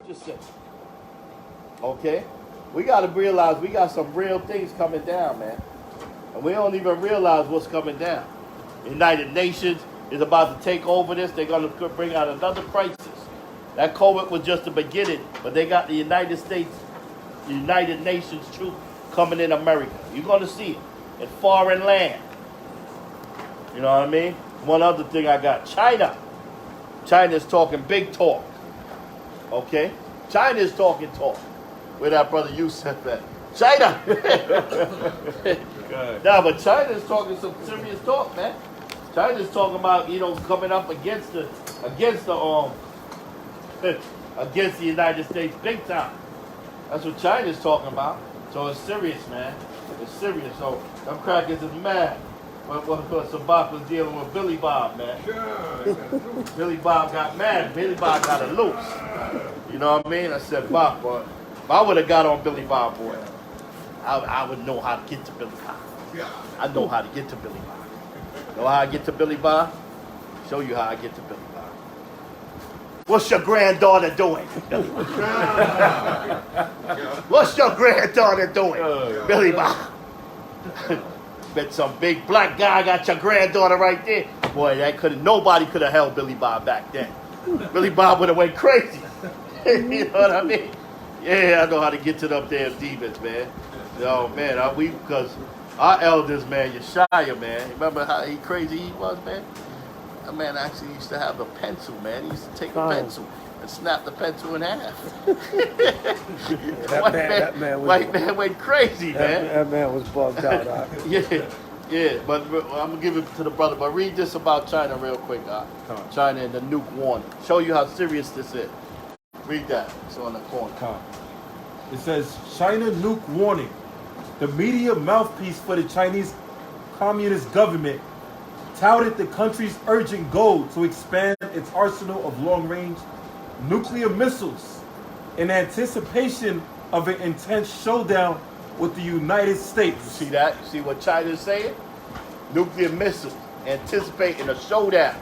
Just say. Okay? We got to realize we got some real things coming down, man. And we don't even realize what's coming down. The United Nations is about to take over this. They're going to bring out another crisis. That COVID was just the beginning, but they got the United States, the United Nations troops coming in America. You're going to see it in foreign land. You know what I mean? One other thing I got, China. China's talking big talk. Okay? China's talking talk. Where that brother Yusuf at? China! Nah, but China's talking some serious talk, man. China's talking about, coming up against the United States big time. That's what China's talking about. So it's serious, man. It's serious. So them crackers is mad. What Zabach was dealing with Billy Bob, man. Billy Bob got mad. Billy Bob got it loose. You know what I mean? I said, Bob, boy, if I would have got on Billy Bob, boy, I would know how to get to Billy Bob. I know how to get to Billy Bob. Know how I get to Billy Bob? Show you how I get to Billy Bob. What's your granddaughter doing? What's your granddaughter doing? Billy Bob. Bet some big black guy got your granddaughter right there. Boy, nobody could have held Billy Bob back then. Billy Bob would have went crazy. You know what I mean? Yeah, I know how to get to them damn demons, man. Oh man, because our elders, man, Yeshaya, man. Remember how crazy he was, man? That man actually used to have a pencil, man. He used to take a pencil and snap the pencil in half. White man went crazy, man. That man was bugged out. Yeah, but I'm going to give it to the brother. But read this about China real quick, China and the nuke warning. Show you how serious this is. Read that. It's on the corner. It says, China nuke warning. The media mouthpiece for the Chinese Communist government touted the country's urgent goal to expand its arsenal of long-range nuclear missiles in anticipation of an intense showdown with the United States. You see that? You see what China's saying? Nuclear missiles, anticipating a showdown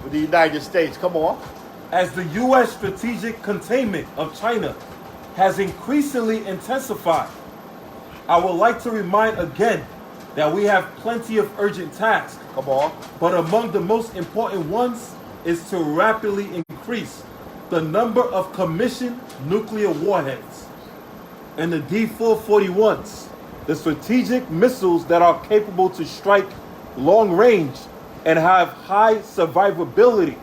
with the United States. Come on. As the U.S. strategic containment of China has increasingly intensified, I would like to remind again that we have plenty of urgent tasks. Come on. But among the most important ones is to rapidly increase the number of commissioned nuclear warheads and the D-441s, the strategic missiles that are capable to strike long range and have high survivability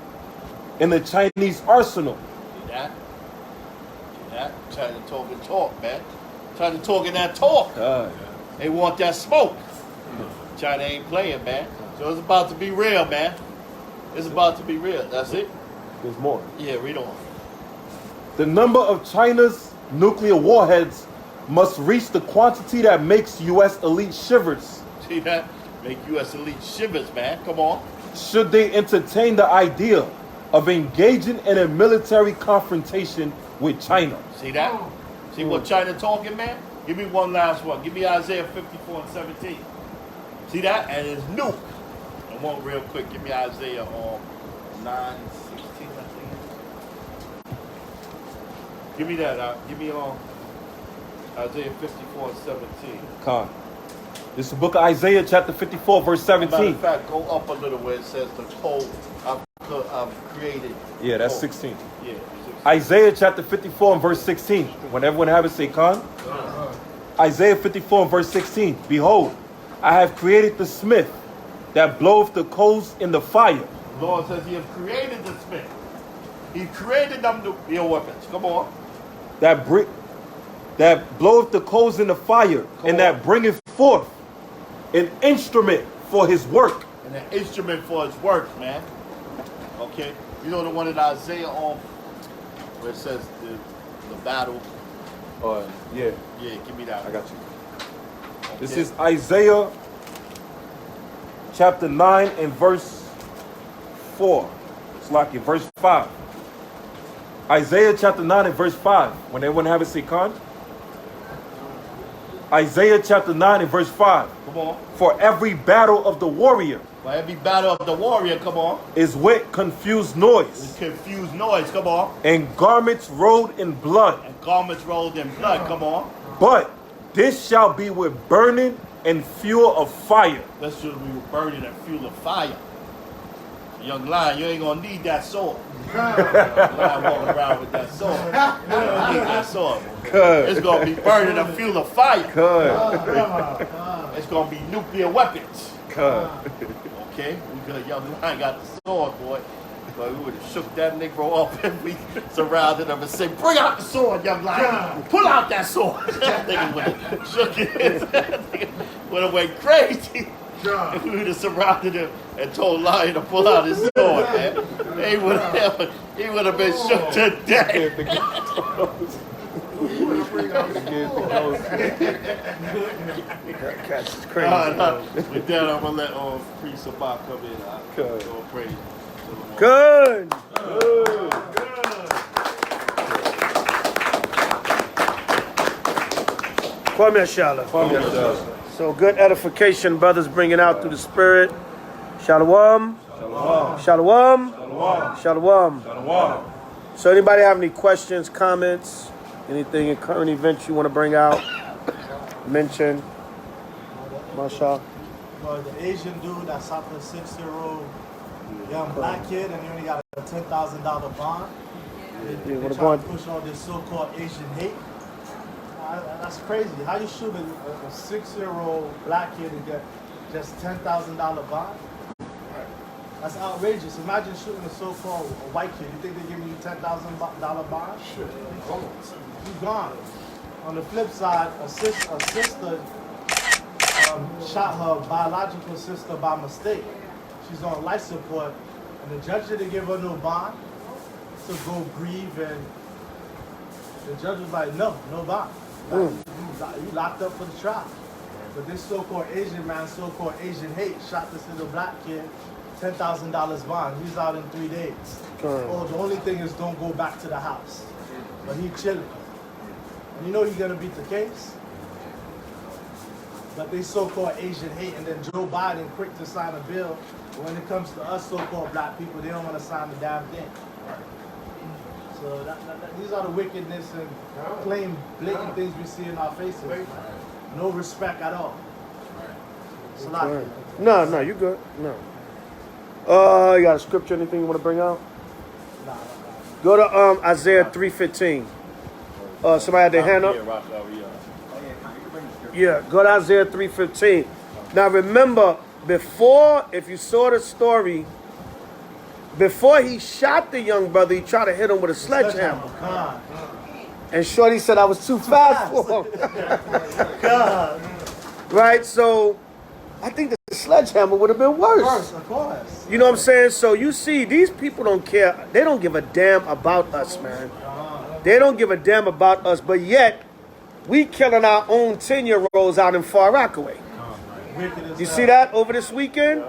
in the Chinese arsenal. See that? See that? China talking talk, man. China talking that talk. They want that smoke. China ain't playing, man. So it's about to be real, man. It's about to be real. That's it? There's more. Yeah, read on. The number of China's nuclear warheads must reach the quantity that makes U.S. elite shivers. See that? Make U.S. elite shivers, man. Come on. Should they entertain the idea of engaging in a military confrontation with China. See that? See what China talking, man? Give me one last one. Give me Isaiah 54:17. See that? And it's nuke. And one real quick. Give me Isaiah 9:16, I think. Give me that. Give me Isaiah 54:17. Con. This is the book of Isaiah, chapter 54, verse 17. Matter of fact, go up a little where it says the code I've created. Yeah, that's 16. Yeah. 16. Isaiah chapter 54 and verse 16. When everyone have it, say con. Isaiah 54 and verse 16. Behold, I have created the smith that bloweth the coals in the fire. The Lord says he has created the smith. He created them nuclear weapons. Come on. That bloweth the coals in the fire, and that bringeth forth an instrument for his work. And an instrument for his work, man. Okay. You know the one in Isaiah where it says the battle. Yeah. Yeah, give me that. I got you. Okay. This is Isaiah chapter 9 and verse 4. It's like it, verse 5. Isaiah chapter 9 and verse 5. When everyone have it, say con. Isaiah chapter 9 and verse 5. Come on. For every battle of the warrior For every battle of the warrior, come on. is with confused noise, It's confused noise, come on. and garments rolled in blood. And garments rolled in blood, come on. But this shall be with burning and fuel of fire. That's should be burning and fuel of fire. Young lion, you ain't gonna need that sword. Lion walking around with that sword. You don't need that sword. Good. It's gonna be burning and fuel of fire. Good. It's gonna be nuclear weapons. Good. Okay, we got young lion got the sword, boy. But we would have shook that Negro off if we surrounded him and said, "Bring out the sword, young lion. Pull out that sword." That nigga would have shook his head. Would have went crazy. If we would have surrounded him and told Lion to pull out his sword, man. He would have been shook to death. That's crazy. With that, I'm going to let Priest Zabach come in. Good. Lord, praise. Good. Kwame Ashala. So good edification, brothers bringing out through the spirit. Shalom. Shalom. Shalom. Shalom. Shalom. Shalom. So anybody have any questions, comments, anything in current events you want to bring out, mention? Masha. Well, the Asian dude that shot the 6-year-old young black kid and he only got a $10,000 bond. They what a try to bond. push all this so-called Asian hate. That's crazy. How you shoot a 6-year-old black kid and get just $10,000 bond? That's outrageous. Imagine shooting a so-called white kid. You think they're giving you $10,000 bond? Sure. You gone. On the flip side, a sister shot her biological sister by mistake. She's on life support, and the judge didn't give her no bond to go grieve, and the judge was like, no bond. You locked up for the trial. But this so-called Asian man, so-called Asian hate, shot this little black kid, $10,000 bond. He's out in 3 days. Oh, the only thing is don't go back to the house. But he chilling. And you know he's gonna beat the case? But they so-called Asian hate, and then Joe Biden quick to sign a bill. But when it comes to us so-called black people, they don't want to sign the damn thing. So these are the wickedness and plain blatant things we see in our faces. No respect at all. Okay. No, you good. No. You got a scripture, anything you want to bring out? Nah. Go to Isaiah 3:15. Somebody had their hand up? Yeah, go to Isaiah 3:15. Now remember, before, if you saw the story, before he shot the young brother, he tried to hit him with a sledgehammer. And Shorty said I was too fast for him. Right? So I think the sledgehammer would have been worse. Of course. You know what I'm saying? So you see, these people don't care. They don't give a damn about us, man. They don't give a damn about us, but yet we killing our own 10-year-olds out in Far Rockaway. You see that over this weekend?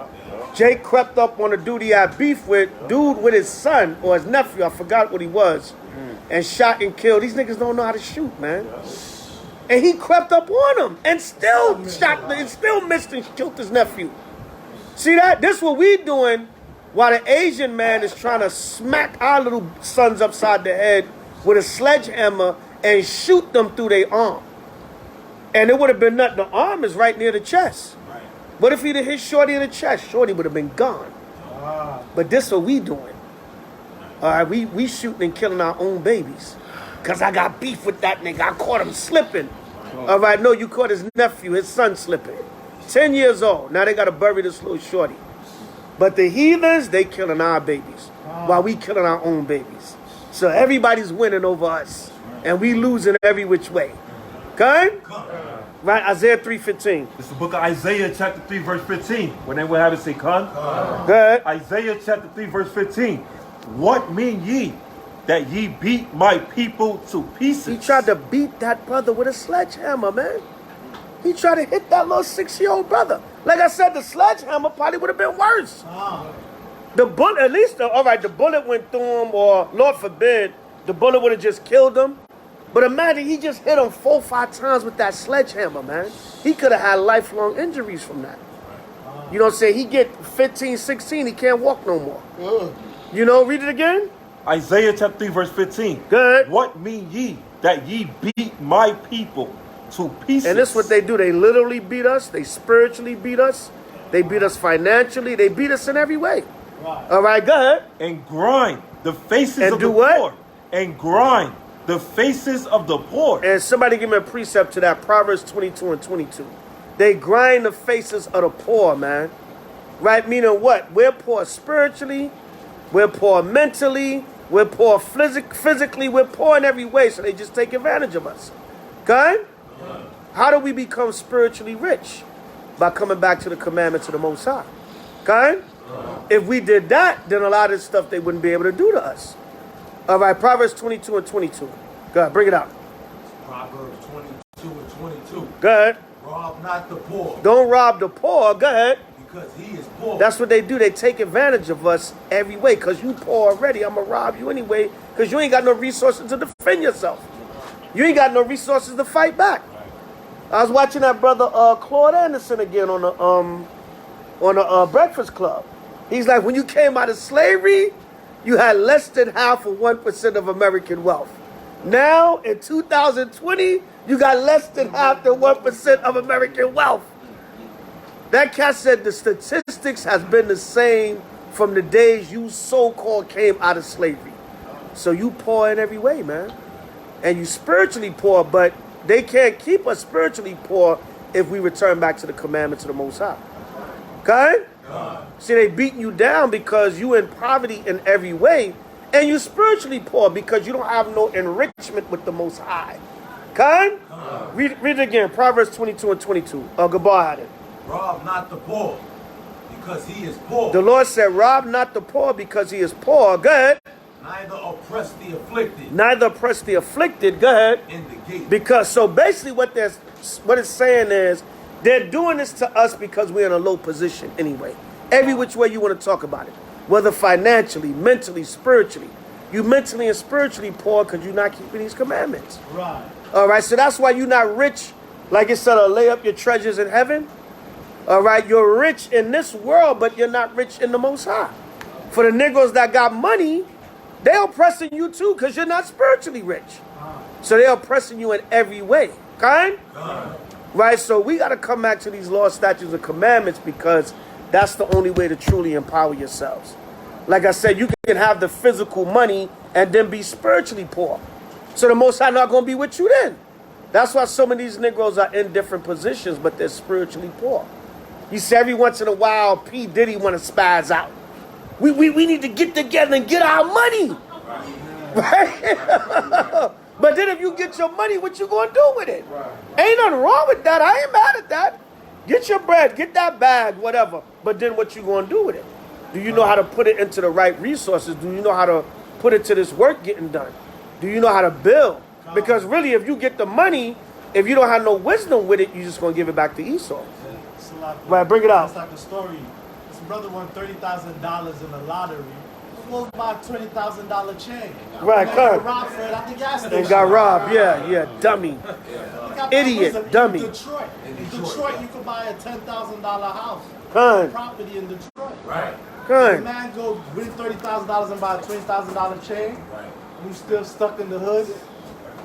Jake crept up on a dude he had beef with, dude with his son or his nephew, I forgot what he was, and shot and killed. These niggas don't know how to shoot, man. And he crept up on him and still shot, and still missed and killed his nephew. See that? This what we doing while the Asian man is trying to smack our little sons upside the head with a sledgehammer and shoot them through their arm. And it would have been nothing. The arm is right near the chest. What if he'd have hit Shorty in the chest? Shorty would have been gone. But this what we doing. All right, we shooting and killing our own babies. Because I got beef with that nigga. I caught him slipping. All right, no, you caught his nephew, his son slipping. 10 years old. Now they got to bury this little Shorty. But the heathens, they killing our babies. While we killing our own babies. So everybody's winning over us. And we losing every which way. Okay? Right, Isaiah 3:15. It's the book of Isaiah chapter 3 verse 15. When they would have it say, "Con." Good. Isaiah chapter 3 verse 15. What mean ye that ye beat my people to pieces? He tried to beat that brother with a sledgehammer, man. He tried to hit that little 6-year-old brother. Like I said, the sledgehammer probably would have been worse. The bullet, at least, all right, the bullet went through him, or Lord forbid, the bullet would have just killed him. But imagine he just hit him 4 or 5 times with that sledgehammer, man. He could have had lifelong injuries from that. You know what I'm saying? He get 15, 16, he can't walk no more. You know, read it again. Isaiah chapter 3 verse 15. Good. What mean ye that ye beat my people to pieces? And this is what they do. They literally beat us. They spiritually beat us. They beat us financially. They beat us in every way. Right. All right, go ahead. And grind the faces And of do the what? poor. And grind the faces of the poor. And somebody give me a precept to that. Proverbs 22 and 22. They grind the faces of the poor, man. Right? Meaning what? We're poor spiritually. We're poor mentally. We're poor physically. We're poor in every way. So they just take advantage of us. Okay? How do we become spiritually rich? By coming back to the commandments of the Most High. Okay? If we did that, then a lot of this stuff they wouldn't be able to do to us. All right, Proverbs 22 and 22. Go ahead, bring it out. Proverbs 22 and 22. Go ahead. Rob not the poor, Don't rob the poor. Go ahead. because he is poor. That's what they do. They take advantage of us every way. Because you poor already, I'm going to rob you anyway. Because you ain't got no resources to defend yourself. You ain't got no resources to fight back. I was watching that brother Claude Anderson again on the Breakfast Club. He's like, when you came out of slavery, you had less than half of 1% of American wealth. Now, in 2020, you got less than half the 1% of American wealth. That cat said the statistics has been the same from the days you so-called came out of slavery. So you poor in every way, man. And you spiritually poor, but they can't keep us spiritually poor if we return back to the commandments of the Most High. Okay? See, they beating you down because you in poverty in every way, and you spiritually poor because you don't have no enrichment with the Most High. Okay? Read it again. Proverbs 22 and 22. Gabar had it. Rob not the poor, because he is poor. The Lord said, rob not the poor because he is poor. Go ahead. Neither oppress the afflicted Neither oppress the afflicted. Go ahead. in the gate. Because, so basically what it's saying is, they're doing this to us because we're in a low position anyway. Every which way you want to talk about it. Whether financially, mentally, spiritually. You mentally and spiritually poor because you're not keeping these commandments. Right. All right, so that's why you're not rich. Like it said, lay up your treasures in heaven. All right, you're rich in this world, but you're not rich in the Most High. For the niggas that got money, they're oppressing you too because you're not spiritually rich. So they're oppressing you in every way. Okay? Right, so we got to come back to these laws, statutes, and commandments because that's the only way to truly empower yourselves. Like I said, you can have the physical money and then be spiritually poor. So the Most High not going to be with you then. That's why some of these Negroes are in different positions, but they're spiritually poor. You see, every once in a while, P. Diddy want to spaz out. We need to get together and get our money. Right? But then if you get your money, what you going to do with it? Ain't nothing wrong with that. I ain't mad at that. Get your bread, get that bag, whatever. But then what you going to do with it? Do you know how to put it into the right resources? Do you know how to put it to this work getting done? Do you know how to build? Because really, if you get the money, if you don't have no wisdom with it, you're just going to give it back to Esau. It's like, Right, bring it out. It's like a story. This brother won $30,000 in the lottery. He goes buy a $20,000 chain. Right, And correct. robbed for it at the gas station. And got robbed. Yeah, dummy. He got Idiot, bamboozled dummy. In Detroit. In Detroit, you could buy a $10,000 house. Kind. Property in Detroit. Right. The Kind. man go win $30,000 and buy a $20,000 chain. And you still stuck in the hood.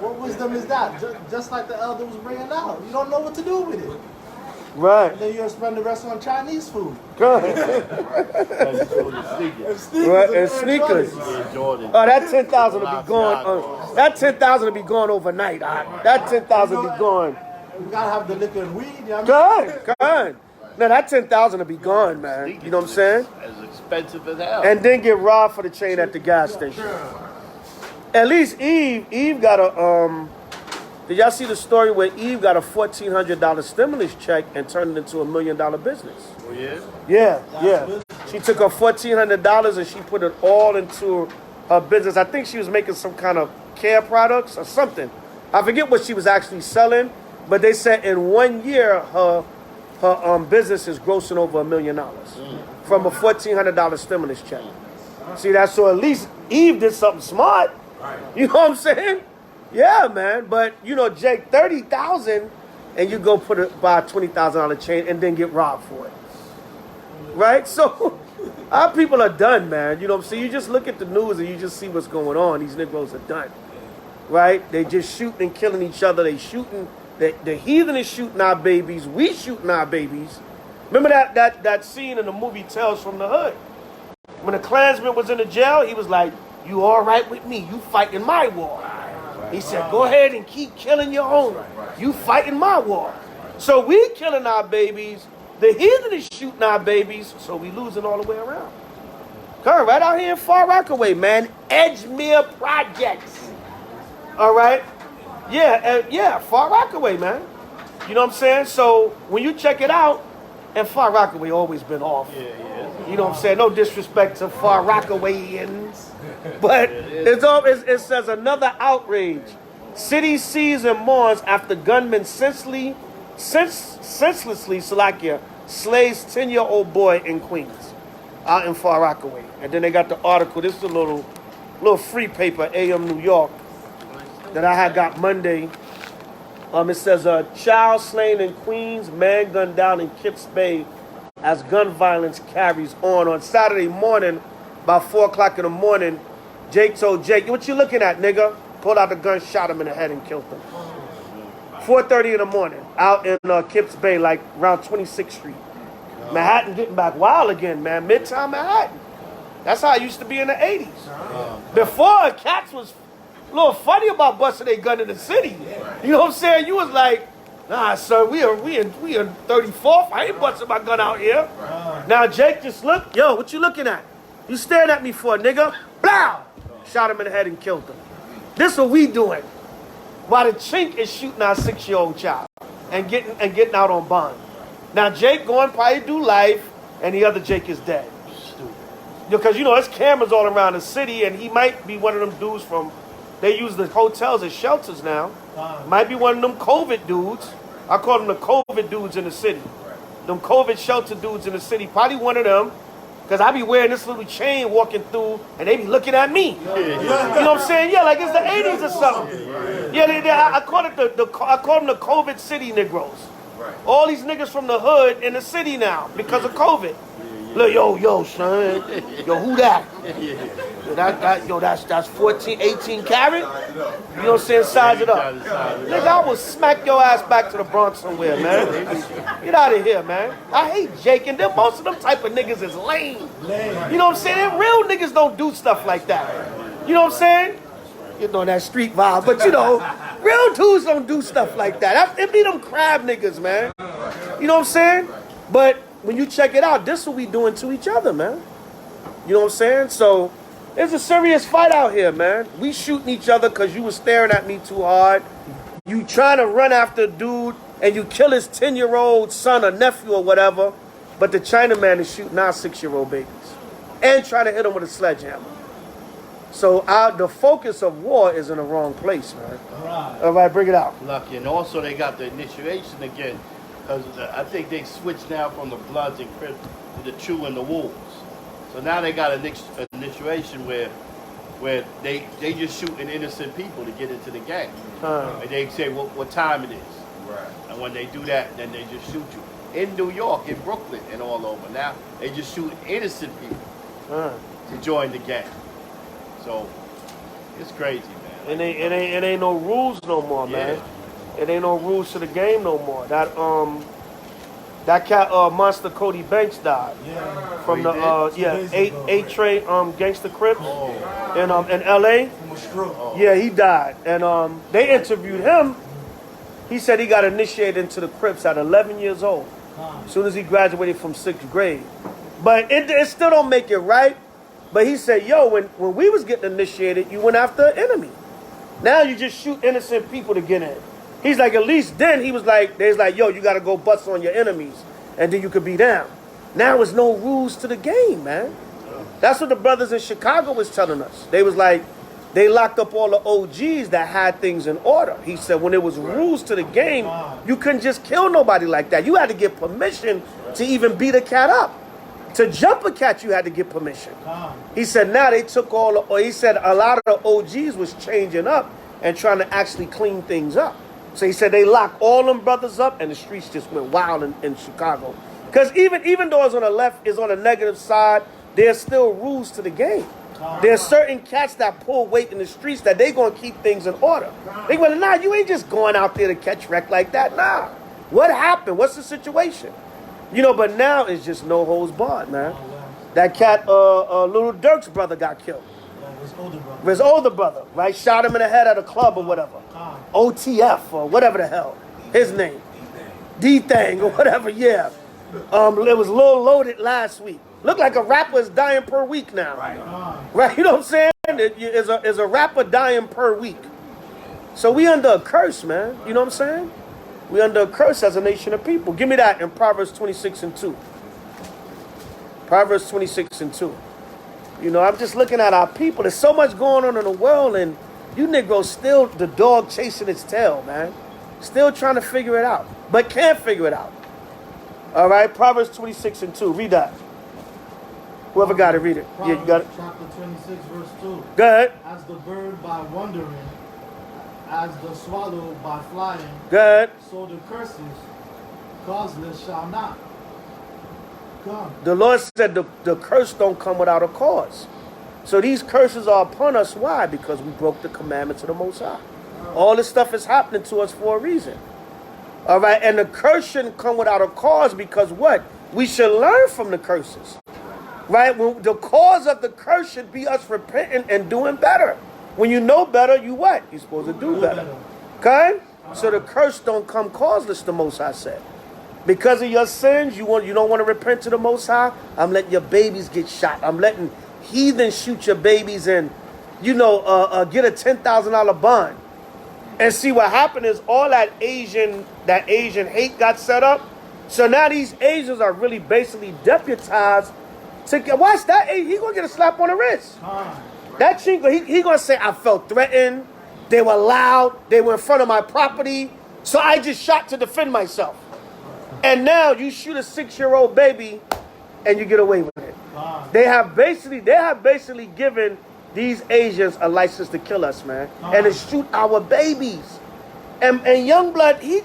What wisdom is that? Just like the elder was bringing out. You don't know what to do with it. Right. And then you're gonna spend the rest on Chinese food. Kind. That's for the sneakers. Right, and sneakers. Yeah, Jordan. Oh, that 10,000 will be gone. That 10,000 will be gone overnight. That 10,000 will be gone. We gotta have the liquor and weed. You know what I mean? Good. Now that 10,000 will be gone, man. You know what I'm saying? As expensive as hell. And then get robbed for the chain at the gas station. At least Eve got a did y'all see the story where Eve got a $1,400 stimulus check and turned it into $1 million business? Oh, yeah? Yeah. She took her $1,400 and she put it all into her business. I think she was making some kind of care products or something. I forget what she was actually selling, but they said in 1 year her business is grossing over $1 million from a $1,400 stimulus check. See that? So at least Eve did something smart. You know what I'm saying? Yeah, man. But you know, Jake, 30,000, and you go buy a $20,000 chain and then get robbed for it. right? So our people are done, man. You know what I'm saying? You just look at the news and you just see what's going on. These Negroes are done, right? They just shooting and killing each other. They shooting. The heathen is shooting our babies. We shooting our babies. Remember that scene in the movie Tales from the Hood? When the Klansman was in the jail, he was like, "You all right with me? You fighting my war." He said, "Go ahead and keep killing your own. You fighting my war." So we killing our babies. The heathen is shooting our babies. So we losing all the way around. Come right out here in Far Rockaway, man. Edgemere Projects. All right? Yeah, Far Rockaway, man. You know what I'm saying? So when you check it out, and Far Rockaway always been off. Yeah. You know what I'm saying? No disrespect to Far Rockawayans. But it says another outrage. City sees and mourns after gunman senselessly Salakia slays 10-year-old boy in Queens. Out in Far Rockaway. And then they got the article. This is a little free paper, AM New York, that I had got Monday. It says a child slain in Queens, man gunned down in Kips Bay as gun violence carries on. On Saturday morning, about 4 o'clock in the morning, Jake told Jake, "What you looking at, nigga?" Pulled out the gun, shot him in the head and killed him. 4:30 in the morning, out in Kips Bay, like around 26th Street. Manhattan getting back wild again, man. Midtown Manhattan. That's how it used to be in the 80s. Before, cats was a little funny about busting their gun in the city. You know what I'm saying? You was like, "Nah, son, we in 34th. I ain't busting my gun out here." Now Jake just looked, "Yo, what you looking at? You staring at me for, nigga?" Blow! Shot him in the head and killed him. This what we doing. While the chink is shooting our 6-year-old child and getting out on bond. Now Jake going probably do life, and the other Jake is dead. Because there's cameras all around the city, and he might be one of them dudes from. They use the hotels as shelters now. Might be one of them COVID dudes. I call them the COVID dudes in the city. Them COVID shelter dudes in the city. Probably one of them. Because I be wearing this little chain walking through, and they be looking at me. You know what I'm saying? Yeah, like it's the 80s or something. Yeah, I call it I call them the COVID city Negroes. All these niggas from the hood in the city now because of COVID. Look, yo, son. Yo, who that? That's 14, 18 carat. You know what I'm saying? Size it up. Nigga, I will smack your ass back to the Bronx somewhere, man. Get out of here, man. I hate Jake, and then most of them type of niggas is lame. You know what I'm saying? And real niggas don't do stuff like that. You know what I'm saying? You know that street vibe, but real dudes don't do stuff like that. It be them crab niggas, man. You know what I'm saying? But when you check it out, this is what we doing to each other, man. You know what I'm saying? So there's a serious fight out here, man. We shooting each other because you was staring at me too hard. You trying to run after a dude and you kill his 10-year-old son or nephew or whatever, but the Chinaman is shooting our 6-year-old babies and trying to hit them with a sledgehammer. So the focus of war is in the wrong place, man. All right, bring it out. Lucky. And also they got the initiation again. Because I think they switched now from the Bloods and Crips to the True and the Wolves. So now they got an initiation where they just shooting innocent people to get into the gang. And they say what time it is. Right. And when they do that, then they just shoot you. In New York, in Brooklyn, and all over. Now they just shoot innocent people to join the gang. So it's crazy, man. And it ain't no rules no more, man. It ain't no rules to the game no more. That cat Monster Cody Banks died from the A-Train Gangster Crips in LA. Yeah, he died, and they interviewed him. He said he got initiated into the Crips at 11 years old, as soon as he graduated from 6th grade. But it still don't make it right. But he said, yo, when we was getting initiated, you went after an enemy. Now you just shoot innocent people to get in. He's like, at least then he was like, there's like, yo, you got to go bust on your enemies, and then you could be down. Now there's no rules to the game, man. That's what the brothers in Chicago was telling us. They was like, they locked up all the OGs that had things in order. He said when there was rules to the game, you couldn't just kill nobody like that. You had to get permission to even beat a cat up. To jump a cat, you had to get permission. He said now they took he said a lot of the OGs was changing up and trying to actually clean things up. So he said they locked all them brothers up and the streets just went wild in Chicago. Because even though it's on the left, is on the negative side, there's still rules to the game. There's certain cats that pull weight in the streets that they gonna keep things in order. They gonna, nah, you ain't just going out there to catch wreck like that. Nah. What happened? What's the situation? You know, but now it's just no holds barred, man. That cat, Little Dirk's brother got killed. His older brother. His older brother, right? Shot him in the head at a club or whatever. OTF or whatever the hell. His name. D-Thang or whatever, yeah. It was Lil Loaded last week. Look like a rapper is dying per week now. Right, you know what I'm saying? Is a rapper dying per week. So we under a curse, man. You know what I'm saying? We under a curse as a nation of people. Give me that in Proverbs 26 and 2. Proverbs 26 and 2. You know, I'm just looking at our people. There's so much going on in the world, and you Negroes still the dog chasing its tail, man. Still trying to figure it out, but can't figure it out. All right, Proverbs 26 and 2. Read that. Whoever got it, read it. Proverbs, yeah, you got it. Chapter 26, verse 2. Go ahead. As the bird by wandering, as the swallow by flying, Go ahead. so the curses causeless shall not come. The Lord said the curse don't come without a cause. So these curses are upon us. Why? Because we broke the commandments of the Most High. All this stuff is happening to us for a reason. All right, and the curse shouldn't come without a cause because what? We should learn from the curses. Right? When the cause of the curse should be us repenting and doing better. When you know better, you what? You're supposed to do better. Okay? So the curse don't come causeless, the Most High said. Because of your sins, you don't want to repent to the Most High, I'm letting your babies get shot. I'm letting heathens shoot your babies and, get a $10,000 bond. And see what happened is all that Asian hate got set up. So now these Asians are really basically deputized to watch that. He gonna get a slap on the wrist. That chink, he gonna say, I felt threatened. They were loud. They were in front of my property. So I just shot to defend myself. And now you shoot a 6-year-old baby and you get away with it. They have basically given these Asians a license to kill us, man. And to shoot our babies. And Youngblood, he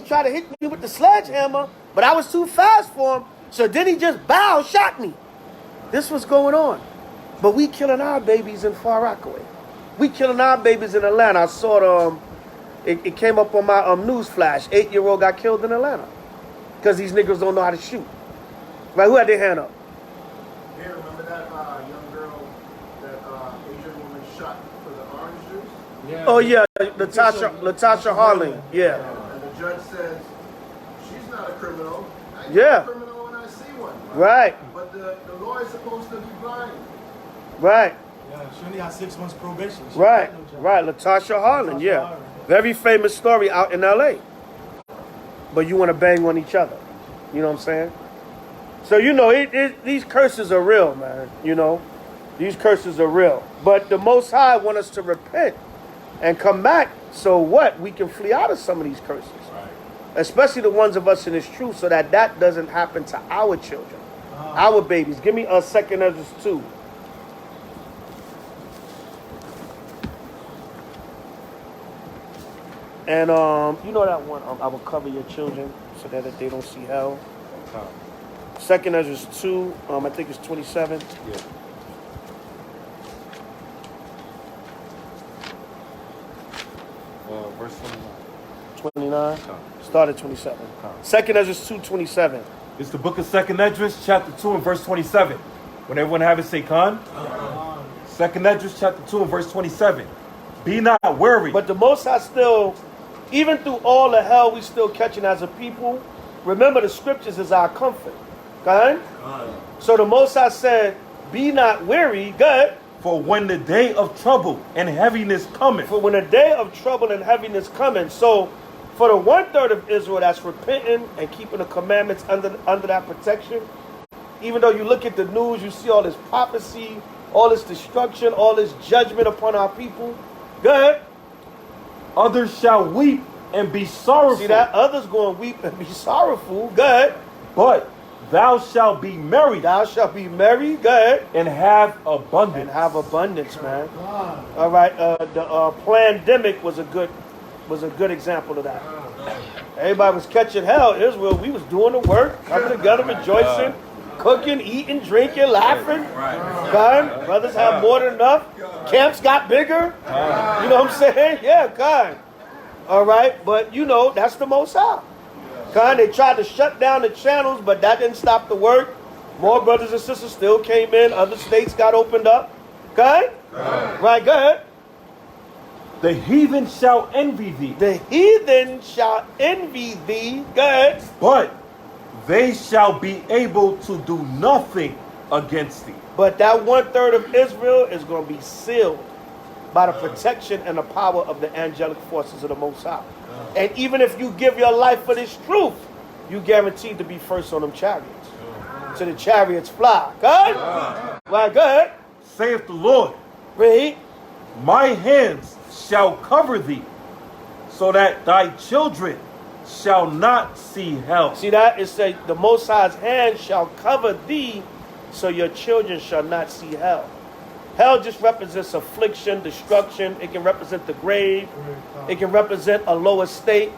tried to hit me with the sledgehammer, but I was too fast for him. So then he just shot me. This was going on. But we killing our babies in Far Rockaway. We killing our babies in Atlanta. I saw it came up on my news flash. 8-year-old got killed in Atlanta. Because these niggas don't know how to shoot. Right, who had their hand up? Yeah, remember that young girl, that Asian woman shot for the orange juice? Yeah. Oh yeah, Latasha Harling. Yeah. And the judge says, she's not a criminal. I ain't Yeah. a criminal when I see one. Right. But the law is supposed to be blind. Right. Yeah, she only had 6 months probation. She Right. got no job. Right. Latasha Harling. Latasha Yeah. Harling. Very famous story out in L.A. But you want to bang on each other. You know what I'm saying? So, these curses are real, man. These curses are real. But the Most High want us to repent and come back so what? We can flee out of some of these curses. Right. Especially the ones of us in this truth so that doesn't happen to our children, our babies. Give me 2 Ezra 2. And that one, I will cover your children so that they don't see hell. 2 Ezra 2, I think it's 27. Yeah. Verse 29. Start at 27. 2 Ezra 2, 27. It's the book of 2 Esdras, chapter 2 and verse 27. When everyone have it, say Khan. 2 Esdras, chapter 2 and verse 27. Be not worried. But the Most High still, even through all the hell we still catching as a people, remember the scriptures is our comfort. Okay? So the Most High said, be not weary, good. For when the day of trouble and heaviness cometh. For when the day of trouble and heaviness coming. So for the 1/3 of Israel that's repenting and keeping the commandments under that protection, even though you look at the news, you see all this prophecy, all this destruction, all this judgment upon our people. Good. Others shall weep and be sorrowful. See that? Others going to weep and be sorrowful. Good. But thou shalt be merry. Thou shalt be merry. Good. And have abundance. And have abundance, man. All right. The pandemic was a good example of that. Everybody was catching hell. Israel, we was doing the work, coming together, rejoicing, cooking, eating, drinking, laughing. God, brothers have more than enough. Camps got bigger. You know what I'm saying? Yeah, God. All right, but you know, that's the Most High. God, they tried to shut down the channels, but that didn't stop the work. More brothers and sisters still came in. Other states got opened up. Okay? Right, go ahead. The heathen shall envy thee, The heathen shall envy thee. Go ahead. but they shall be able to do nothing against thee. But that 1/3 of Israel is going to be sealed by the protection and the power of the angelic forces of the Most High. And even if you give your life for this truth, you guaranteed to be first on them chariots. So the chariots fly. Good? Right, go ahead. Saith the Lord, Read. my hands shall cover thee, so that thy children shall not see hell. See that? It says, the Most High's hand shall cover thee, so your children shall not see hell. Hell just represents affliction, destruction. It can represent the grave. It can represent a lower state.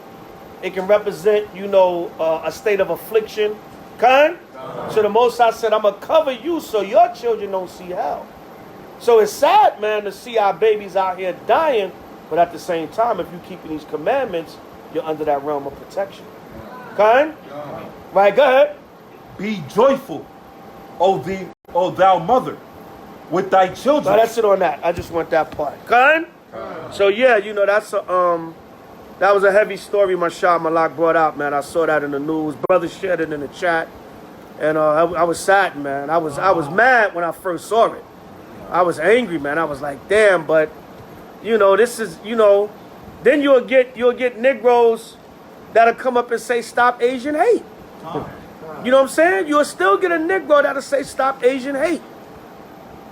It can represent, you know, a state of affliction. Kind? So the Most High said, I'm going to cover you so your children don't see hell. So it's sad, man, to see our babies out here dying, but at the same time, if you're keeping these commandments, you're under that realm of protection. Kind? Right, go ahead. Be joyful, O thou mother, with thy children. No, that's it on that. I just want that part. Kind? So yeah, you know, that's a that was a heavy story Mashal Malak brought out, man. I saw that in the news. Brothers shared it in the chat. And I was sad, man. I was mad when I first saw it. I was angry, man. I was like, damn, but you know, this is, you know, then you'll get Negroes that'll come up and say stop Asian hate. You know what I'm saying? You'll still get a Negro that'll say stop Asian hate.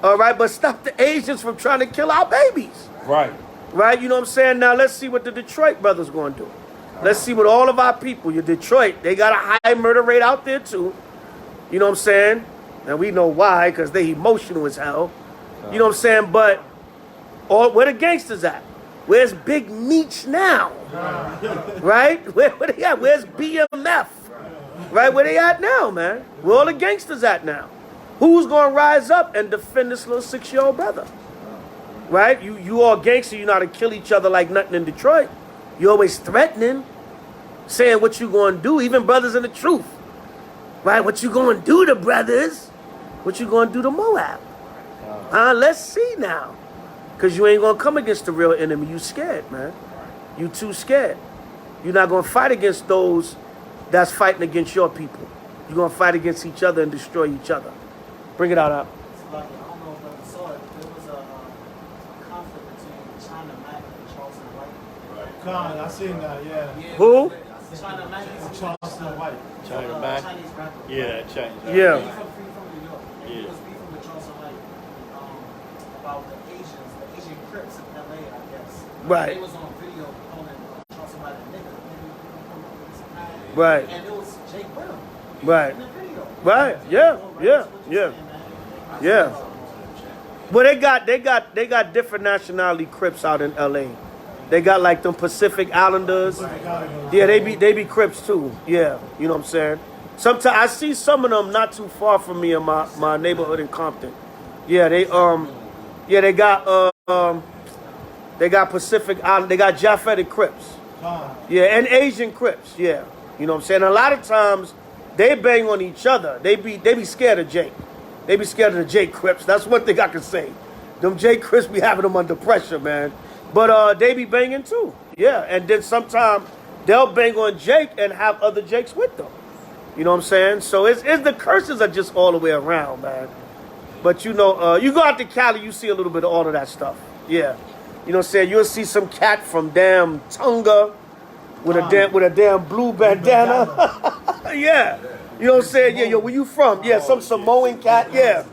All right, but stop the Asians from trying to kill our babies. Right. Right, you know what I'm saying? Now let's see what the Detroit brothers going to do. Let's see what all of our people, your Detroit, they got a high murder rate out there too. You know what I'm saying? And we know why, because they emotional as hell. You know what I'm saying? But where the gangsters at? Where's Big Meech now? Right? Where they at? Where's BMF? Right? Where they at now, man? Where all the gangsters at now? Who's going to rise up and defend this little 6-year-old brother? Right? You all gangster, you know how to kill each other like nothing in Detroit. You always threatening, saying what you going to do, even brothers in the truth. Right? What you going to do to brothers? What you going to do to Moab? Let's see now. Because you ain't going to come against the real enemy. You scared, man. You too scared. You're not going to fight against those that's fighting against your people. You're going to fight against each other and destroy each other. Bring it out. It's like, I don't know if you saw it, there was a conflict between China Mac and Charleston White. Khan, I seen that, yeah. Who? China Mac is Charleston White. China Mac? Chinese rapper. Yeah, Chinese. Yeah. He's from New York. And he was beefing with Charleston White about the Asian Crips in LA, I guess. Right. They was on video calling Charleston White a nigga. Right. And it was Jake Brown. Right. In the video. Right. Yeah. Well, they got different nationality Crips out in LA. They got like them Pacific Islanders. Yeah, they be Crips too. Yeah, you know what I'm saying? Sometimes I see some of them not too far from me in my neighborhood in Compton. Yeah, they got Pacific Island. They got Japhetic Crips. Yeah, and Asian Crips. Yeah, you know what I'm saying? A lot of times they bang on each other. They be scared of Jake. They be scared of the Jake Crips. That's one thing I can say. Them Jake Crips be having them under pressure, man. But they be banging too. Yeah, and then sometimes they'll bang on Jake and have other Jakes with them. You know what I'm saying? So it's the curses are just all the way around, man. But you know, you go out to Cali, you see a little bit of all of that stuff. Yeah. You know what I'm saying? You'll see some cat from damn Tonga with a damn blue bandana. Yeah. You know what I'm saying? Yeah, yo, where you from? Yeah, some Samoan cat. Yeah.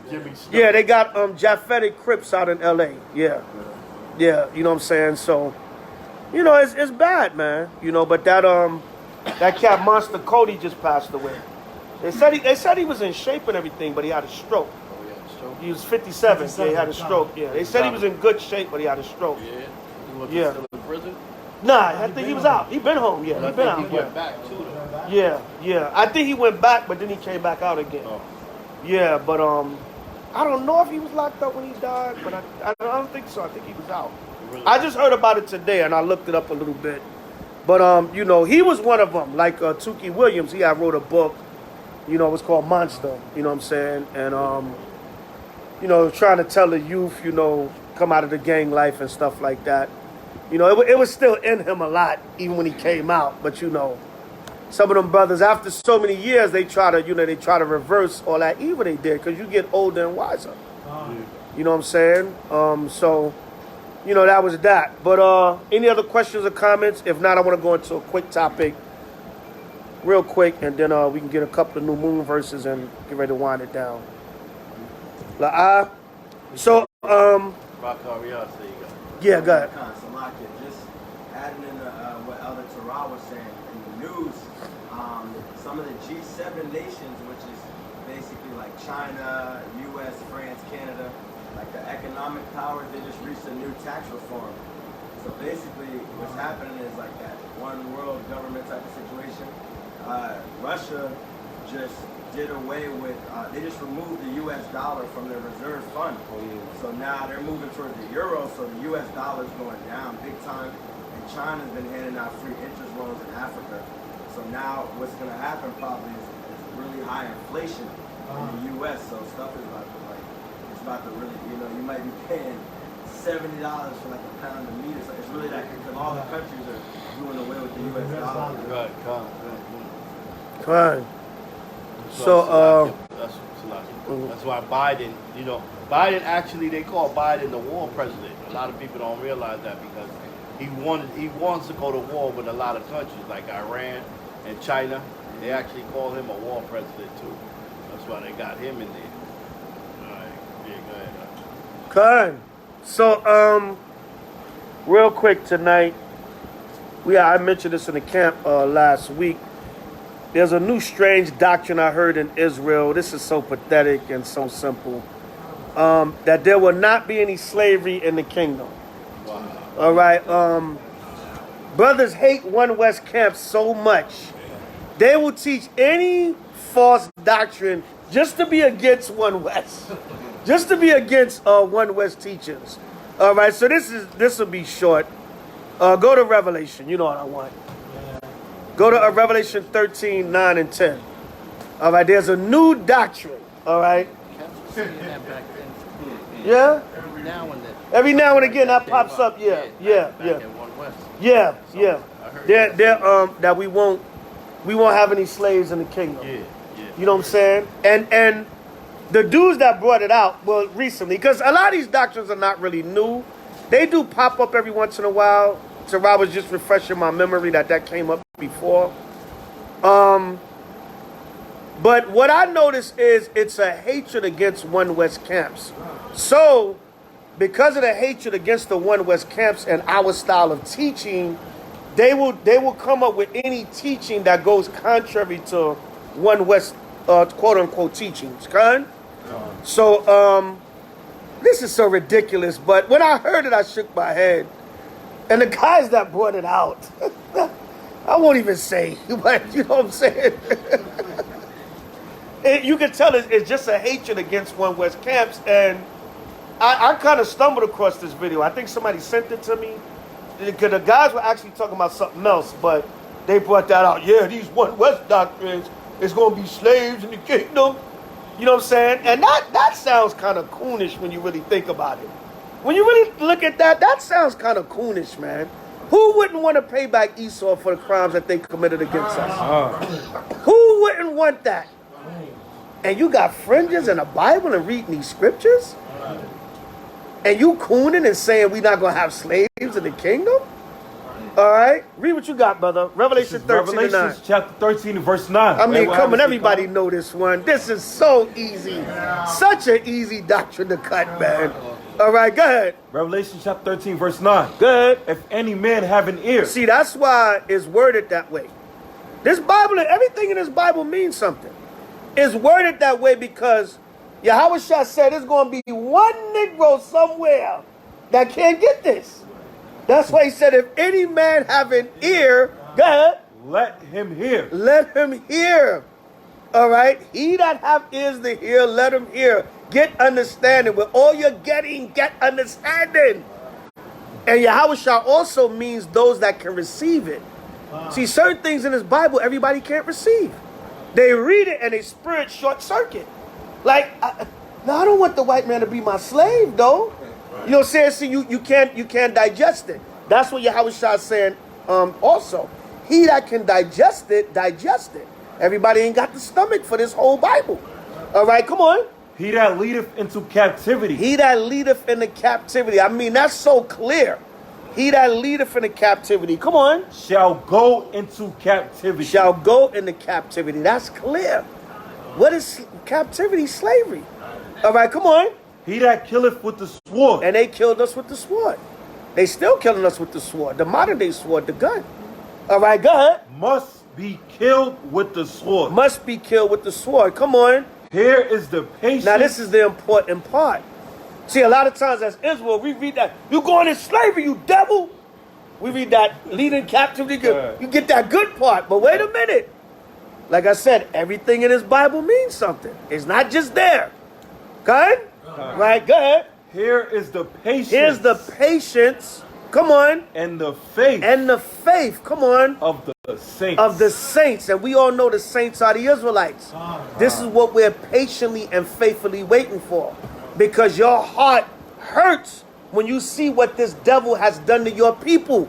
Yeah, they got Japhetic Crips out in LA. Yeah. Yeah, you know what I'm saying? So, you know, it's bad, man. You know, but that cat Monster Cody just passed away. They said he was in shape and everything, but he had a stroke. He was 57. Yeah, he had a stroke. Yeah, they said he was in good shape, but he had a stroke. Yeah. He was Yeah. still in prison? Nah, I think he was out. He been home. Yeah, But I he been think out. he Yeah. went back too, though. Yeah. I think he went back, but then he came back out again. Oh. Yeah, but I don't know if he was locked up when he died, but I don't think so. I think he was out. Really? I just heard about it today, and I looked it up a little bit. But you know, he was one of them. Like Tukey Williams, he wrote a book. You know, it was called Monster. You know what I'm saying? And you know, trying to tell the youth, you know, come out of the gang life and stuff like that. You know, it was still in him a lot, even when he came out. But you know, some of them brothers, after so many years, they try to reverse all that evil they did, because you get older and wiser. You know what I'm saying? So, you know, that was that. But any other questions or comments? If not, I want to go into a quick topic, real quick, and then we can get a couple of new moon verses and get ready to wind it down. So, Rock Arias, there you go. yeah, go ahead. Just adding in what Elder Terah was saying in the news, some of the G7 nations, which is basically like China, U.S., France, Canada, like the economic powers, they just reached a new tax reform. So basically what's happening is like that one world government type of situation. Russia just did away with, they just removed the U.S. dollar from their reserve fund. So now they're moving towards the euro, so the U.S. dollar is going down big time. And China's been handing out free interest loans in Africa. So now what's going to happen probably is really high inflation in the U.S. So stuff is about to it's about to really, you know, you might be paying $70 for like a pound of meat. So it's really that, because all the countries are doing away with the U.S. dollar. Right, Fine. So, that's why Biden, you know, Biden actually, they call Biden the war president. A lot of people don't realize that, because he wants to go to war with a lot of countries like Iran and China. They actually call him a war president too. That's why they got him in there. All right, yeah, go ahead. Kind. So, real quick tonight, I mentioned this in the camp last week. There's a new strange doctrine I heard in Israel. This is so pathetic and so simple. That there will not be any slavery in the kingdom. Wow. All right. Brothers hate One West camp so much, they will teach any false doctrine just to be against One West, just to be against One West teachings. All right. So this will be short. Go to Revelation. You know what I want. Go to Revelation 13, 9, and 10. All right, there's a new doctrine. All right. Yeah? Every now and again that pops up. Yeah. That we won't have any slaves in the kingdom. You know what I'm saying? And the dudes that brought it out, well, recently, because a lot of these doctrines are not really new. They do pop up every once in a while. So I was just refreshing my memory that came up before. But what I noticed is it's a hatred against One West camps. So because of the hatred against the One West camps and our style of teaching, they will come up with any teaching that goes contrary to One West quote unquote teachings. Okay? So this is so ridiculous, but when I heard it, I shook my head. And the guys that brought it out, I won't even say, but you know what I'm saying? You can tell it's just a hatred against One West camps. And I kind of stumbled across this video. I think somebody sent it to me. Because the guys were actually talking about something else, but they brought that out. Yeah, these One West doctrines, it's going to be slaves in the kingdom. You know what I'm saying? And that sounds kind of coonish when you really think about it. When you really look at that sounds kind of coonish, man. Who wouldn't want to pay back Esau for the crimes that they committed against us? Who wouldn't want that? And you got fringes in the Bible and reading these scriptures? And you cooning and saying we're not going to have slaves in the kingdom? All right. Read what you got, brother. Revelation 13 and 9. Revelation chapter 13 and verse 9. I mean, come on, everybody know this one. This is so easy. Such an easy doctrine to cut, man. All right, go ahead. Revelation chapter 13 verse 9. Good. If any man have an ear. See, that's why it's worded that way. This Bible, everything in this Bible means something. It's worded that way because Yahweh Shah said there's going to be one Negro somewhere that can't get this. That's why he said, if any man have an ear, go ahead, let him hear. let him hear. All right? He that have ears to hear, let him hear. Get understanding. With all you're getting, get understanding. And Yahushua also means those that can receive it. See, certain things in this Bible, everybody can't receive. They read it and they spirit short circuit. Like, I don't want the white man to be my slave, though. You know what I'm saying? See, you can't digest it. That's what Yahushua is saying also. He that can digest it, digest it. Everybody ain't got the stomach for this whole Bible. All right, come on. He that leadeth into captivity. He that leadeth into captivity. I mean, that's so clear. He that leadeth into captivity. Come on. Shall go into captivity. Shall go into captivity. That's clear. What is captivity? Slavery. All right, come on. He that killeth with the sword. And they killed us with the sword. They still killing us with the sword. The modern day sword, the gun. All right, go ahead. Must be killed with the sword. Must be killed with the sword. Come on. Here is the patience. Now, this is the important part. See, a lot of times as Israel, we read that, you going in slavery, you devil. We read that leading captivity. You get that good part. But wait a minute. Like I said, everything in this Bible means something. It's not just there. Good? Right, go ahead. Here is the patience. Here's the patience. Come on. And the faith. And the faith. Come on. Of the saints. Of the saints. And we all know the saints are the Israelites. This is what we're patiently and faithfully waiting for. Because your heart hurts when you see what this devil has done to your people.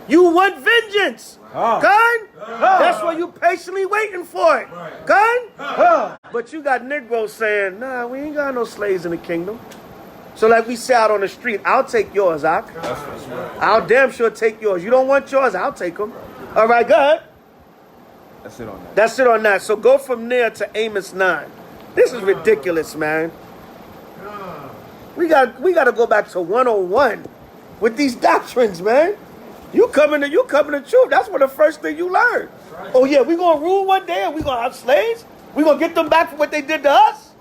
You want vengeance. Gun? That's why you patiently waiting for it. Gun? But you got Negroes saying, nah, we ain't got no slaves in the kingdom. So like we say out on the street, I'll take yours, Ak. I'll damn sure take yours. You don't want yours, I'll take them. All right, go ahead. That's it on that. That's it on that. So go from there to Amos 9. This is ridiculous, man. We got to go back to 101 with these doctrines, man. You coming to truth. That's what the first thing you learn. Oh yeah, we gonna rule one day and we gonna have slaves. We gonna get them back for what they did to us.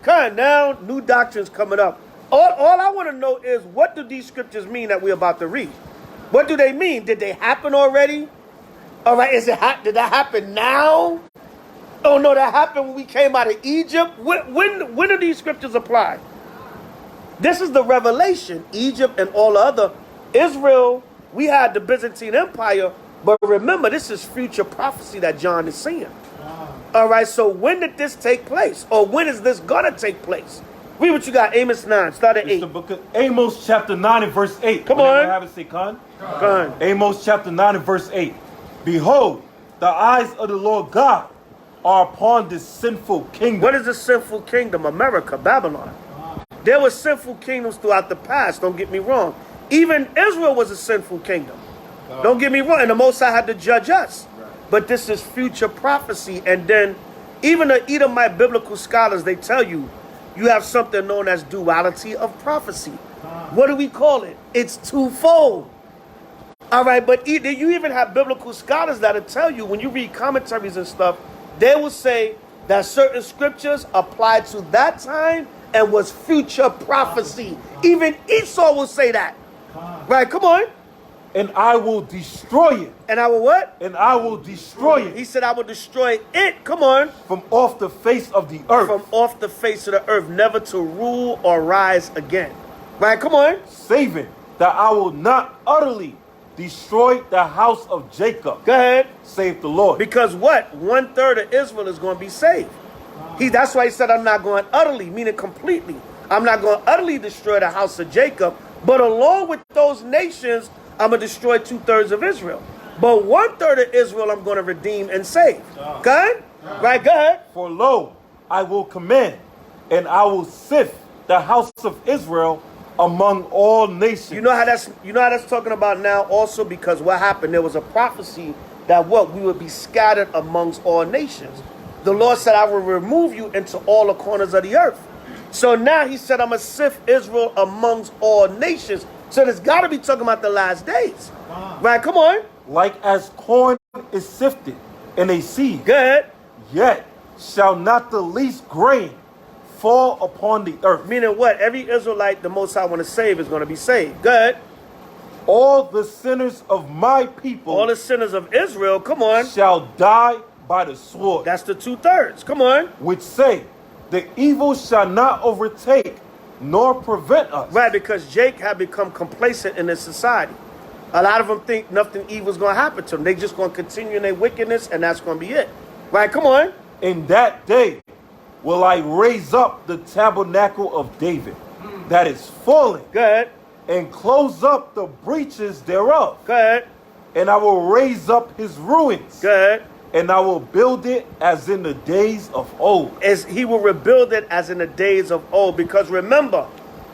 Kind now, new doctrines coming up. All I want to know is, what do these scriptures mean that we're about to read? What do they mean? Did they happen already? All right, did that happen now? Oh no, that happened when we came out of Egypt. When do these scriptures apply? This is the revelation. Egypt and all the other Israel. We had the Byzantine Empire, but remember, this is future prophecy that John is seeing. All right, so when did this take place? Or when is this going to take place? Read what you got, Amos 9, start at 8. It's the book of Amos chapter 9 and verse 8. Come on. Have it say, Khan? Khan. Amos chapter 9 and verse 8. Behold, the eyes of the Lord God are upon this sinful kingdom. What is the sinful kingdom? America, Babylon. There were sinful kingdoms throughout the past, don't get me wrong. Even Israel was a sinful kingdom. Don't get me wrong. And the Most High had to judge us. But this is future prophecy. And then even the Edomite biblical scholars, they tell you, you have something known as duality of prophecy. What do we call it? It's twofold. All right, but you even have biblical scholars that'll tell you, when you read commentaries and stuff, they will say that certain scriptures apply to that time and was future prophecy. Even Esau will say that. Right, come on. And I will destroy it. And I will what? And I will destroy it. He said, I will destroy it. Come on. From off the face of the earth. From off the face of the earth, never to rule or rise again. Right, come on. Saving that I will not utterly destroy the house of Jacob. Go ahead. Save the Lord. Because what? 1/3 of Israel is going to be saved. That's why he said, I'm not going utterly, meaning completely. I'm not going to utterly destroy the house of Jacob. But along with those nations, I'm going to destroy 2/3 of Israel. But 1/3 of Israel, I'm going to redeem and save. Good? Right, go ahead. For lo, I will command, and I will sift the house of Israel among all nations. You know how that's talking about now also, because what happened? There was a prophecy that we would be scattered amongst all nations. The Lord said, I will remove you into all the corners of the earth. So now he said, I'm going to sift Israel amongst all nations. So there's got to be talking about the last days. Right, come on. Like as corn is sifted in a sieve. Good. Yet shall not the least grain fall upon the earth. Meaning what? Every Israelite the Most High want to save is going to be saved. Good. all the sinners of my people All the sinners of Israel, come on. shall die by the sword. That's the 2/3. Come on. Which say, the evil shall not overtake nor prevent us. Right, because Jake had become complacent in this society. A lot of them think nothing evil is going to happen to them. They just going to continue in their wickedness, and that's going to be it. Right, come on. In that day will I raise up the tabernacle of David that is fallen, Go ahead. and close up the breaches thereof. Go ahead. And I will raise up his ruins, Go ahead. and I will build it as in the days of old. As he will rebuild it as in the days of old. Because remember,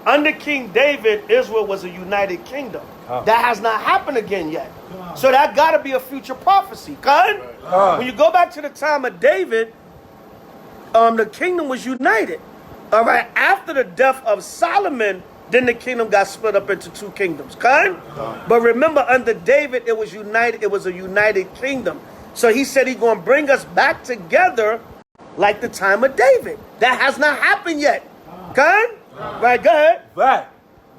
under King David, Israel was a united kingdom. That has not happened again yet. So that got to be a future prophecy. Good? When you go back to the time of David, the kingdom was united. All right. After the death of Solomon, then the kingdom got split up into 2 kingdoms. Okay? But remember, under David, it was united. It was a united kingdom. So he said he's going to bring us back together like the time of David. That has not happened yet. Okay? Right, go ahead. That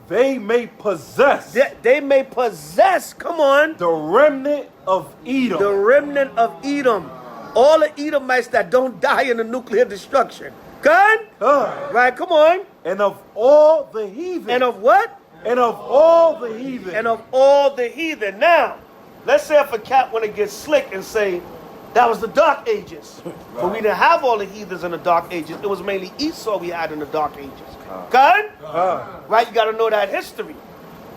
they may possess They may possess, come on, the remnant of Edom. the remnant of Edom. All the Edomites that don't die in the nuclear destruction. Good? Right, come on. And of all the heathen. And of what? And of all the heathen. And of all the heathen. Now, let's say if a cat want to get slick and say, that was the Dark Ages. But we didn't have all the heathens in the Dark Ages. It was mainly Esau we had in the Dark Ages. Good? Right, you got to know that history.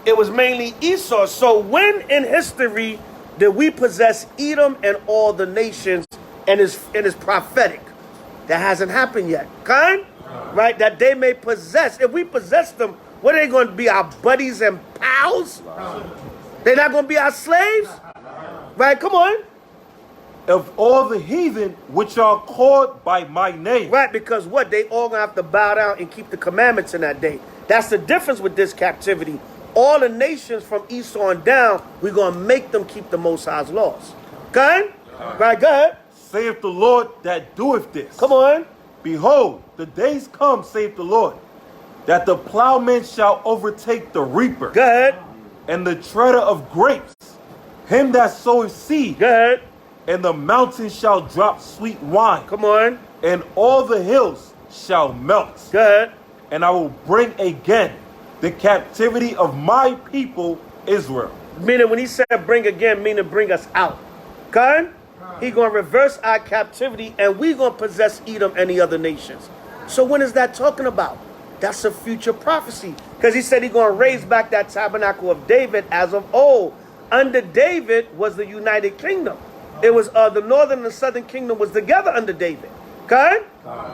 It was mainly Esau. So when in history did we possess Edom and all the nations and is prophetic? That hasn't happened yet. Kind? Right? That they may possess. If we possess them, what are they going to be, our buddies and pals? They're not going to be our slaves? Right? Come on. Of all the heathen which are called by my name. Right, because what? They all going to have to bow down and keep the commandments in that day. That's the difference with this captivity. All the nations from Esau on down, we're going to make them keep the Most High's laws. Okay? Right, go ahead. Saith the Lord that doeth this. Come on. Behold, the days come, saith the Lord, that the plowman shall overtake the reaper. Go ahead. And the treader of grapes, him that soweth seed. Go ahead. And the mountains shall drop sweet wine. Come on. And all the hills shall melt. Go ahead. And I will bring again the captivity of my people Israel. Meaning when he said bring again, meaning bring us out. Okay? He going to reverse our captivity and we going to possess Edom and the other nations. So when is that talking about? That's a future prophecy. Because he said he's going to raise back that tabernacle of David as of old. Under David was the united kingdom. It was the northern and the southern kingdom was together under David. Okay?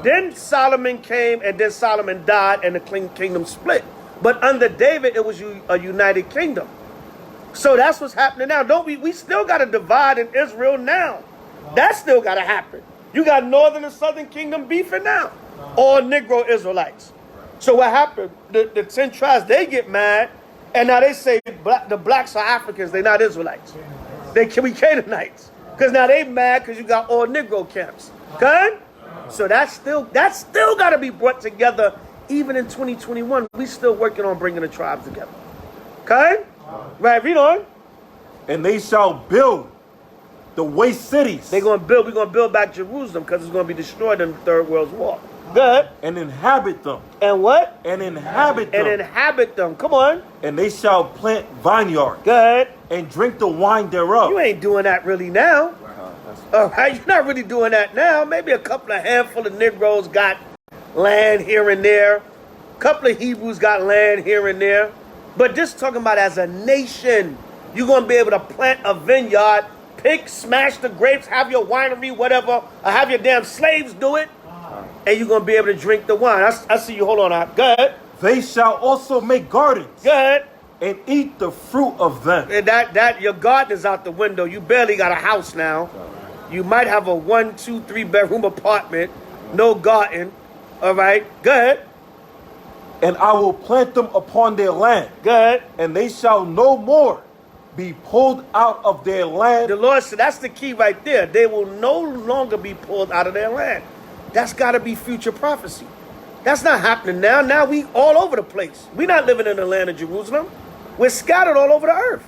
Then Solomon came and then Solomon died and the kingdom split. But under David, it was a united kingdom. So that's what's happening now. Don't we still got to divide in Israel now. That still got to happen. You got northern and southern kingdom beefing now. All Negro Israelites. So what happened? The 10 tribes, they get mad. And now they say the blacks are Africans. They're not Israelites. They can be Canaanites. Because now they mad because you got all Negro camps. Okay? So that's still got to be brought together. Even in 2021, we still working on bringing the tribes together. Okay? Right, read on. And they shall build the waste cities. We're going to build back Jerusalem because it's going to be destroyed in the Third World War. Good. And inhabit them. And what? And inhabit them. And inhabit them. Come on. And they shall plant vineyards. Good. And drink the wine thereof. You ain't doing that really now. All right, you're not really doing that now. Maybe a handful of Negroes got land here and there. A couple of Hebrews got land here and there. But this talking about as a nation. You're going to be able to plant a vineyard, pick, smash the grapes, have your winery, whatever, or have your damn slaves do it. And you're going to be able to drink the wine. I see you. Hold on. Go ahead. They shall also make gardens. Go ahead. And eat the fruit of them. And that your garden is out the window. You barely got a house now. You might have a 1, 2, 3 bedroom apartment. No garden. All right. Go ahead. And I will plant them upon their land. Go ahead. And they shall no more be pulled out of their land. The Lord said that's the key right there. They will no longer be pulled out of their land. That's got to be future prophecy. That's not happening now. Now we all over the place. We're not living in the land of Jerusalem. We're scattered all over the earth.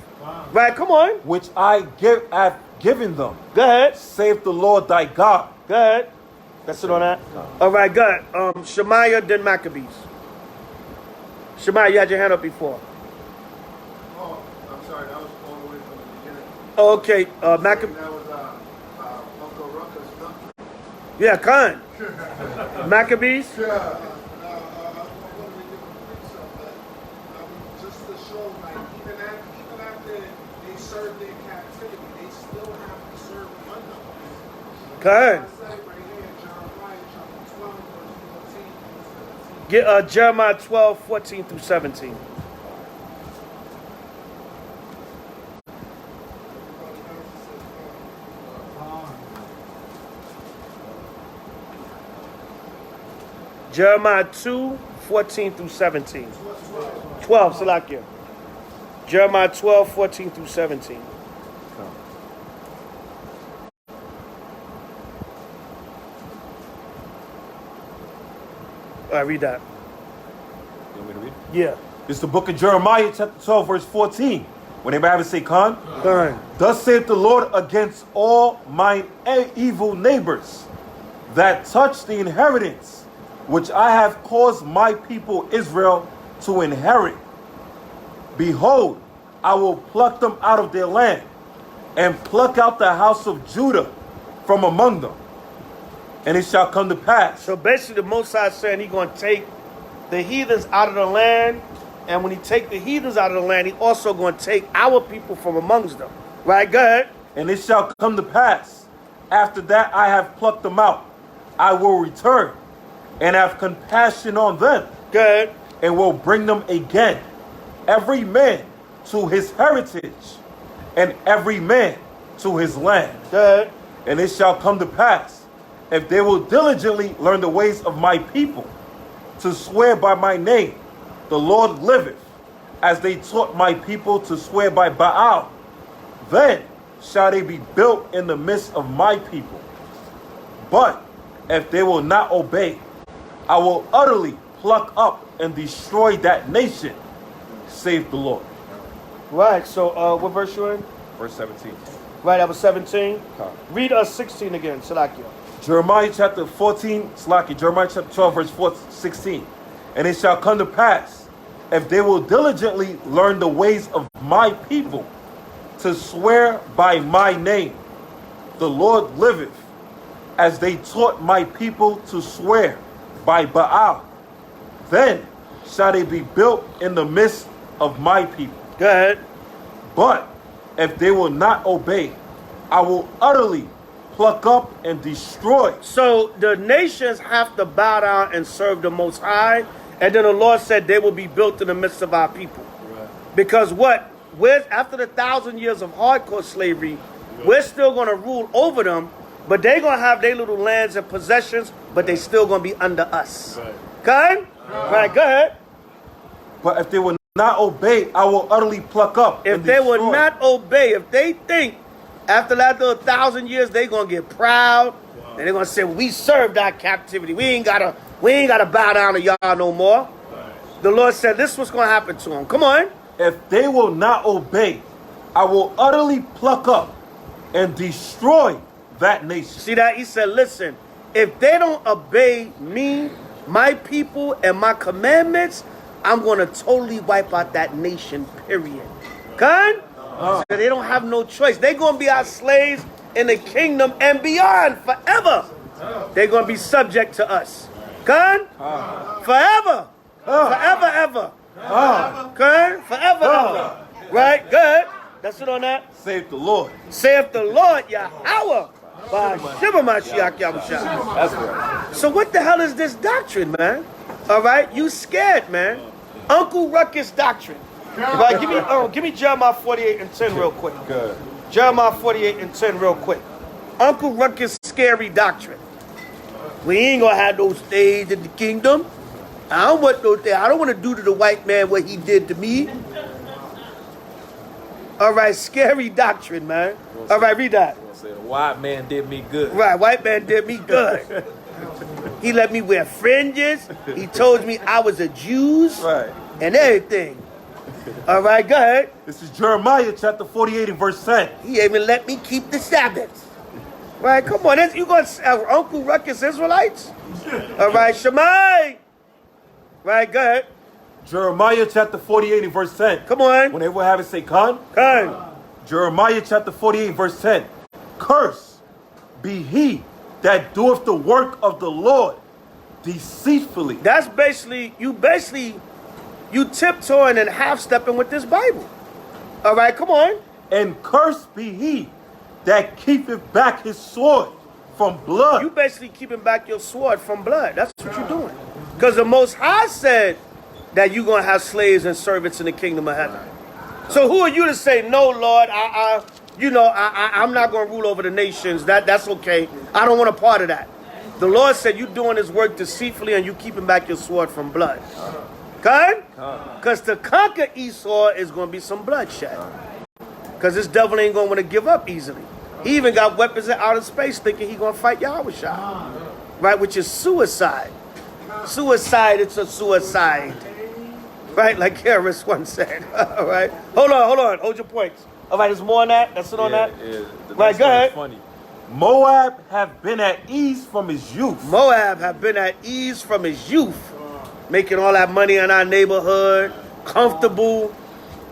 Right, come on. which have given them, Go ahead. save the Lord thy God. Go ahead. That's it on that. All right, go ahead. Shemaiah, then Maccabees. Shemaiah, you had your hand up before. Oh, I'm sorry, that was all the way from the beginning. Okay, Maccabees. That was Uncle Ruckus Doctrine. Yeah, Khan. Maccabees. What do we give a precept that just to show, like, even after they served their captivity, they still have to serve under us. Khan. I say right here, Jeremiah chapter 12, verse 14 through 17. Get Jeremiah 12, 14 through 17. Jeremiah 2, 14 through 17. 12, Salakia. Jeremiah 12, 14 through 17. All right, read that. You want me to read? Yeah. It's the book of Jeremiah, chapter 12, verse 14. When anybody have a say, Khan? Khan. Thus saith the Lord against all mine evil neighbors that touch the inheritance which I have caused my people Israel to inherit. Behold, I will pluck them out of their land and pluck out the house of Judah from among them. And it shall come to pass. So basically, the Most High is saying he's going to take the heathens out of the land. And when he take the heathens out of the land, he also going to take our people from amongst them. Right, go ahead. And it shall come to pass, after that I have plucked them out, I will return and have compassion on them. Go ahead. And will bring them again, every man to his heritage, and every man to his land. Go ahead. And it shall come to pass, if they will diligently learn the ways of my people, to swear by my name, the Lord liveth, as they taught my people to swear by Baal, then shall they be built in the midst of my people. But if they will not obey, I will utterly pluck up and destroy that nation, saith the Lord. Right, so what verse you in? Verse 17. Right, that was 17. Khan. Read us 16 again, Salakia. Jeremiah chapter 14, Jeremiah chapter 12, verse 16. And it shall come to pass, if they will diligently learn the ways of my people, to swear by my name, the Lord liveth, as they taught my people to swear by Baal, then shall they be built in the midst of my people. Go ahead. But if they will not obey, I will utterly pluck up and destroy. So the nations have to bow down and serve the Most High. And then the Lord said they will be built in the midst of our people. Right. Because what? After the 1,000 years of hardcore slavery, we're still going to rule over them, but they're going to have their little lands and possessions, but they still going to be under us. Right. Okay? Right, go ahead. But if they will not obey, I will utterly pluck up. If they will not obey, if they think after that little 1,000 years they're going to get proud, and they're going to say, well, we served our captivity. We ain't got to bow down to y'all no more. Right. The Lord said this was going to happen to them. Come on. If they will not obey, I will utterly pluck up and destroy that nation. See that? He said, listen, if they don't obey me, my people, and my commandments, I'm going to totally wipe out that nation, period. Okay? So they don't have no choice. They're going to be our slaves in the kingdom and beyond forever. They're going to be subject to us. Okay? Forever. Forever, ever. Okay? Forever, ever. Right? Good. That's it on that. Saith the Lord. Saith the Lord, Yahweh. That's right. So what the hell is this doctrine, man? All right? You scared, man. Uncle Ruckus doctrine. Right? Give me Jeremiah 48 and 10 real quick. Good. Jeremiah 48 and 10 real quick. Uncle Ruckus scary doctrine. We ain't gonna have those days in the kingdom. I don't want those days. I don't want to do to the white man what he did to me. All right, scary doctrine, man. All right, read that. Say the white man did me good. Right, white man did me good. He let me wear fringes. He told me I was a Jew. Right. And everything. All right, go ahead. This is Jeremiah chapter 48 and verse 10. He even let me keep the Sabbath. Right, come on. You going to Uncle Ruckus Israelites? All right, Shemai. Right, go ahead. Jeremiah chapter 48 and verse 10. Come on. When everyone have it, say Khan. Khan. Jeremiah chapter 48 verse 10. Curse be he that doeth the work of the Lord deceitfully. That's basically you tiptoeing and half-stepping with this Bible. All right, come on. And cursed be he that keepeth back his sword from blood. You basically keeping back your sword from blood. That's what you're doing. Because the Most High said that you're going to have slaves and servants in the kingdom of heaven. So who are you to say, no, Lord, I'm not going to rule over the nations. That's okay. I don't want a part of that. The Lord said you're doing this work deceitfully and you keeping back your sword from blood. Good? Because to conquer Esau is going to be some bloodshed. Because this devil ain't going to want to give up easily. He even got weapons in outer space thinking he's going to fight Yahweh. Right? Which is suicide. Suicide, it's a suicide. Right? Like Harris once said. All right? Hold on. Hold your points. All right, there's more on that? That's it on that? Yeah. Right, go ahead. Funny. Moab have been at ease from his youth. Moab have been at ease from his youth. Making all that money in our neighborhood. Comfortable.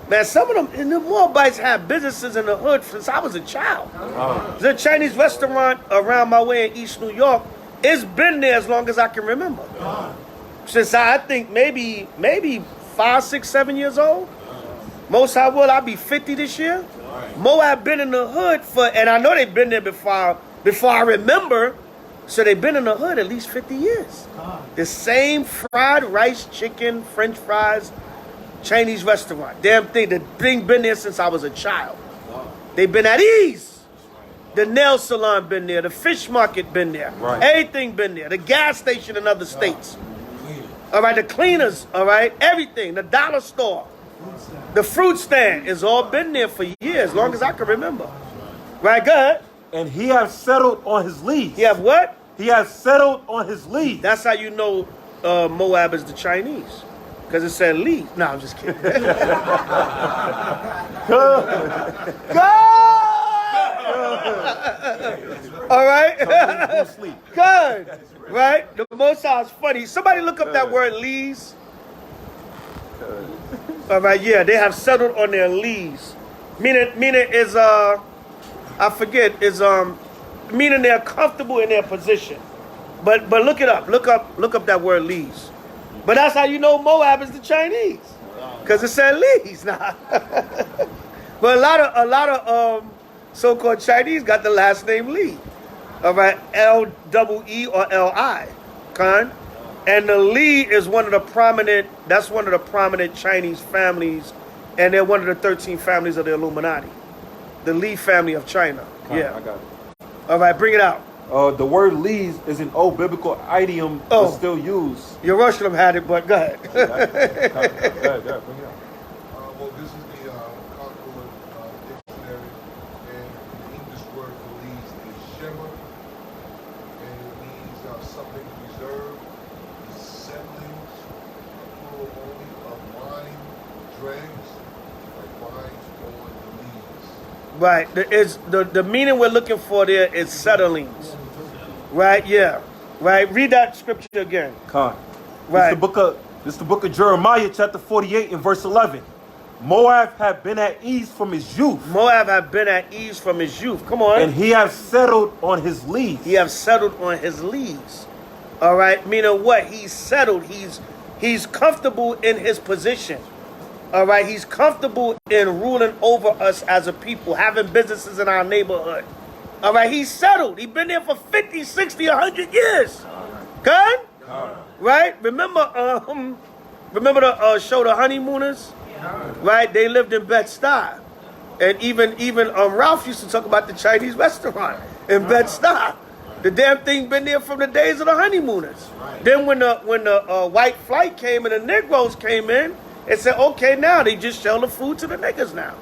Man, some of them, and the Moabites have businesses in the hood since I was a child. There's a Chinese restaurant around my way in East New York. It's been there as long as I can remember. Since I think maybe 5, 6, 7 years old. Most High will, I'll be 50 this year. Moab been in the hood and I know they've been there before I remember. So they've been in the hood at least 50 years. The same fried rice, chicken, French fries, Chinese restaurant. Damn thing, the thing been there since I was a child. They've been at ease. The nail salon been there. The fish market been there. Right. Everything been there. The gas station in other states. All right, the cleaners, all right, everything. The dollar store. The fruit stand has all been there for years, long as I can remember. Right, go ahead. And he has settled on his lease. He have what? He has settled on his lease. That's how you know Moab is the Chinese. Because it said lease. No, I'm just kidding. All right? Good. Right? The most sounds funny. Somebody look up that word lease. All right, yeah, they have settled on their lease. Meaning is I forget, is meaning they're comfortable in their position. But look it up. Look up that word lease. But that's how you know Moab is the Chinese. Because it said lease now. But a lot of so-called Chinese got the last name Lee. All right, L-E-E or L-I. Con. And the Lee is one of the prominent Chinese families, and they're one of the 13 families of the Illuminati. The Lee family of China. Yeah. I got it. All right, bring it out. The word lees is an old biblical idiom but still used. Jerusalem had it, but go ahead. Go ahead, bring it out. Well, this is the Concord dictionary, and the English word for lees is shema, and it means something reserved, settlings, plural only of wine, dregs, like wines on the lees. Right. The meaning we're looking for there is settlings. Right, yeah. Right. Read that scripture again. Con. Right. This is the book of Jeremiah, chapter 48 and verse 11. Moab had been at ease from his youth. Moab had been at ease from his youth. Come on. And he has settled on his lease. He have settled on his lease. All right. Meaning what? He's settled. He's comfortable in his position. All right. He's comfortable in ruling over us as a people, having businesses in our neighborhood. All right. He's settled. He's been there for 50, 60, 100 years. Good? Right? Remember the show The Honeymooners? Right? They lived in Bed-Stuy. And even Ralph used to talk about the Chinese restaurant in Bed-Stuy. The damn thing been there from the days of the honeymooners. Then when the white flight came and the Negroes came in, it said, okay, now they just sell the food to the niggas now.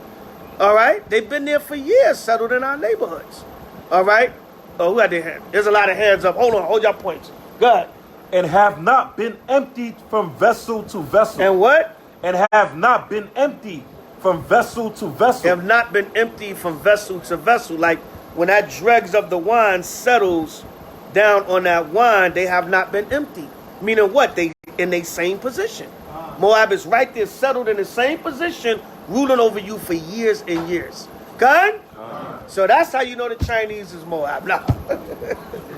All right? They've been there for years, settled in our neighborhoods. All right? Oh, who had their hand? There's a lot of hands up. Hold on. Hold your points. Go ahead. And have not been emptied from vessel to vessel. And what? and have not been empty from vessel to vessel. Have not been empty from vessel to vessel. Like when that dregs of the wine settles down on that wine, they have not been empty. Meaning what? They in the same position. Moab is right there, settled in the same position, ruling over you for years and years. Good? So that's how you know the Chinese is Moab. Nah.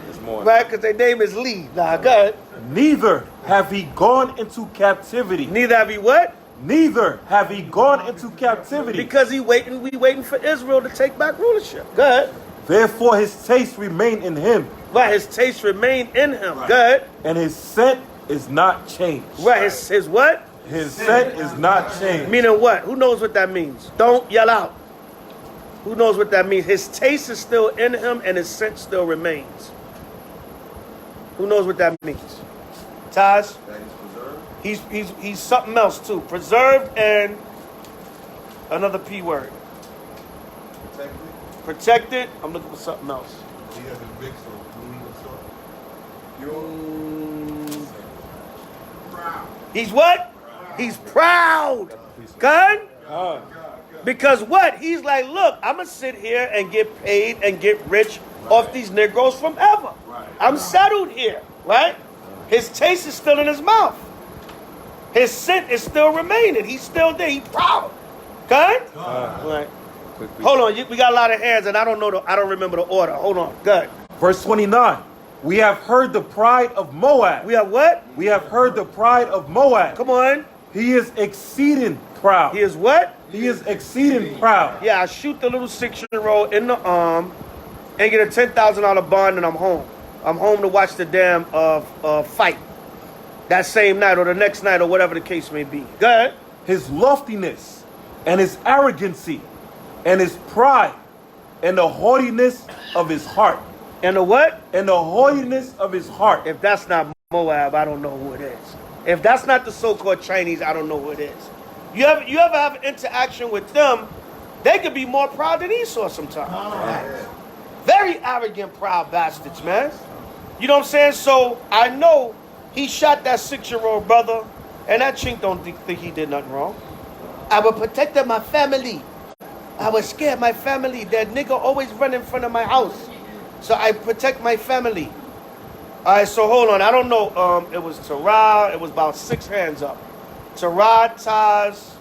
It's more. Right? Because their name is Lee. Nah, good. Neither have he gone into captivity. Neither have he what? Neither have he gone into captivity. Because we waiting for Israel to take back rulership. Good. Therefore his taste remain in him, Right, his taste remain in him. Good. and his scent is not changed. Right, his what? His scent is not changed. Meaning what? Who knows what that means? Don't yell out. Who knows what that means? His taste is still in him and his scent still remains. Who knows what that means? Taj? That he's preserved. He's something else too. Preserved and another P word. Protected. Protected. I'm looking for something else. He has a mix of clean and salt. He's what? He's proud. Good? Because what? He's like, look, I'm going to sit here and get paid and get rich off these Negroes from ever. I'm settled here, right? His taste is still in his mouth. His scent is still remaining. He's still there. He's proud. Good? Right. Hold on. We got a lot of hands, and I don't remember the order. Hold on. Good. Verse 29. We have heard the pride of Moab. We have what? We have heard the pride of Moab. Come on. He is exceeding proud. He is what? He is exceeding proud. Yeah, I shoot the little 6-year-old in the arm and get a $10,000 bond, and I'm home. I'm home to watch the damn fight that same night or the next night or whatever the case may be. Go ahead. His loftiness and his arrogancy and his pride and the haughtiness of his heart. And the what? And the haughtiness of his heart. If that's not Moab, I don't know who it is. If that's not the so-called Chinese, I don't know who it is. You ever have an interaction with them, they could be more proud than Esau sometimes. Very arrogant, proud bastards, man. You know what I'm saying? So I know he shot that 6-year-old brother, and that chink don't think he did nothing wrong. I will protect my family. I was scared my family. That nigga always run in front of my house. So I protect my family. All right, so hold on. I don't know. It was Terah. It was about 6 hands up. Terah, Taz,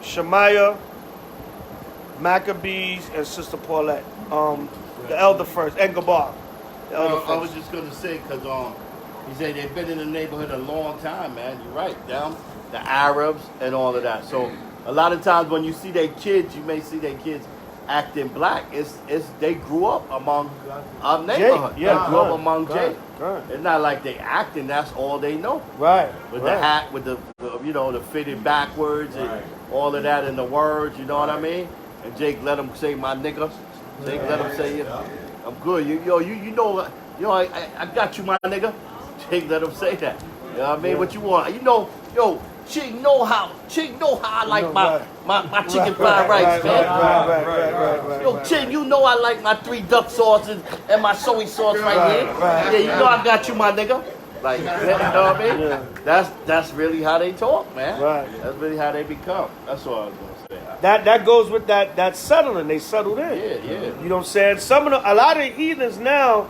Shemaiah, Maccabees, and Sister Paulette. The elder first, and Gabar. The elder I was first. just gonna say because he said they've been in the neighborhood a long time, man. You're right, down the Arabs and all of that. So a lot of times when you see their kids, you may see their kids acting black. It's they grew up among our neighborhood. Yeah, they grew up right, among right, Jay. right. It's not like they acting. That's all they know. Right. With right. the hat, with the the fitted backwards and all of that in the words. You know what I mean? And Jake let him say my nigga. Jake let him say it. I'm good. You know I got you, my nigga. Jake let him say that. You know what I mean? What you want? Chick know how I like my chicken fried rice, man. Yo, Chick, you know I like my 3 duck sauces and my soy sauce right here. Yeah, you know I got you, my nigga. Like, you know what I mean? Yeah. That's really how they talk, man. Right. That's really how they become. That's all I was gonna say. That goes with that settling. They settled in. Yeah. You know what I'm saying? A lot of the heathens now,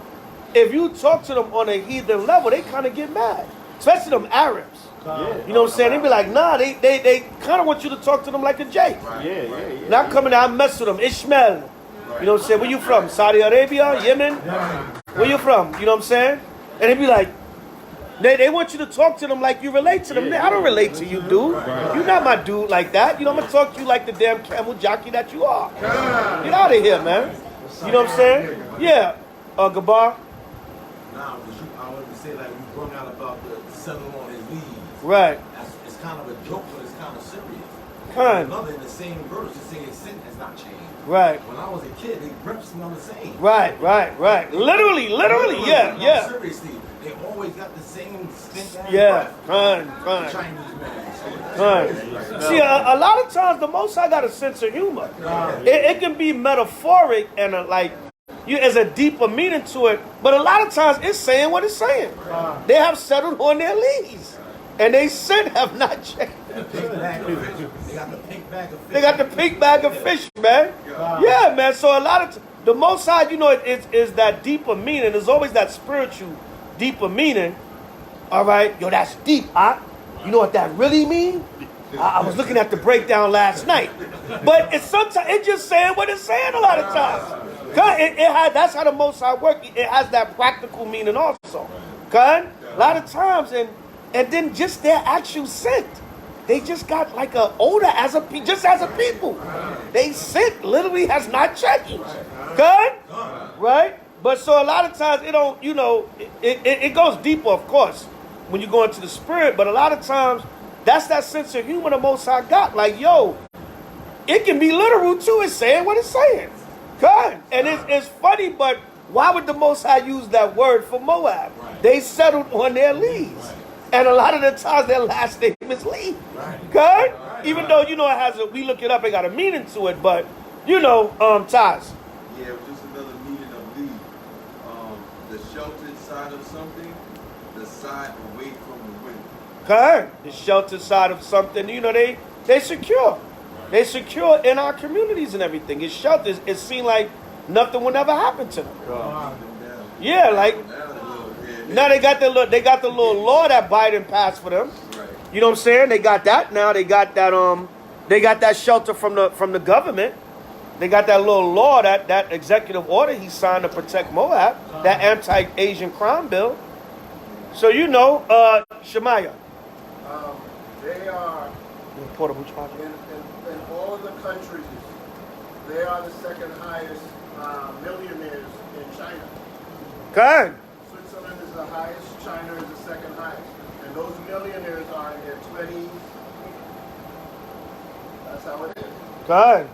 if you talk to them on a heathen level, they kind of get mad. Especially them Arabs. Yeah. You know what I'm saying? They be like, nah, they kind of want you to talk to them like a Jake. Yeah. Not coming out and mess with them. Ishmael. You know what I'm saying? Where you from? Saudi Arabia? Yemen? Where you from? You know what I'm saying? And they be like, they want you to talk to them like you relate to them. I don't relate to you, dude. You're not my dude like that. You know, I'm going to talk to you like the damn camel jockey that you are. Get out of here, man. You know what I'm saying? Yeah. Gabar? Now, I wanted to say, like, we brought out about the settling on his leaves. Right. It's kind of a joke, but it's kind of serious. Kind. Another in the same verse, it's saying his sin has not changed. Right. When I was a kid, they reps smell the same. Right. Literally, yeah. Seriously, they always got the same stink. Yeah, kind. Chinese man. Right. See, a lot of times the Most High got a sense of humor. It can be metaphoric and there's a deeper meaning to it, but a lot of times it's saying what it's saying. They have settled on their leaves. and they sin have not changed. Big bag of fish. They got the pink bag of fish. They got the pink bag of fish, man. Yeah, man. So a lot of the Most High, you know, is that deeper meaning. There's always that spiritual deeper meaning. All right, yo, that's deep. You know what that really means? I was looking at the breakdown last night, but it's sometimes it's just saying what it's saying a lot of times. That's how the Most High work. It has that practical meaning also. A lot of times, and then just their actual scent. They just got like a odor as a people. They scent literally has not changed. Right? But so a lot of times it don't, you know, it goes deeper, of course, when you go into the spirit. But a lot of times that's that sense of humor the Most High got. Like, yo, it can be literal too. It's saying what it's saying. And it's funny, but why would the Most High use that word for Moab? They settled on their leads. And a lot of the times their last name is Lee. Even though, you know, we look it up, it got a meaning to it, but, you know, Taz. Yeah, just another meaning of lead. The sheltered side of something, the side away from the wind. The sheltered side of something, you know, they secure. They secure in our communities and everything. It's sheltered. It seems like nothing will ever happen to them. Yeah, like now they got the little law that Biden passed for them. You know what I'm saying? They got that now. They got that shelter from the government. They got that little law, that executive order he signed to protect Moab, that anti-Asian crime bill. So you know, Shemaiah. They are Portable charger. in all of the countries. They are the second highest millionaires in China. Okay. Switzerland is the highest. China is the second highest. And those millionaires are in their 20s. That's how it is. Okay.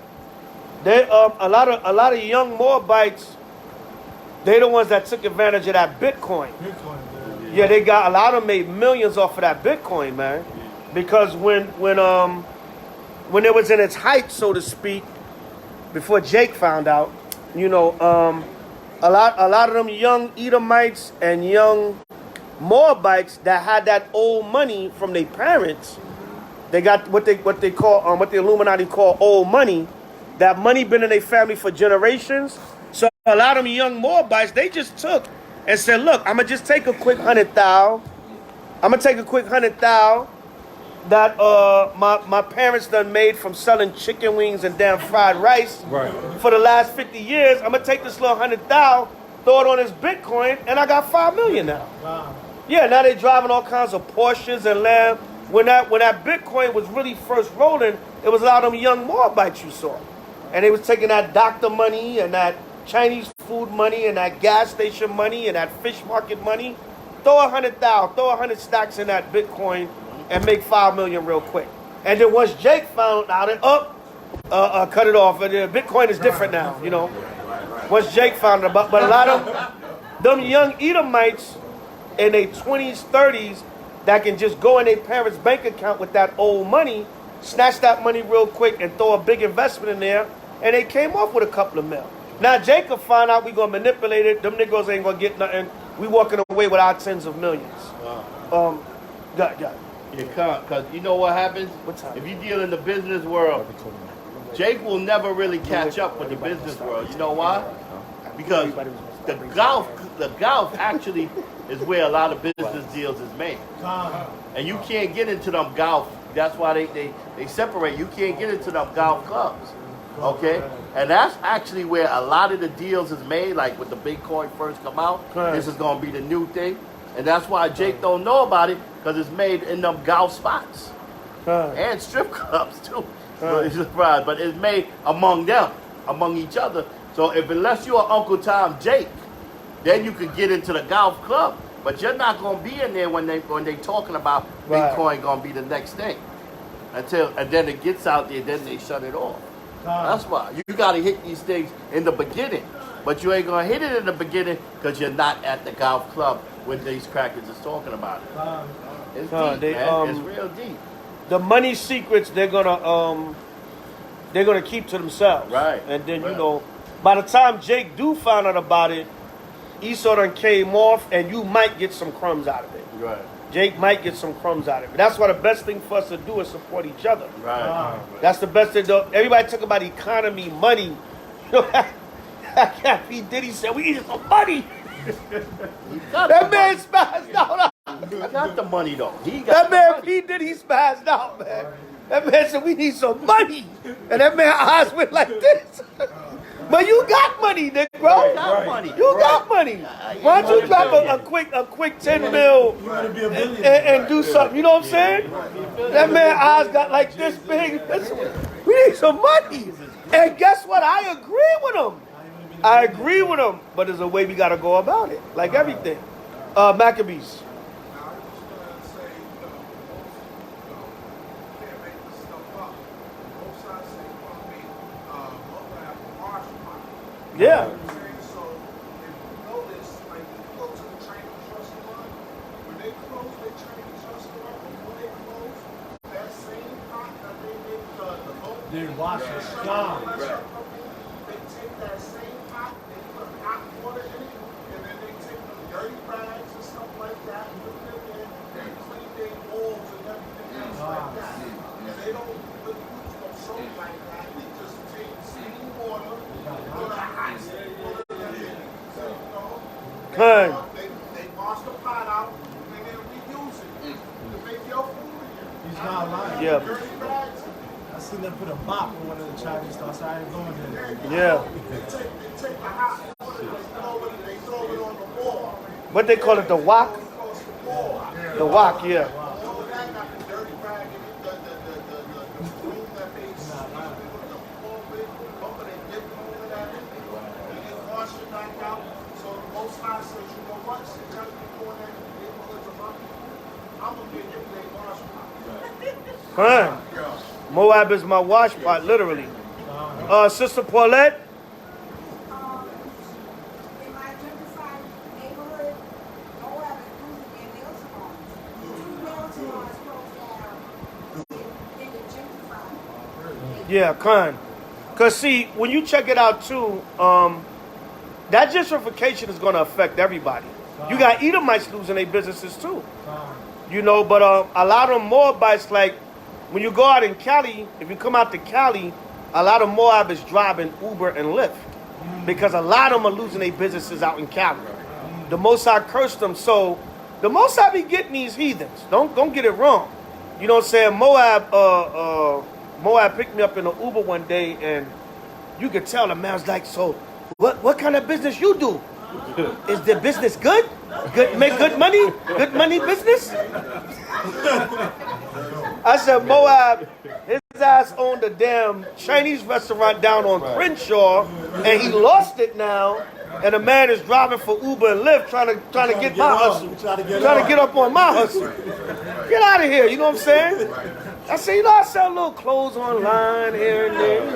They a lot of young Moabites. They the ones that took advantage of that Bitcoin. Yeah, they got a lot of them made millions off of that Bitcoin, man. Because when it was in its height, so to speak, before Jake found out, you know, a lot of them young Edomites and young Moabites that had that old money from their parents, they got what the Illuminati call old money. That money been in their family for generations. So a lot of them young Moabites, they just took and said, look, I'm gonna just take a quick 100,000. I'm gonna take a quick 100,000 that my parents done made from selling chicken wings and damn fried rice for the last 50 years. I'm gonna take this little 100,000, throw it on this Bitcoin, and I got 5 million now. Wow. Yeah, now they driving all kinds of Porsches and Lamb. When that Bitcoin was really first rolling, it was a lot of them young Moabites you saw. And they was taking that doctor money and that Chinese food money and that gas station money and that fish market money. Throw 100,000, throw 100 stacks in that Bitcoin and make 5 million real quick. And then once Jake found out it, cut it off. And Bitcoin is different now, you know. Once Jake found it, but a lot of them young Edomites in their 20s, 30s that can just go in their parents' bank account with that old money, snatch that money real quick and throw a big investment in there, and they came off with a couple of mil. Now Jacob found out we gonna manipulate it. Them niggas ain't gonna get nothing. We walking away with our tens of millions. Wow. Because you know what happens? If you deal in the business world, Jake will never really catch up with the business world. You know why? Because the Gulf actually is where a lot of business deals is made. And you can't get into them Gulf. That's why they separate. You can't get into them Gulf clubs. Okay? And that's actually where a lot of the deals is made, like when the Bitcoin first come out. This is going to be the new thing. And that's why Jake don't know about it, because it's made in them Gulf spots. And strip clubs, too. So he's surprised. But it's made among them, among each other. So unless you're Uncle Tom Jake, then you could get into the Gulf club. But you're not going to be in there when they talking about Bitcoin going to be the next thing. And then it gets out there, then they shut it off. That's why. You got to hit these things in the beginning. But you ain't going to hit it in the beginning because you're not at the Gulf club when these crackers is talking about it. It's deep, man. It's real deep. The money secrets they're gonna keep to themselves. Right. And then, you know, by the time Jake do find out about it, Esau done came off and you might get some crumbs out of it. Right. Jake might get some crumbs out of it. That's why the best thing for us to do is support each other. Right. That's the best thing. Everybody talk about economy, money. You know, P. Diddy said we need some money. That man spazzed out. He got the money though. That man P. Diddy spazzed out, man. That man said we need some money, and that man's eyes went like this. But you got money, Nick, bro. You got money. You got money. Why don't you drop a quick 10 mil and do something? You know what I'm saying? That man's eyes got like this big. We need some money. And guess what? I agree with him. I agree with him. But there's a way we got to go about it. Like everything. Maccabees. Yeah. So if you notice, like if you go to the Chinese restaurant, when they close their Chinese restaurant, before they close, that same pot that they make the local, They wash it. they take that same pot, they put hot water in it, and then they take the dirty rags and stuff like that, and put them in and clean their bowls and everything else like that. And they don't really use no soap like that. They just take steam water. Good. They wash the pot out and then reuse it to make your food again. He's not lying. Yeah. Dirty rags. I seen them put a mop in one of the Chinese stores. I ain't going there. Yeah. They take the hot water, they throw it on the wall. What they call it, the wok? The wok, yeah. All that got the dirty rag in it, the spoon that they season with the pork with, but they dip all of that in it, and they wash it back out. So the Most High says, you know what, since y'all be doing that in the neighborhoods of my people, I'm going to give you a wash pot. Moab is my wash pot, literally. Sister Paulette? In my gentrified neighborhood, Moab is losing their nail salons. 2 nail salons closed down in the gentrified. Yeah, kind. Because, see, when you check it out, too, that gentrification is going to affect everybody. You got Edomites losing their businesses, too. You know, but a lot of them Moabites, like, when you go out in Cali, if you come out to Cali, a lot of Moab is driving Uber and Lyft. Because a lot of them are losing their businesses out in Cali. The Most High cursed them. So the Most High be getting these heathens. Don't get it wrong. You know what I'm saying? Moab picked me up in an Uber one day, and you could tell the man was like, so what kind of business you do? Is the business good? Good, make good money? Good money business? I said, Moab, his ass owned a damn Chinese restaurant down on Crenshaw, and he lost it now. And the man is driving for Uber and Lyft, trying to get my hustle, trying to get up on my hustle. Get out of here, you know what I'm saying? I said, you know, I sell little clothes online here and there,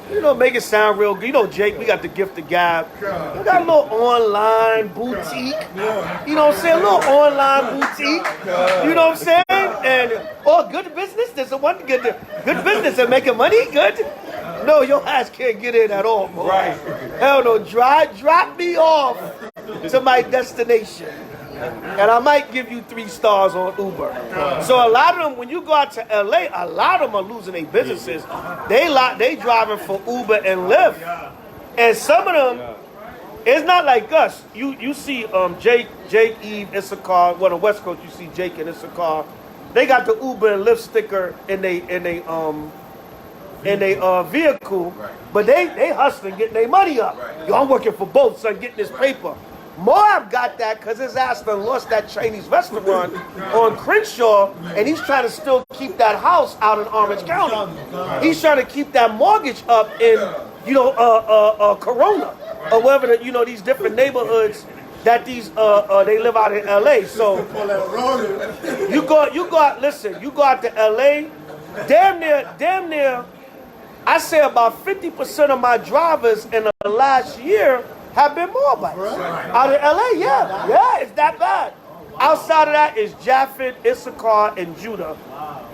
you know, make it sound real good. You know, Jake, we got the gift of gab. We got a little online boutique. You know what I'm saying? A little online boutique. You know what I'm saying? And good business. There's a one good business and making money. Good. No, your ass can't get in at all, bro. Right. Hell no. Drop me off to my destination. And I might give you 3 stars on Uber. So a lot of them, when you go out to LA, a lot of them are losing their businesses. They driving for Uber and Lyft. And some of them, it's not like us. You see Jake, Eve, Issachar, well, the West Coast, you see Jake and Issachar. They got the Uber and Lyft sticker in they vehicle, but they hustling, getting their money up. Yo, I'm working for both, son, getting this paper. Moab got that because his ass done lost that Chinese restaurant on Crenshaw, and he's trying to still keep that house out in Orange County. He's trying to keep that mortgage up in, Corona, or wherever, these different neighborhoods that these they live out in LA. So you go out to LA, damn near, I say about 50% of my drivers in the last year have been Moabites. Out of LA, yeah, it's that bad. Outside of that is Japhet, Issachar, and Judah.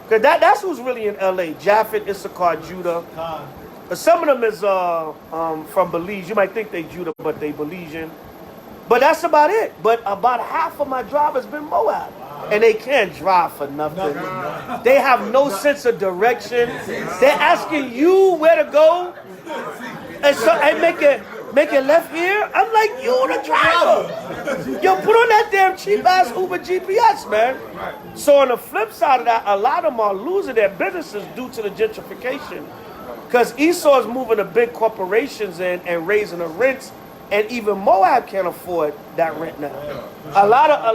Because that's who's really in LA. Japhet, Issachar, Judah. But some of them is from Belize. You might think they Judah, but they Belizean. But that's about it. But about half of my drivers been Moab. and they can't drive for nothing. They have no sense of direction. They're asking you where to go, and so I make it left here. I'm like, you the driver. Yo, put on that damn cheap ass Uber GPS, man. So on the flip side of that, a lot of them are losing their businesses due to the gentrification. Because Esau is moving the big corporations in and raising the rents, and even Moab can't afford that rent now. A lot of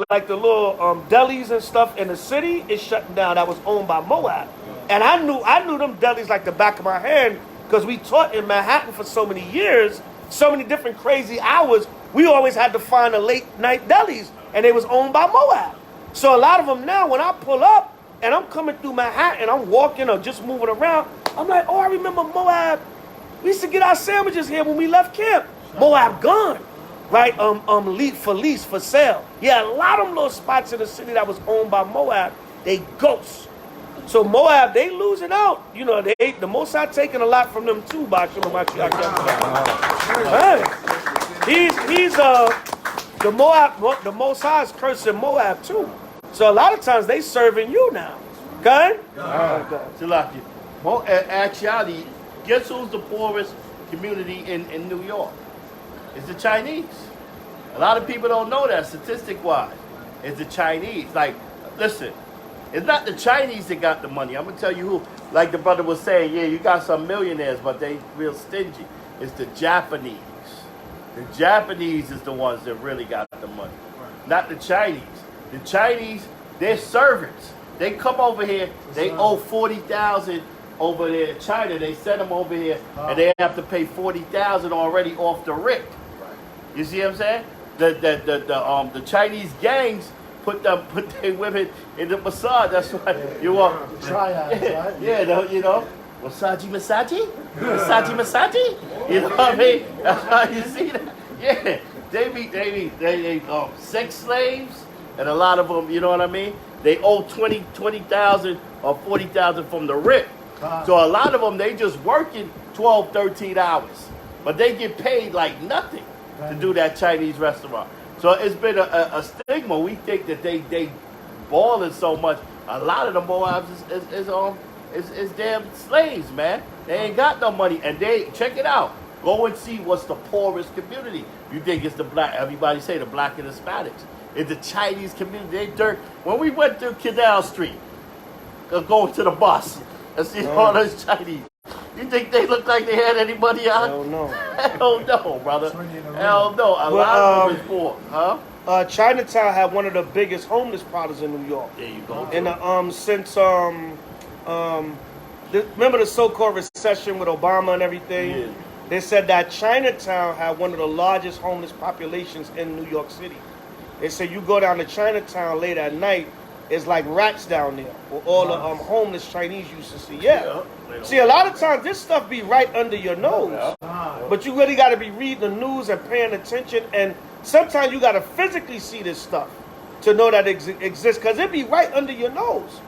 like the little delis and stuff in the city is shutting down. That was owned by Moab, and I knew them delis like the back of my hand because we taught in Manhattan for so many years, so many different crazy hours. We always had to find the late night delis, and they was owned by Moab. So a lot of them now, when I pull up and I'm coming through Manhattan, I'm walking or just moving around, I'm like, oh, I remember Moab. We used to get our sandwiches here when we left camp. Moab gone, right? Lease for sale. Yeah, a lot of them little spots in the city that was owned by Moab, they ghosts. So Moab, they losing out. You know, the Mosai taking a lot from them too. The Mosai is cursing Moab too. So a lot of times they serving you now. Okay? Salaki. Actually, guess who's the poorest community in New York? It's the Chinese. A lot of people don't know that statistic-wise. It's the Chinese. Like, listen, it's not the Chinese that got the money. I'm going to tell you who. Like the brother was saying, yeah, you got some millionaires, but they real stingy. It's the Japanese. The Japanese is the ones that really got the money, not the Chinese. The Chinese, they're servants. They come over here, they owe $40,000 over there in China. They send them over here, and they have to pay $40,000 already off the rip. You see what I'm saying? The Chinese gangs put their women in the massage. That's why you want triads, right? Yeah, you know, massage. You know what I mean? That's how you see that. Yeah, they sex slaves, and a lot of them, you know what I mean? They owe $20,000 or $40,000 from the rip. So a lot of them, they just working 12, 13 hours, but they get paid like nothing to do that Chinese restaurant. So it's been a stigma. We think that they balling so much. A lot of the Moabs is damn slaves, man. They ain't got no money, and they check it out. Go and see what's the poorest community. You think it's the black? Everybody say the black and Hispanics. It's the Chinese community. They dirt. When we went through Canal Street, going to the bus and see all those Chinese. You think they look like they had any money out? Hell no. Hell no, brother. Hell no. A lot of them is poor, huh? Chinatown had one of the biggest homeless problems in New York. There you go. And since remember the so-called recession with Obama and everything? Yeah. They said that Chinatown had one of the largest homeless populations in New York City. They said you go down to Chinatown late at night, it's like rats down there, with all the homeless Chinese used to see. Yeah. See, a lot of times this stuff be right under your nose. But you really got to be reading the news and paying attention. And sometimes you got to physically see this stuff to know that it exists, because it be right under your nose.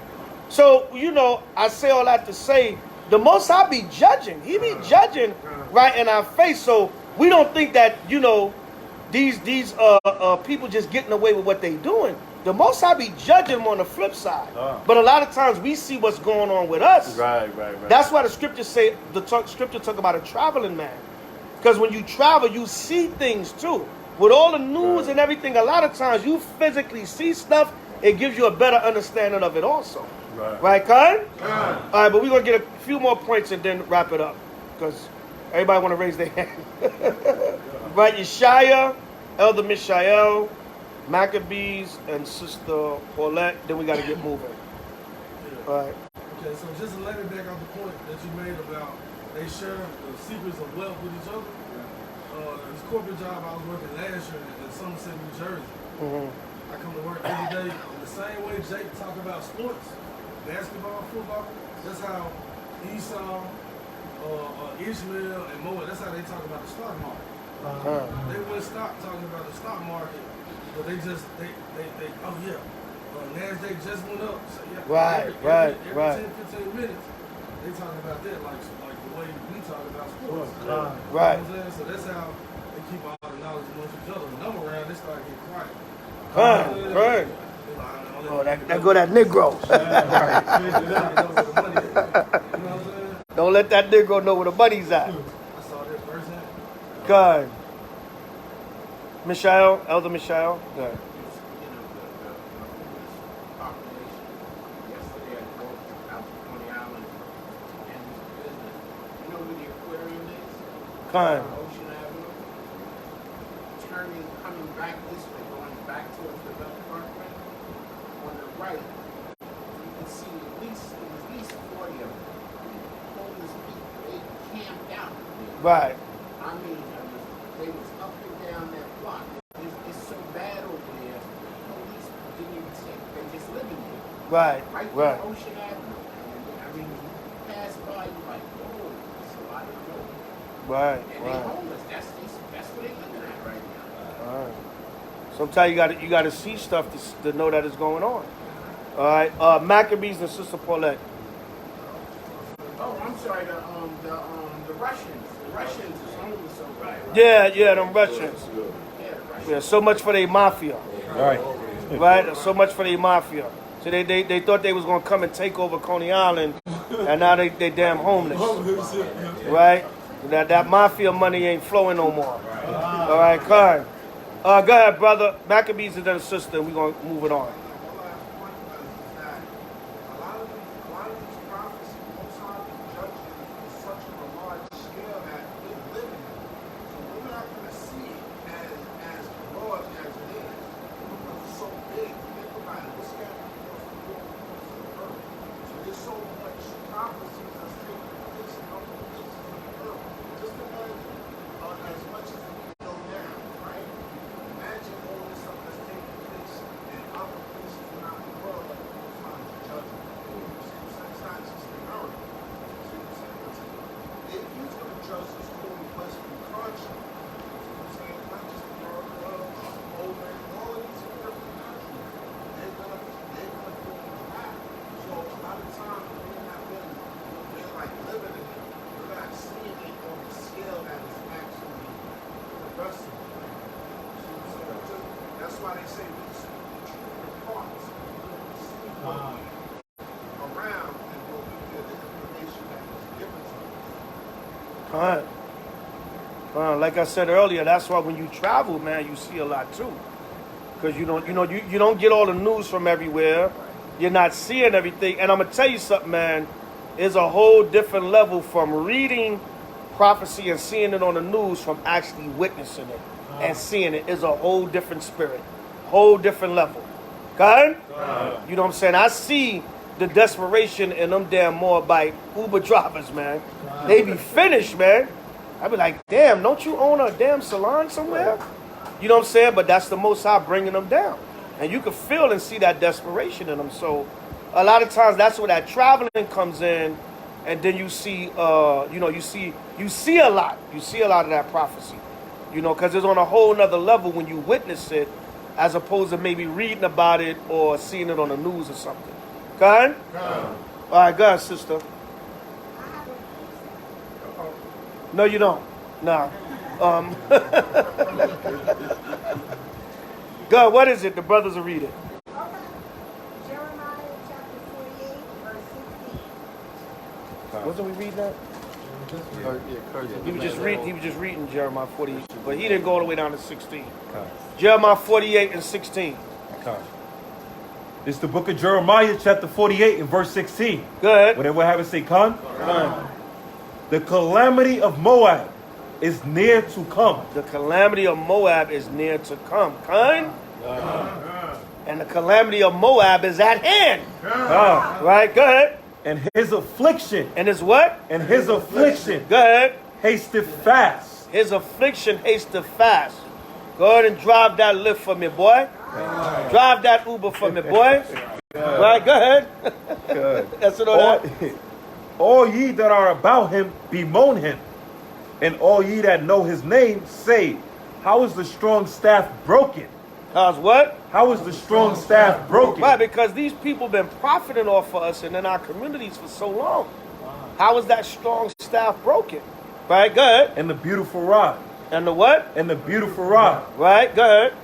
So, you know, I say all that to say, the Most High be judging. He be judging right in our face. So we don't think that, you know, these people just getting away with what they doing. The Most High be judging them on the flip side. But a lot of times we see what's going on with us. Right. That's why the scriptures say, scripture talk about a traveling man. Because when you travel, you see things too. With all the news and everything, a lot of times you physically see stuff, it gives you a better understanding of it also. Right, Khan? All right, but we're going to get a few more points and then wrap it up. Because everybody want to raise their hand. Right, Yeshaya, Elder Mishael, Maccabees, and Sister Paulette. Then we got to get moving. All right. Okay, so just to let it back on the point that you made about they share the secrets of wealth with each other. This corporate job I was working last year in Somerset, New Jersey. I come to work every day. The same way Jake talk about sports, basketball, football, that's how Esau, Ishmael, and Moab, that's how they talk about the stock market. They wouldn't stop talking about the stock market, but they oh yeah, NASDAQ just went up. So yeah, every 10, 15 minutes, they talking about that like the way we talk about sports. You know what I'm saying? So that's how they keep all the knowledge amongst each other. When I'm around, they start getting quiet. Fine. Oh, that go that Negro. Don't let that Negro know where the money's at. God. Michelle, Elder Michelle. God. Kind. Ocean Avenue. Coming back this way, going back towards the Belt Parkway. On the right, you can see at least 40 of them. Homeless people, they camped out. Right. I mean, they was up and down that block. It's so bad over there. Police didn't even take. They just living there. Right. Right Right. there, Ocean Avenue. I mean, you pass by, you're like, whoa, it's a lot of dope. Right. And they homeless. That's what they looking at right now. All right. Sometimes you gotta see stuff to know that it's going on. All right. Maccabees and Sister Paulette. Oh, I'm sorry. The Russians. The Russians is homeless over there. Right? Yeah, them Russians. Yeah, the Russians. Yeah, so much for their mafia. Right. Right. So much for their mafia. So they thought they was gonna come and take over Coney Island, and now they damn homeless. Right. That mafia money ain't flowing no more. All right, Khan. Go ahead, brother. Maccabees and then sister. We're going to move it on. A lot of these prophecies, most of the judging is such on a large scale that we're living in. So we're not going to see it as broad as it is. Because it's so big. Think about it. What's happening across the earth? So there's so much prophecies that's taking place in other places of the earth. Just imagine as much as we go down, right? Imagine all this stuff that's taking place in other places around the world that people find judgment. It's not just America. If he's going to judge this whole Western country, not just America, Poland, all of these different countries, they're going to feel back. So a lot of times we're like living in it. We're not seeing it on the scale that is actually progressing. That's why they say we see the true parts. We see what around and what we get, the information that is given to us. Like I said earlier, that's why when you travel, man, you see a lot too. Because you don't get all the news from everywhere. You're not seeing everything. And I'm gonna tell you something, man. It's a whole different level from reading prophecy and seeing it on the news from actually witnessing it and seeing it. Is a whole different spirit, whole different level. God? You know what I'm saying? I see the desperation in them damn Moabite Uber drivers, man. They be finished, man. I be like, damn, don't you own a damn salon somewhere? You know what I'm saying? But that's the Most High bringing them down. And you can feel and see that desperation in them. So a lot of times that's where that traveling comes in. And then you see, you see a lot. You see a lot of that prophecy. You know, because it's on a whole nother level when you witness it, as opposed to maybe reading about it or seeing it on the news or something. Go ahead? All right, go ahead, sister. No, you don't. No. Go, what is it? The brothers will read it. Okay. Jeremiah chapter 48, verse 16. Wasn't we reading that? He was just reading Jeremiah 48, but he didn't go all the way down to 16. Jeremiah 48 and 16. It's the book of Jeremiah, chapter 48 and verse 16. Good. Whatever I have to say, Khan. The calamity of Moab is near to come. The calamity of Moab is near to come. Khan. And the calamity of Moab is at hand. Right, go ahead. And his affliction. And his what? And his affliction. Go ahead. Hasted fast. His affliction hasted fast. Go ahead and drive that Lyft for me, boy. Drive that Uber for me, boy. Right, go ahead. That's it on that. All ye that are about him bemoan him, and all ye that know his name say, how is the strong staff broken? How's what? How is the strong staff broken? Right, because these people been profiting off of us and in our communities for so long. How is that strong staff broken? Right, go ahead. And the beautiful rod. And the what? And the beautiful rod. Right, go ahead.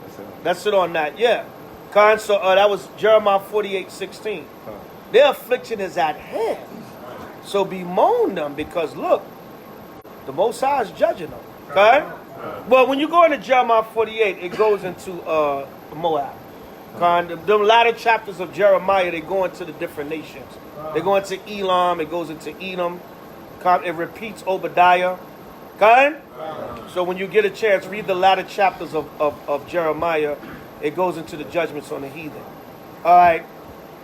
That's it on that, yeah. So that was Jeremiah 48:16. Their affliction is at hand. So bemoan them because look, the Most High is judging them. Okay? Well, when you go into Jeremiah 48, it goes into Moab. The latter chapters of Jeremiah, they go into the different nations. They go into Elam, it goes into Edom. It repeats Obadiah. Okay? So when you get a chance, read the latter chapters of Jeremiah. It goes into the judgments on the heathen. All right.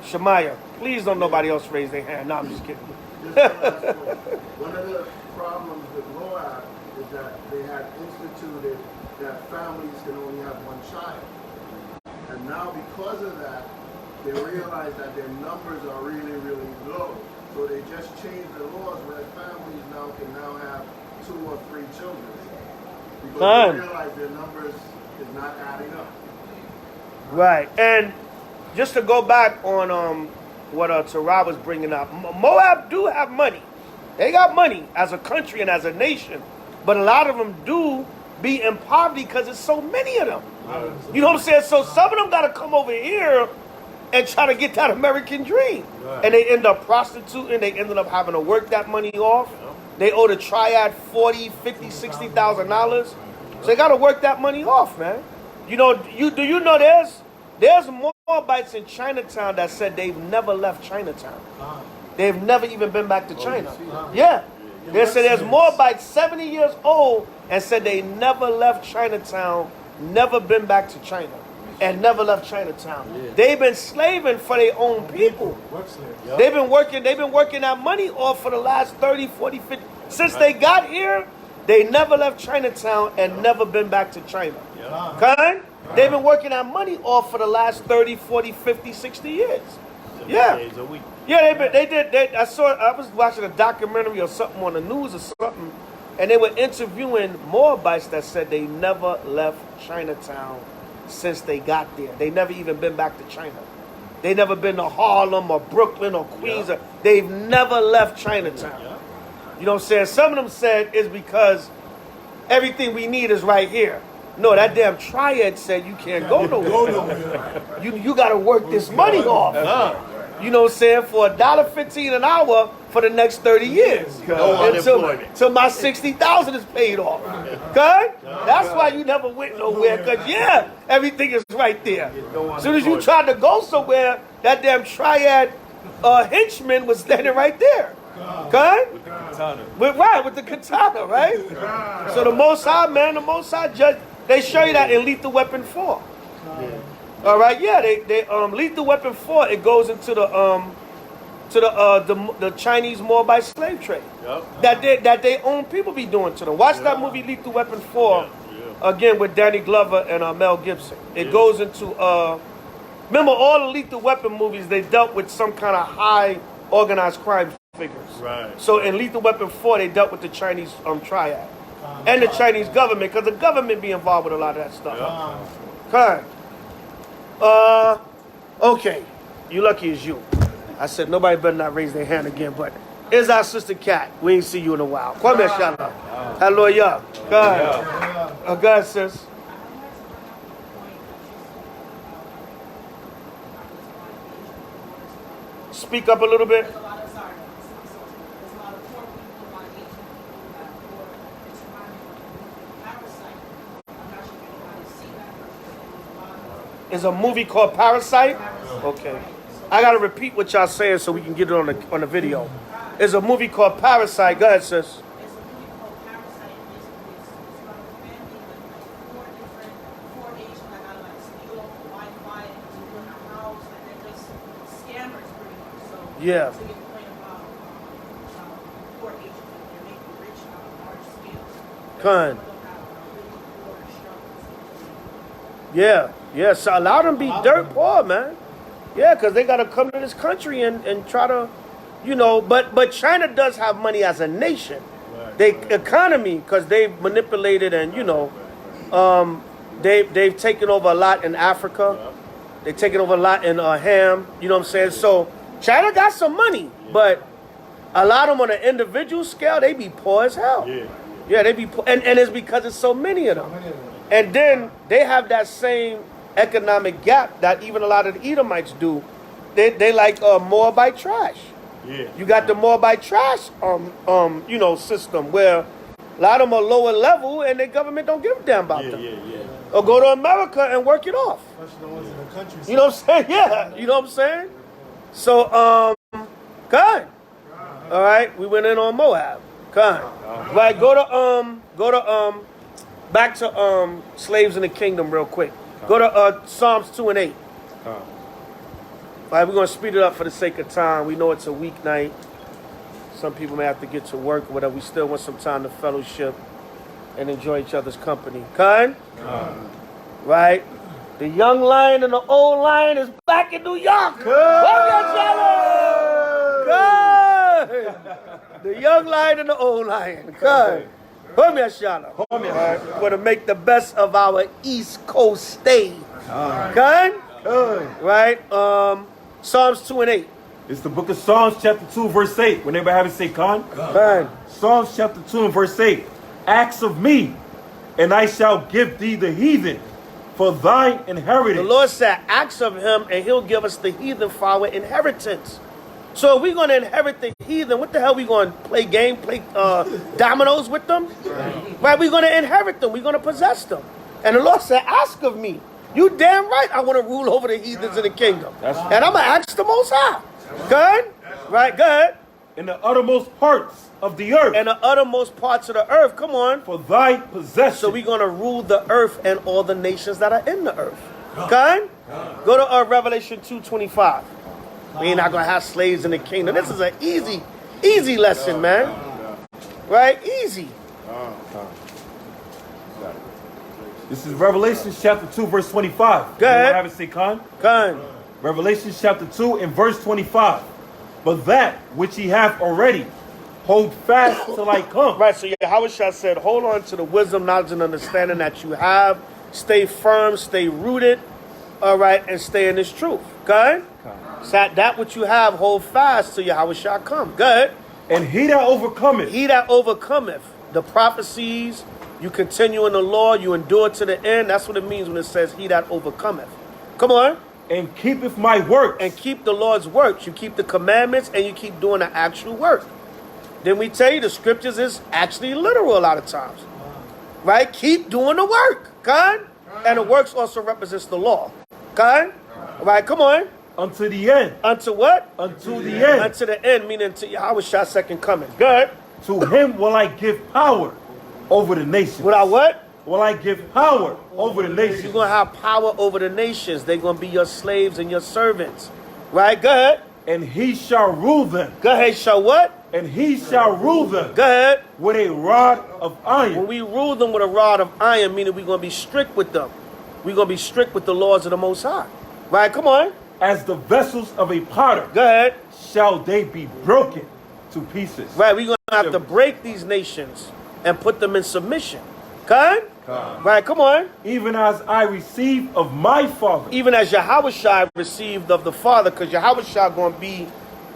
Shemaiah, please don't nobody else raise their hand. No, I'm just kidding. One of the problems with Moab is that they had instituted that families can only have one child. And now because of that, they realize that their numbers are really, really low. So they just changed the laws where families now can have 2 or 3 children. Because they realize their numbers is not adding up. Right. And just to go back on what Terah was bringing up, Moab do have money. They got money as a country and as a nation. But a lot of them do be in poverty because there's so many of them. You know what I'm saying? So some of them got to come over here and try to get that American dream. And they end up prostituting. They ended up having to work that money off. They owe the triad $40,000, $50,000, $60,000. So they got to work that money off, man. You know, do you know there's Moabites in Chinatown that said they've never left Chinatown. They've never even been back to China. Yeah. They said there's Moabites 70 years old and said they never left Chinatown, never been back to China, and never left Chinatown. They've been slaving for their own people. They've been working that money off for the last 30, 40, 50. Since they got here, they never left Chinatown and never been back to China. Okay? They've been working that money off for the last 30, 40, 50, 60 years. Yeah. Yeah, I was watching a documentary or something on the news or something, and they were interviewing Moabites that said they never left Chinatown since they got there. They never even been back to China. They never been to Harlem or Brooklyn or Queens. They've never left Chinatown. You know what I'm saying? Some of them said it's because everything we need is right here. No, that damn triad said you can't go nowhere. You got to work this money off. You know what I'm saying? For $1.15 an hour for the next 30 years. Until my $60,000 is paid off. Okay? That's why you never went nowhere. Because, everything is right there. As soon as you tried to go somewhere, that damn triad henchman was standing right there. Okay? With the katana. With the katana, right? So the Most High judge, they show you that in Lethal Weapon 4. All right, they Lethal Weapon 4. It goes into the Chinese Moabite slave trade that they own people be doing to them. Watch that movie Lethal Weapon 4 again with Danny Glover and Mel Gibson. It goes into remember all the Lethal Weapon movies, they dealt with some kind of high organized crime figures. Right. So in Lethal Weapon 4, they dealt with the Chinese triad and the Chinese government, because the government be involved with a lot of that stuff. Okay. Okay. You lucky as you. I said nobody better not raise their hand again, but it's our sister Kat. We ain't see you in a while. Come here, Shala. Hello, yeah. Go ahead. Go ahead, sis. Speak up a little bit. Is a movie called Parasite? Okay. I gotta repeat what y'all saying so we can get it on the video. There's a movie called Parasite. Go ahead, sis. There's a movie called Parasite. It's about a family with four Asians that gotta steal Wi-Fi to live in a house, and they're just scammers pretty much. So so you complain about poor Asians that they're making rich on a large scale. Con. Yeah, so a lot of them be dirt poor, man. Yeah, because they got to come to this country and try to, but China does have money as a nation. Economy, because they've manipulated and, they've taken over a lot in Africa. They've taken over a lot in Ham, you know what I'm saying? So China got some money, but a lot of them on an individual scale, they be poor as hell. Yeah, they be poor. And it's because there's so many of them. And then they have that same economic gap that even a lot of the Edomites do. They like Moabite trash. Yeah. You got the Moabite trash system where a lot of them are lower level and the government don't give a damn about them. Or go to America and work it off. Especially the ones in the country. You know what I'm saying? Yeah. You know what I'm saying? So, good. All right, we went in on Moab. Good. Right, go to back to slaves in the kingdom real quick. Go to Psalms 2 and 8. All right, we're gonna speed it up for the sake of time. We know it's a weeknight. Some people may have to get to work or whatever. We still want some time to fellowship and enjoy each other's company. Kind? Right? The young lion and the old lion is back in New York. Good. The young lion and the old lion. Good. Right. We're going to make the best of our East Coast stay. Good? Right? Psalms 2 and 8. It's the book of Psalms chapter 2 verse 8. When everybody have it, say con. Psalms chapter 2 and verse 8. Ask of me, and I shall give thee the heathen for thine inheritance. The Lord said, ask of him, and he'll give us the heathen for our inheritance. So if we're going to inherit the heathen, what the hell we going to play dominoes with them? Right? We're going to inherit them. We're going to possess them. And the Lord said, ask of me. You damn right I want to rule over the heathens in the kingdom. And I'm going to ask the Most High. Good? Right, good. In the uttermost parts of the earth. In the uttermost parts of the earth. Come on. For thy possession. So we're going to rule the earth and all the nations that are in the earth. Good? Go to Revelation 2:25. We're not going to have slaves in the kingdom. This is an easy lesson, man. Right? Easy. This is Revelation chapter 2 verse 25. Go ahead. Have it, say con. Con. Revelation chapter 2 and verse 25. But that which ye have already, hold fast till I come. Right, so Yahushua said, hold on to the wisdom, knowledge, and understanding that you have. Stay firm, stay rooted, all right, and stay in this truth. Good? So that which you have, hold fast till Yahushua come. Good? And he that overcometh. He that overcometh. The prophecies, you continue in the law, you endure to the end. That's what it means when it says he that overcometh. Come on. And keepeth my works. And keep the Lord's works. You keep the commandments and you keep doing the actual work. Then we tell you the scriptures is actually literal a lot of times. Right? Keep doing the work. God? And the works also represents the law. God? Right, come on. Unto the end. Unto what? Unto the end. Unto the end, meaning to Yahweh's second coming. Good. To him will I give power over the nations. Without what? Will I give power over the nations. You're going to have power over the nations. They're going to be your slaves and your servants. Right? Go ahead. And he shall rule them. Go ahead. Shall what? And he shall rule them. Go ahead. With a rod of iron. When we rule them with a rod of iron, meaning we're going to be strict with them. We're going to be strict with the laws of the Most High. Right? Come on. As the vessels of a potter. Go ahead. Shall they be broken to pieces. Right. We're going to have to break these nations and put them in submission. Okay? Right, come on. Even as I received of my Father. Even as Yahushua received of the Father, because Yahushua going to be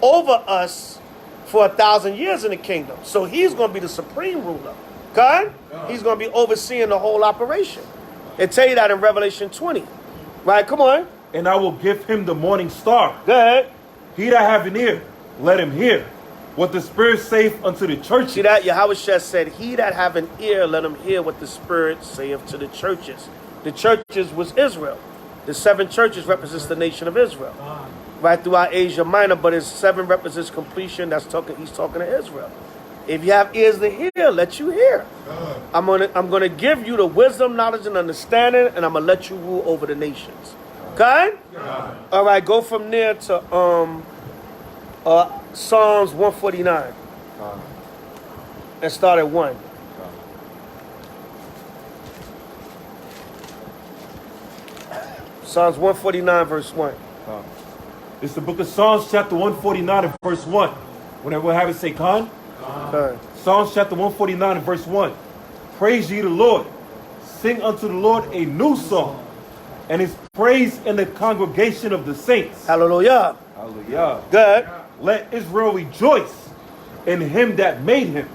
over us for 1,000 years in the kingdom. So he's going to be the supreme ruler. Okay? He's going to be overseeing the whole operation. It tell you that in Revelation 20. Right, come on. And I will give him the morning star. Go ahead. He that have an ear, let him hear what the Spirit saith unto the churches. See that? Yahushua said, he that have an ear, let him hear what the Spirit saith to the churches. The churches was Israel. The 7 churches represents the nation of Israel. Right throughout Asia Minor, but his 7 represents completion. He's talking to Israel. If you have ears to hear, let you hear. I'm gonna give you the wisdom, knowledge, and understanding, and I'm gonna let you rule over the nations. Okay? All right, go from there to Psalms 149. And start at 1. Psalms 149, verse 1. It's the book of Psalms, chapter 149, and verse 1. Whenever we have it, say con. Psalms chapter 149 and verse 1. Praise ye the Lord. Sing unto the Lord a new song, and his praise in the congregation of the saints. Hallelujah. Hallelujah. Good. Let Israel rejoice in him that made him.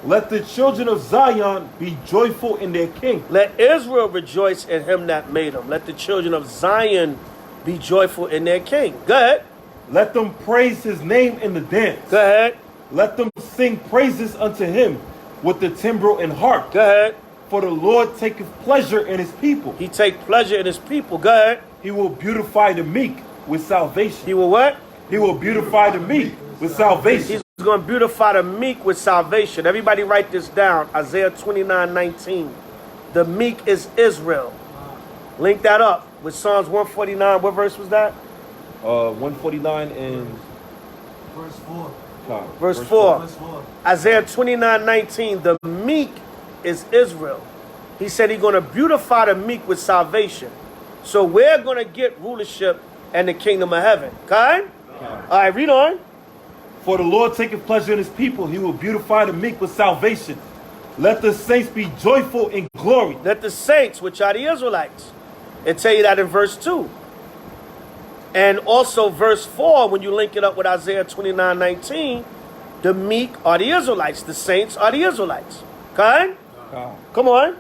Let the children of Zion be joyful in their king. Let Israel rejoice in him that made them. Let the children of Zion be joyful in their king. Go ahead. Let them praise his name in the dance. Go ahead. Let them sing praises unto him with the timbrel and harp. Go ahead. For the Lord taketh pleasure in his people. He take pleasure in his people. Go ahead. He will beautify the meek with salvation. He will what? He will beautify the meek with salvation. He's going to beautify the meek with salvation. Everybody write this down. Isaiah 29:19. The meek is Israel. Link that up with Psalms 149. What verse was that? 149 and Verse 4. Verse 4. Verse 4. Isaiah 29:19. The meek is Israel. He said he's going to beautify the meek with salvation. So we're going to get rulership and the kingdom of heaven. Okay? All right, read on. For the Lord taketh pleasure in his people. He will beautify the meek with salvation. Let the saints be joyful in glory. Let the saints, which are the Israelites. It tell you that in verse 2. And also verse 4, when you link it up with Isaiah 29:19, the meek are the Israelites. The saints are the Israelites. Okay? Come on.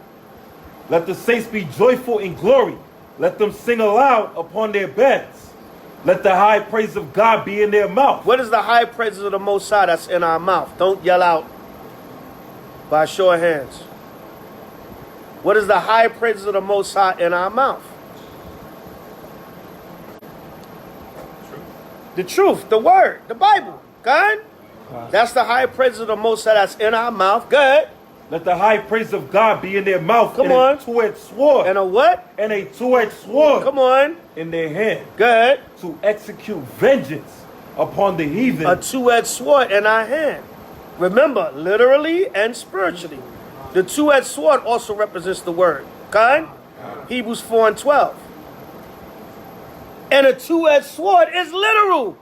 Let the saints be joyful in glory. Let them sing aloud upon their beds. Let the high praise of God be in their mouth. What is the high praises of the Most High that's in our mouth? Don't yell out by show of hands. What is the high praises of the Most High in our mouth? The truth, the word, the Bible. God? That's the high praises of the Most High that's in our mouth. Good. Let the high praise of God be in their mouth. Come on. A two-edged sword. And a what? And a two-edged sword. Come on. In their hand. Good. To execute vengeance upon the heathen. A two-edged sword in our hand. Remember, literally and spiritually. The two-edged sword also represents the word. Okay? Hebrews 4:12. And a two-edged sword is literal.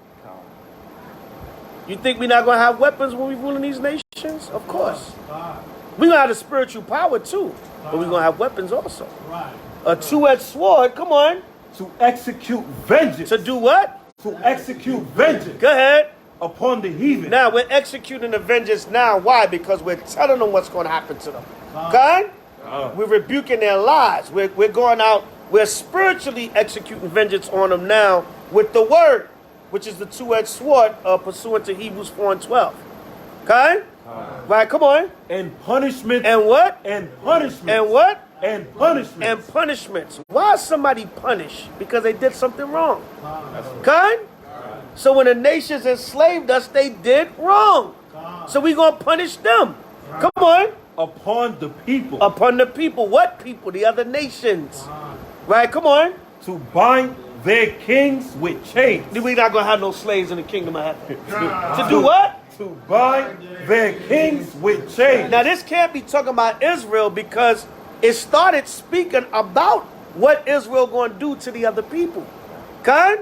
You think we're not going to have weapons when we rule in these nations? Of course. We're going to have the spiritual power too. But we're going to have weapons also. A two-edged sword, come on. To execute vengeance. To do what? To execute vengeance. Go ahead. Upon the heathen. Now, we're executing the vengeance now. Why? Because we're telling them what's going to happen to them. Okay? We're rebuking their lies. We're going out. We're spiritually executing vengeance on them now with the word, which is the two-edged sword pursuant to Hebrews 4:12. Okay? Right, come on. And punishment. And what? And punishment. And what? And punishment. And punishments. Why is somebody punished? Because they did something wrong. Okay? So when the nations enslaved us, they did wrong. So we're going to punish them. Come on. Upon the people. Upon the people. What people? The other nations. Right, come on. To bind their kings with chains. We're not going to have no slaves in the kingdom of heaven. To do what? To bind their kings with chains. Now this can't be talking about Israel because it started speaking about what Israel going to do to the other people. Okay?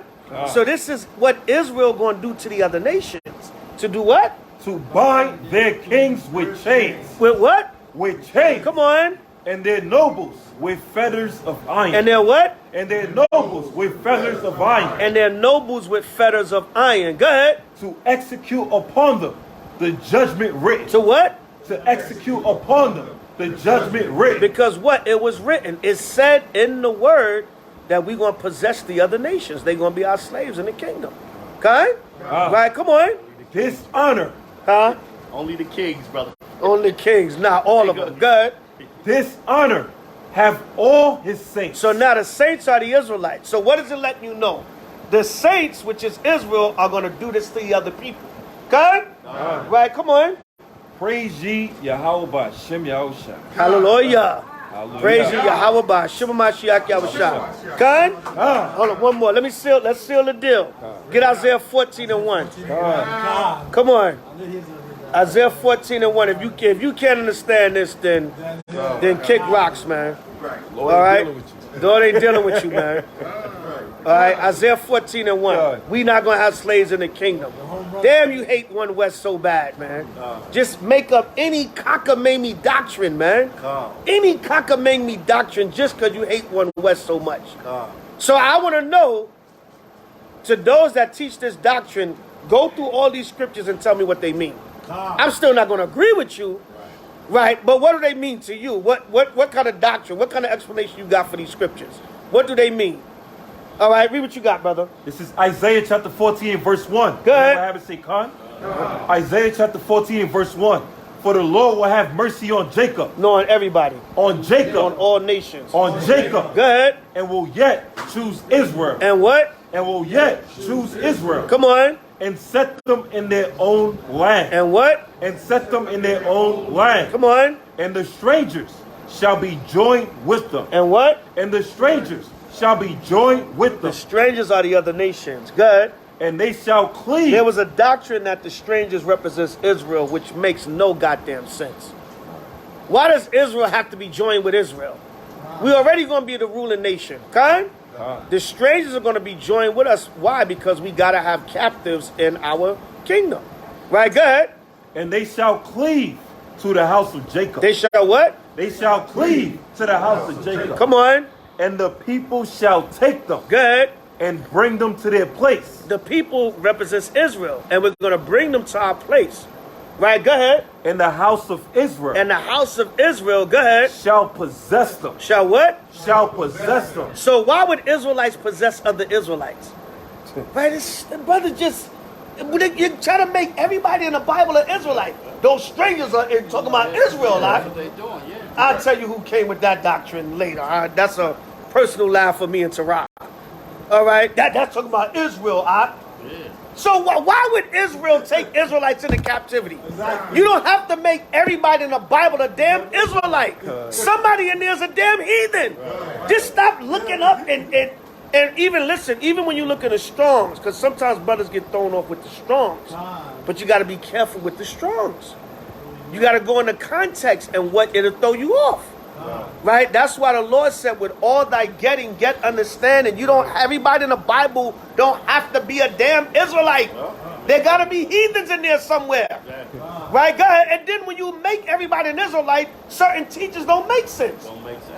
So this is what Israel going to do to the other nations. To do what? To bind their kings with chains. With what? With chains. Come on. And their nobles with fetters of iron. And their what? And their nobles with fetters of iron. And their nobles with fetters of iron. Go ahead. To execute upon them the judgment written. To what? To execute upon them the judgment written. Because what? It was written. It said in the word that we're going to possess the other nations. They're going to be our slaves in the kingdom. Okay? Right, come on. Dishonor. Huh? Only the kings, brother. Only kings, not all of them. Good. Dishonor have all his saints. So now the saints are the Israelites. So what does it let you know? The saints, which is Israel, are going to do this to the other people. Okay? Right, come on. Praise ye Yahweh B'Shem Yahushua. Hallelujah. Praise ye Yahweh B'Shem Mashiach Yahushua. Okay? Hold on, one more. Let's seal the deal. Get Isaiah 14:1. Come on. Isaiah 14:1. If you can't understand this, then kick rocks, man. All right? Lord ain't dealing with you, man. All right, Isaiah 14:1. We not going to have slaves in the kingdom. Damn, you hate One West so bad, man. Just make up any cockamamie doctrine, man. Any cockamamie doctrine just because you hate One West so much. So I want to know, to those that teach this doctrine, go through all these scriptures and tell me what they mean. I'm still not going to agree with you, Right, but what do they mean to you? What kind of doctrine, what kind of explanation you got for these scriptures? What do they mean? All right, read what you got, brother. This is Isaiah chapter 14 verse 1. Go ahead. I have it say, Khan? Isaiah chapter 14 verse 1. For the Lord will have mercy on Jacob. No, on everybody. On Jacob. On all nations. On Jacob. Go ahead. And will yet choose Israel. And what? And will yet choose Israel. Come on. And set them in their own land. And what? And set them in their own land. Come on. And the strangers shall be joined with them. And what? And the strangers shall be joined with them. The strangers are the other nations. Good. And they shall cleave. There was a doctrine that the strangers represents Israel, which makes no goddamn sense. Why does Israel have to be joined with Israel? We're already going to be the ruling nation. Okay? The strangers are going to be joined with us. Why? Because we got to have captives in our kingdom. Right? Go ahead. And they shall cleave to the house of Jacob. They shall what? They shall cleave to the house of Jacob. Come on. And the people shall take them. Good. And bring them to their place. The people represents Israel. And we're going to bring them to our place. Right, go ahead. And the house of Israel. And the house of Israel, go ahead. Shall possess them. Shall what? Shall possess them. So why would Israelites possess other Israelites? Right, the brother just, you're trying to make everybody in the Bible an Israelite. Those strangers are talking about Israel. That's what they're doing, yeah. I'll tell you who came with that doctrine later. That's a personal laugh for me and Tara. All right, that's talking about Israel. Yeah. So why would Israel take Israelites into captivity? Exactly. You don't have to make everybody in the Bible a damn Israelite. Somebody in there is a damn heathen. Just stop looking up and even listen, even when you look at the Strongs, because sometimes brothers get thrown off with the Strongs. But you got to be careful with the Strongs. You got to go into context and what it'll throw you off. Right? That's why the Lord said, with all thy getting, get understanding. You don't, everybody in the Bible don't have to be a damn Israelite. There got to be heathens in there somewhere. Right? Go ahead. And then when you make everybody an Israelite, certain teachers don't make sense.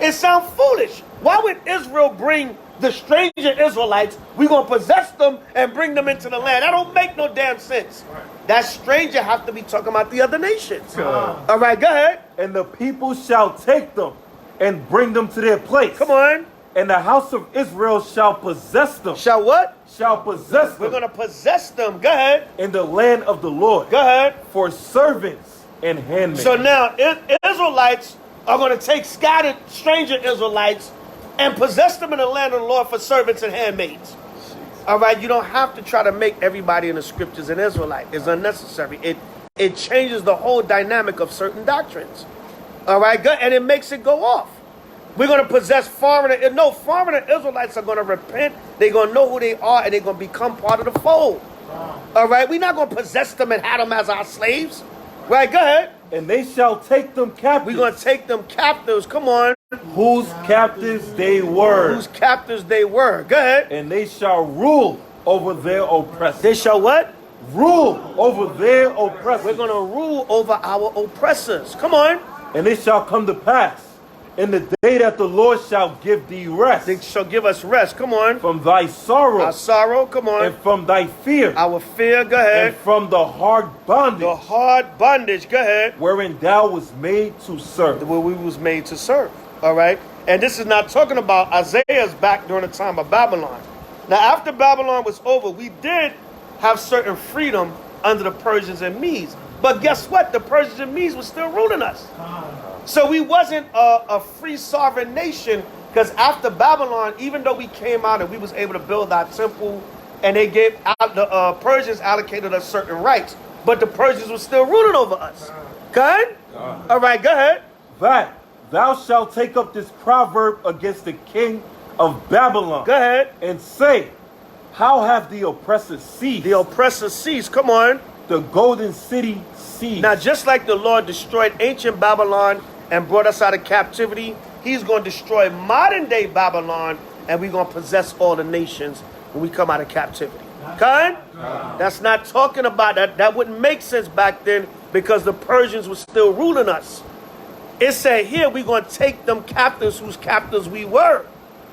It sounds foolish. Why would Israel bring the stranger Israelites? We're going to possess them and bring them into the land. That don't make no damn sense. That stranger have to be talking about the other nations. All right, go ahead. And the people shall take them and bring them to their place. Come on. And the house of Israel shall possess them. Shall what? Shall possess them. We're going to possess them. Go ahead. In the land of the Lord. Go ahead. For servants and handmaids. So now Israelites are going to take scattered stranger Israelites and possess them in the land of the Lord for servants and handmaids. All right, you don't have to try to make everybody in the scriptures an Israelite. It's unnecessary. It changes the whole dynamic of certain doctrines. All right, good, and it makes it go off. We're going to possess foreigner. No, foreigner Israelites are going to repent. They're going to know who they are, and they're going to become part of the fold. All right, we're not going to possess them and have them as our slaves. Right, go ahead. And they shall take them captives. We're going to take them captives. Come on. Whose captives they were. Whose captives they were. Go ahead. And they shall rule over their oppressors. They shall what? Rule over their oppressors. We're going to rule over our oppressors. Come on. And it shall come to pass in the day that the Lord shall give thee rest. They shall give us rest. Come on. From thy sorrow. Our sorrow. Come on. And from thy fear. Our fear. Go ahead. And from the hard bondage. The hard bondage. Go ahead. Wherein thou was made to serve. Where we was made to serve. All right. And this is not talking about Isaiah's back during the time of Babylon. Now, after Babylon was over, we did have certain freedom under the Persians and Medes. But guess what? The Persians and Medes were still ruling us. So we wasn't a free sovereign nation, because after Babylon, even though we came out and we was able to build our temple, and they gave out, the Persians allocated us certain rights, but the Persians were still ruling over us. Good? All right, go ahead. That thou shalt take up this proverb against the king of Babylon. Go ahead. And say, how have the oppressors ceased? The oppressors ceased. Come on. The golden city ceased. Now, just like the Lord destroyed ancient Babylon and brought us out of captivity, he's going to destroy modern day Babylon, and we're going to possess all the nations when we come out of captivity. Okay? That's not talking about that. That wouldn't make sense back then, because the Persians were still ruling us. It said here, we're going to take them captives whose captives we were.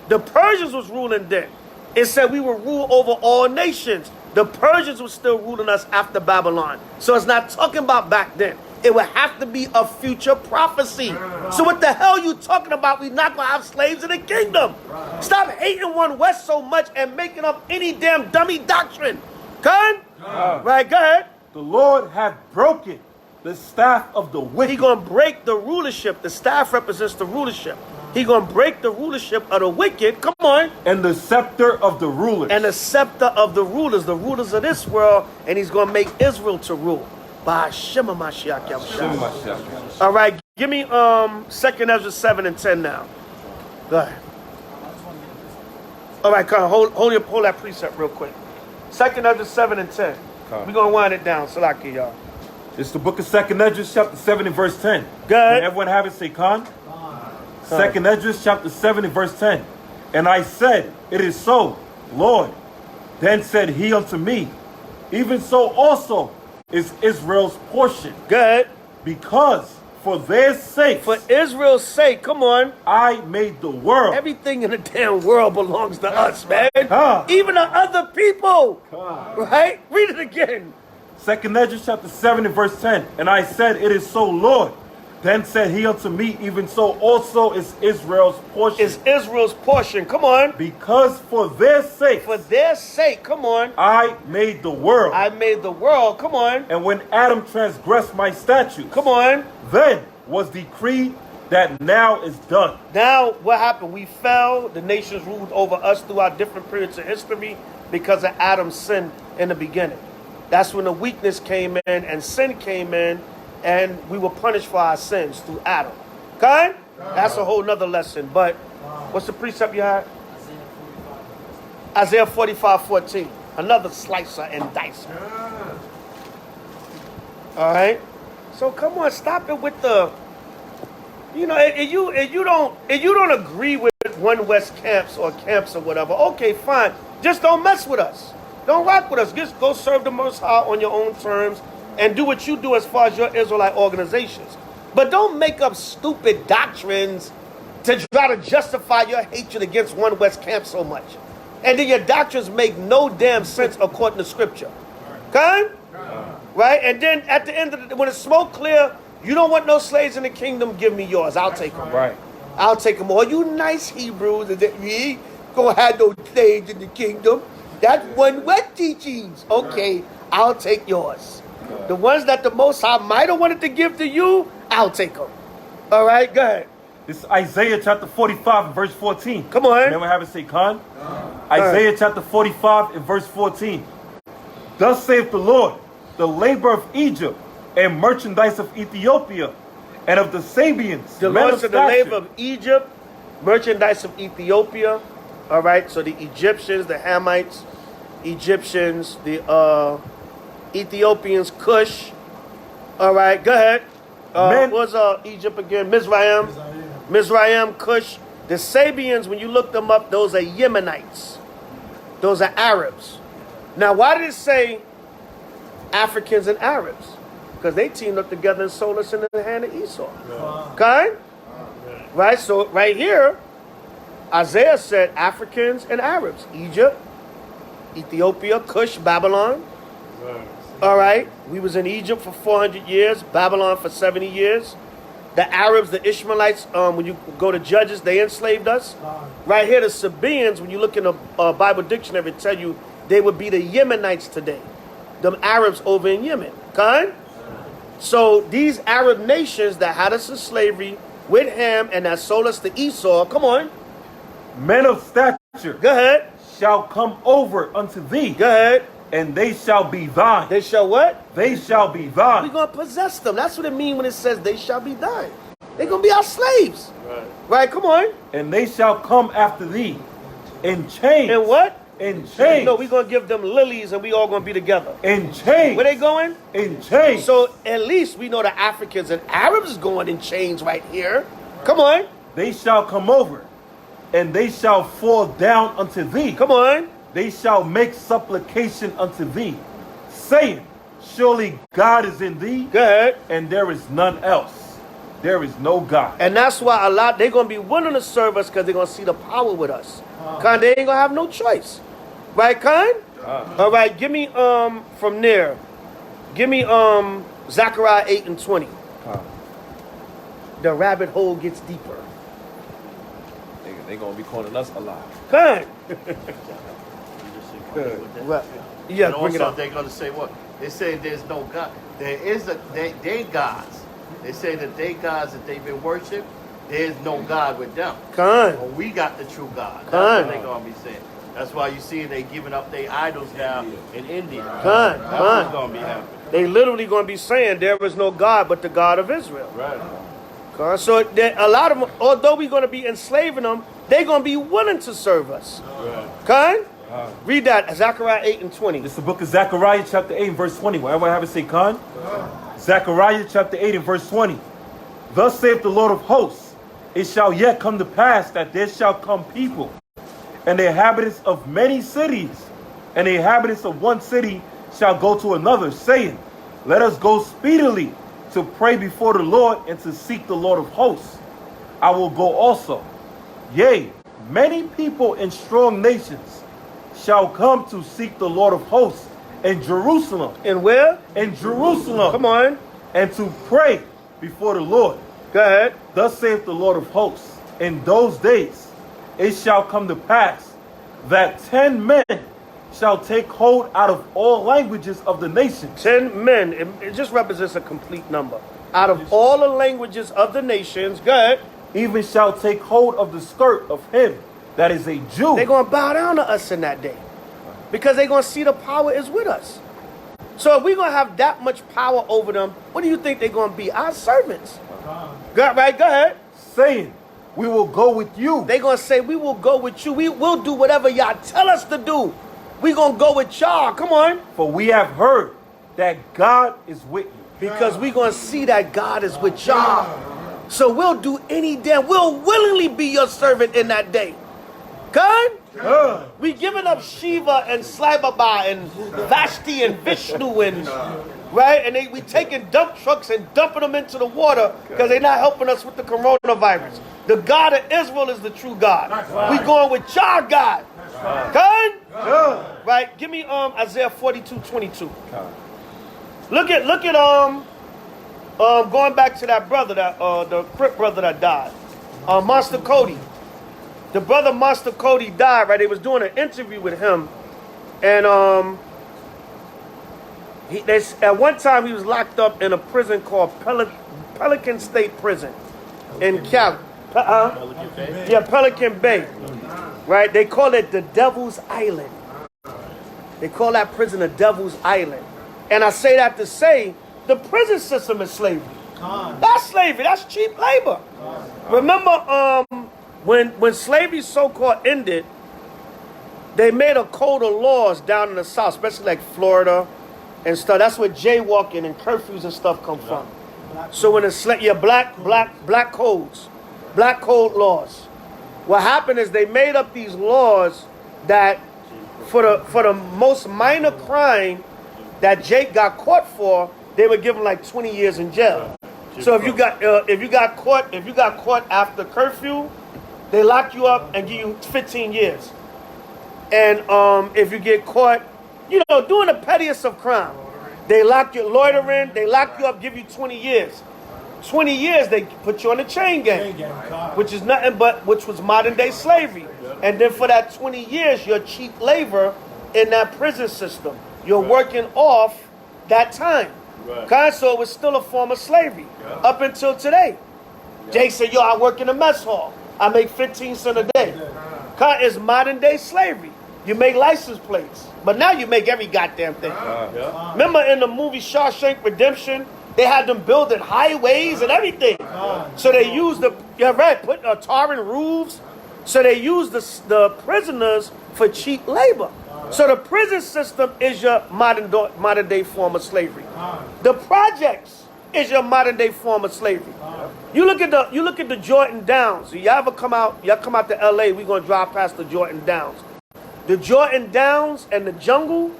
The Persians was ruling then. It said we will rule over all nations. The Persians were still ruling us after Babylon. So it's not talking about back then. It would have to be a future prophecy. So what the hell you talking about? We're not going to have slaves in the kingdom. Stop hating one West so much and making up any damn dummy doctrine. Good? Right, go ahead. The Lord hath broken the staff of the wicked. He going to break the rulership. The staff represents the rulership. He going to break the rulership of the wicked. Come on. And the scepter of the rulers. And the scepter of the rulers of this world. And he's going to make Israel to rule. By Shema Mashiach Yahushua. All right, give me 2nd Ezra 7 and 10 now. Go ahead. All right, come on, hold that precept real quick. 2nd Ezra 7 and 10. We're going to wind it down. Salaki, y'all. It's the book of 2nd Ezra, chapter 7 and verse 10. Go ahead. Can everyone have it? Say, Khan. 2nd Ezra, chapter 7 and verse 10. And I said, it is so, Lord. Then said he unto me, even so also is Israel's portion. Good. Because for their sake. For Israel's sake, come on. I made the world. Everything in the damn world belongs to us, man. Even the other people. Right? Read it again. 2nd Ezra chapter 7 and verse 10. And I said, it is so, Lord. Then said he unto me, even so also is Israel's portion. Is Israel's portion. Come on. Because for their sake. For their sake. Come on. I made the world. I made the world. Come on. And when Adam transgressed my statutes. Come on. Then was decreed that now is done. Now what happened? We fell. The nations ruled over us throughout different periods of history because of Adam's sin in the beginning. That's when the weakness came in and sin came in. And we were punished for our sins through Adam. Okay? That's a whole nother lesson. But what's the precept you had? Isaiah 45:14. Another slicer and dicer. All right? So come on, stop it with the, you know, if you don't agree with one West camps or camps or whatever, okay, fine. Just don't mess with us. Don't rock with us. Just go serve the Most High on your own terms. And do what you do as far as your Israelite organizations. But don't make up stupid doctrines to try to justify your hatred against one West camp so much. And then your doctrines make no damn sense according to Scripture. Okay? Right? And then at the end of the, when it's smoke clear, you don't want no slaves in the kingdom, give me yours. I'll take them. Right. I'll take them all. You nice Hebrews, we ain't gonna have no slaves in the kingdom. That's one West teachings. Okay, I'll take yours. The ones that the Most High might have wanted to give to you, I'll take them. All right, go ahead. This is Isaiah chapter 45 and verse 14. Come on. Can we have it say, Khan? Isaiah chapter 45 and verse 14. Thus saith the Lord, the labor of Egypt and merchandise of Ethiopia and of the Sabians. The Lord said the labor of Egypt, merchandise of Ethiopia. All right, so the Egyptians, the Hamites, Egyptians, the Ethiopians, Cush. All right, go ahead. What's Egypt again? Mizraim, Cush. The Sabians, when you look them up, those are Yemenites. Those are Arabs. Now, why did it say Africans and Arabs? Because they teamed up together and sold us into the hand of Esau. Okay? Right? So, right here, Isaiah said Africans and Arabs. Egypt, Ethiopia, Cush, Babylon. All right, we was in Egypt for 400 years, Babylon for 70 years. The Arabs, the Ishmaelites, when you go to Judges, they enslaved us. Right here, the Sabaeans, when you look in the Bible dictionary, it tell you they would be the Yemenites today. Them Arabs over in Yemen. Okay? So these Arab nations that had us in slavery with Ham and that sold us to Esau, come on. Men of stature. Go ahead. Shall come over unto thee. Go ahead. And they shall be thine. They shall what? They shall be thine. We're going to possess them. That's what it means when it says they shall be thine. They're going to be our slaves. Right, come on. And they shall come after thee in chains. In what? In chains. No, we're going to give them lilies and we all going to be together. In chains. Where they going? In chains. So at least we know the Africans and Arabs is going in chains right here. Come on. They shall come over and they shall fall down unto thee. Come on. They shall make supplication unto thee, saying, surely God is in thee. Go ahead. And there is none else. There is no God. And that's why they're going to be willing to serve us because they're going to see the power with us. Khan, they ain't going to have no choice. Right, Khan? All right, give me, from there, give me, Zechariah 8 and 20. The rabbit hole gets deeper. They gonna be calling us alive. Good. Good. Right. Yeah, and bring it also up. they're gonna say what? They say there's no God. There is they gods. They say that they gods that they've been worshipped, there's no God with them. Good. Well, we got the true God. That's Good. what they're gonna be saying. That's why you see they giving up their idols now in India. Good. That's what's gonna be happening. They literally going to be saying there is no God but the God of Israel. Right. Okay? So a lot of them, although we're going to be enslaving them, they're going to be willing to serve us. Right. Okay? Read that, Zechariah 8 and 20. It's the book of Zechariah chapter 8 and verse 20. Wherever I have it say Khan. Zechariah chapter 8 and verse 20. Thus saith the Lord of hosts, it shall yet come to pass that there shall come people, and the inhabitants of many cities, and the inhabitants of one city shall go to another, saying, let us go speedily to pray before the Lord and to seek the Lord of hosts. I will go also. Yea, many people and strong nations shall come to seek the Lord of hosts in Jerusalem. And where? In Jerusalem. Come on. And to pray before the Lord. Go ahead. Thus saith the Lord of hosts, in those days it shall come to pass that 10 men shall take hold out of all languages of the nations. 10 men. It just represents a complete number. Out of all the languages of the nations, go ahead. Even shall take hold of the skirt of him that is a Jew. They're going to bow down to us in that day. Because they're going to see the power is with us. So if we're going to have that much power over them, what do you think they're going to be? Our servants. Right, go ahead. Saying, we will go with you. They're going to say, we will go with you. We'll do whatever y'all tell us to do. We're going to go with y'all. Come on. For we have heard that God is with you. Because we're going to see that God is with y'all. So we'll do any damn. We'll willingly be your servant in that day. Good? We giving up Shiva and Slaibaba and Vashti and Vishnu and right? And we taking dump trucks and dumping them into the water because they're not helping us with the coronavirus. The God of Israel is the true God. We going with y'all God. Good? Right? Give me Isaiah 42:22. Look at going back to that brother that the Crip brother that died. Monster Cody. The brother Monster Cody died, right? They was doing an interview with him, and at one time he was locked up in a prison called Pelican State Prison in Cal. Pelican Bay. Right? They call it the Devil's Island. They call that prison the Devil's Island. And I say that to say the prison system is slavery. That's slavery. That's cheap labor. Remember, when slavery so-called ended, they made a code of laws down in the South, especially like Florida and stuff. That's where jaywalking and curfews and stuff come from. So when it's black codes, black code laws. What happened is they made up these laws that for the most minor crime that Jake got caught for, they would give him like 20 years in jail. So if you got caught after curfew, they lock you up and give you 15 years. And if you get caught, doing the pettiest of crime, they lock you loitering, they lock you up, give you 20 years. 20 years they put you on the chain gang, which is nothing but which was modern day slavery. And then for that 20 years, you're cheap labor in that prison system. You're working off that time. So it was still a form of slavery up until today. Jake said, yo, I work in a mess hall. I make 15 cents a day. It's modern day slavery. You make license plates, but now you make every goddamn thing. Remember in the movie Shawshank Redemption, they had them building highways and everything. So they used put tarring roofs. So they used the prisoners for cheap labor. So the prison system is your modern day form of slavery. The projects is your modern day form of slavery. You look at the Jordan Downs. Y'all come out to LA, we're gonna drive past the Jordan Downs. The Jordan Downs and the jungle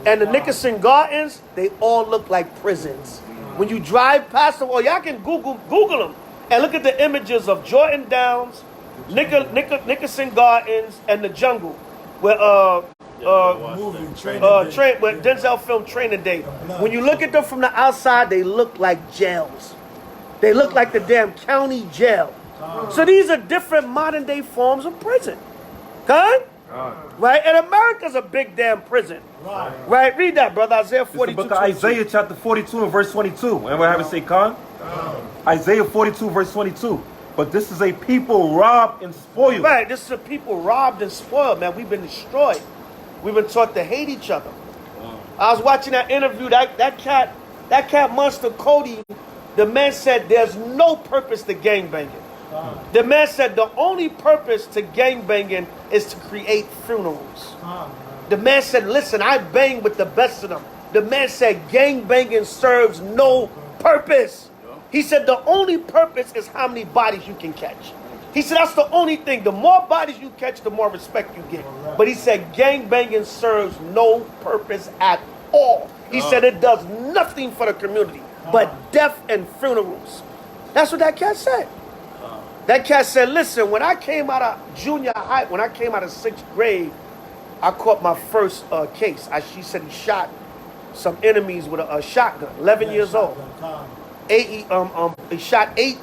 and the Nickerson Gardens, they all look like prisons. When you drive past them, or y'all can Google them and look at the images of Jordan Downs, Nickerson Gardens, and the jungle, where When Denzel film Training Day. When you look at them from the outside, they look like jails. They look like the damn county jail. So these are different modern day forms of prison. Okay? Right? And America's a big damn prison. Right? Read that, brother. Isaiah 42. It's the book of Isaiah chapter 42 and verse 22. And we're having say, Khan? Isaiah 42 verse 22. But this is a people robbed and spoiled. Right. This is a people robbed and spoiled, man. We've been destroyed. We've been taught to hate each other. I was watching that interview. That cat Monster Cody, the man said there's no purpose to gangbanging. The man said the only purpose to gangbanging is to create funerals. The man said, listen, I bang with the best of them. The man said gangbanging serves no purpose. He said the only purpose is how many bodies you can catch. He said that's the only thing. The more bodies you catch, the more respect you get. But he said gangbanging serves no purpose at all. He said it does nothing for the community but death and funerals. That's what that cat said. That cat said, listen, when I came out of junior high, when I came out of 6th grade, I caught my first case. She said he shot some enemies with a shotgun, 11 years old. He shot eight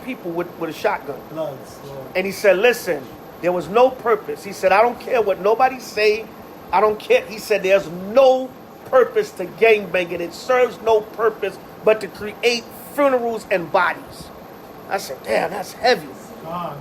people with a shotgun. And he said, listen, there was no purpose. He said, I don't care what nobody say. I don't care. He said, there's no purpose to gangbanging. It serves no purpose but to create funerals and bodies. I said, damn, that's heavy.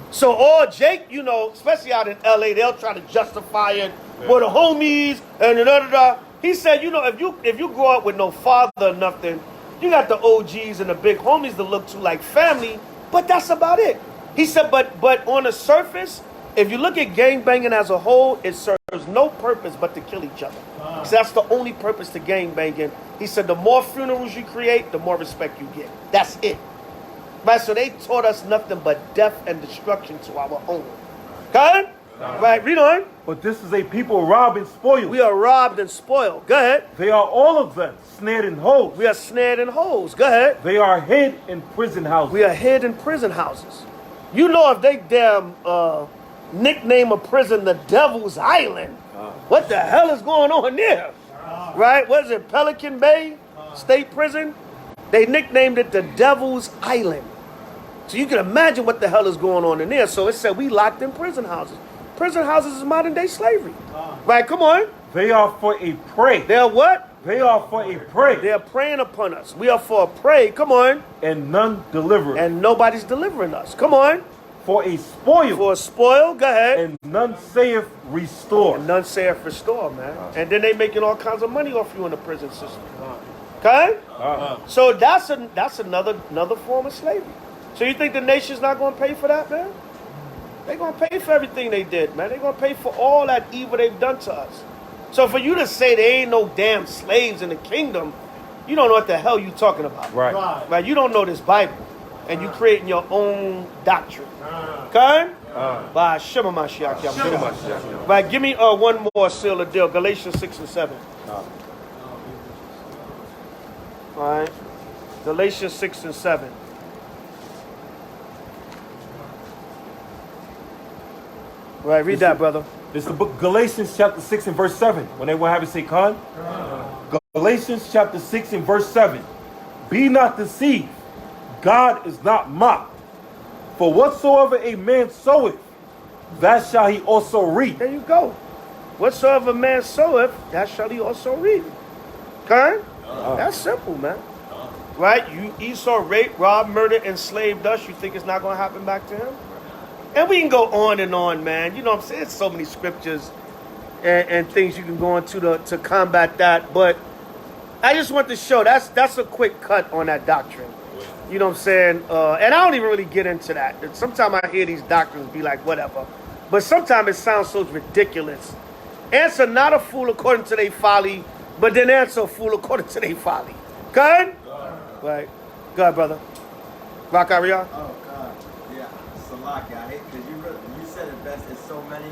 So all Jake, you know, especially out in LA, they'll try to justify it with the homies and da. He said, you know, if you grow up with no father or nothing, you got the OGs and the big homies to look to like family, but that's about it. He said, but on the surface, if you look at gangbanging as a whole, it serves no purpose but to kill each other. So that's the only purpose to gangbanging. He said the more funerals you create, the more respect you get. That's it. Right, so they taught us nothing but death and destruction to our own. Okay? Right, read on. But this is a people robbed and spoiled. We are robbed and spoiled. Go ahead. They are all of them snared in holes. We are snared in holes. Go ahead. They are hid in prison houses. We are hid in prison houses. You know if they damn nickname a prison the Devil's Island, what the hell is going on there? Right? What is it, Pelican Bay State Prison? They nicknamed it the Devil's Island. So you can imagine what the hell is going on in there. So it said we locked in prison houses. Prison houses is modern day slavery. Right, come on. They are for a prey. They are what? They are for a prey. They are preying upon us. We are for a prey. Come on. And none deliver. And nobody's delivering us. Come on. For a spoil. For a spoil. Go ahead. And none saith restore. And none saith restore, man. And then they making all kinds of money off you in the prison system. Okay? So that's another form of slavery. So you think the nation's not going to pay for that, man? They're going to pay for everything they did, man. They're going to pay for all that evil they've done to us. So for you to say there ain't no damn slaves in the kingdom, you don't know what the hell you talking about. Right? You don't know this Bible. And you creating your own doctrine. Okay? By Shema Mashiach. Right, give me one more seal of deal. Galatians 6 and 7. All right. Galatians 6 and 7. Right, read that, brother. It's the book Galatians chapter 6 and verse 7. When they will have it say, Khan. Galatians chapter 6 and verse 7. Be not deceived. God is not mocked. For whatsoever a man soweth, that shall he also reap. There you go. Whatsoever a man soweth, that shall he also reap. Okay? That's simple, man. Right? You Esau raped, robbed, murdered, enslaved us. You think it's not going to happen back to him? And we can go on and on, man. You know what I'm saying? There's so many scriptures and things you can go into to combat that. But I just want to show that's a quick cut on that doctrine. You know what I'm saying? And I don't even really get into that. Sometimes I hear these doctrines be like, whatever. But sometimes it sounds so ridiculous. Answer not a fool according to their folly, but then answer a fool according to their folly. Good? Right. Good, brother. Rock Ariah? Oh, God. Yeah. Salaki. I hate because you said it best. There's so many.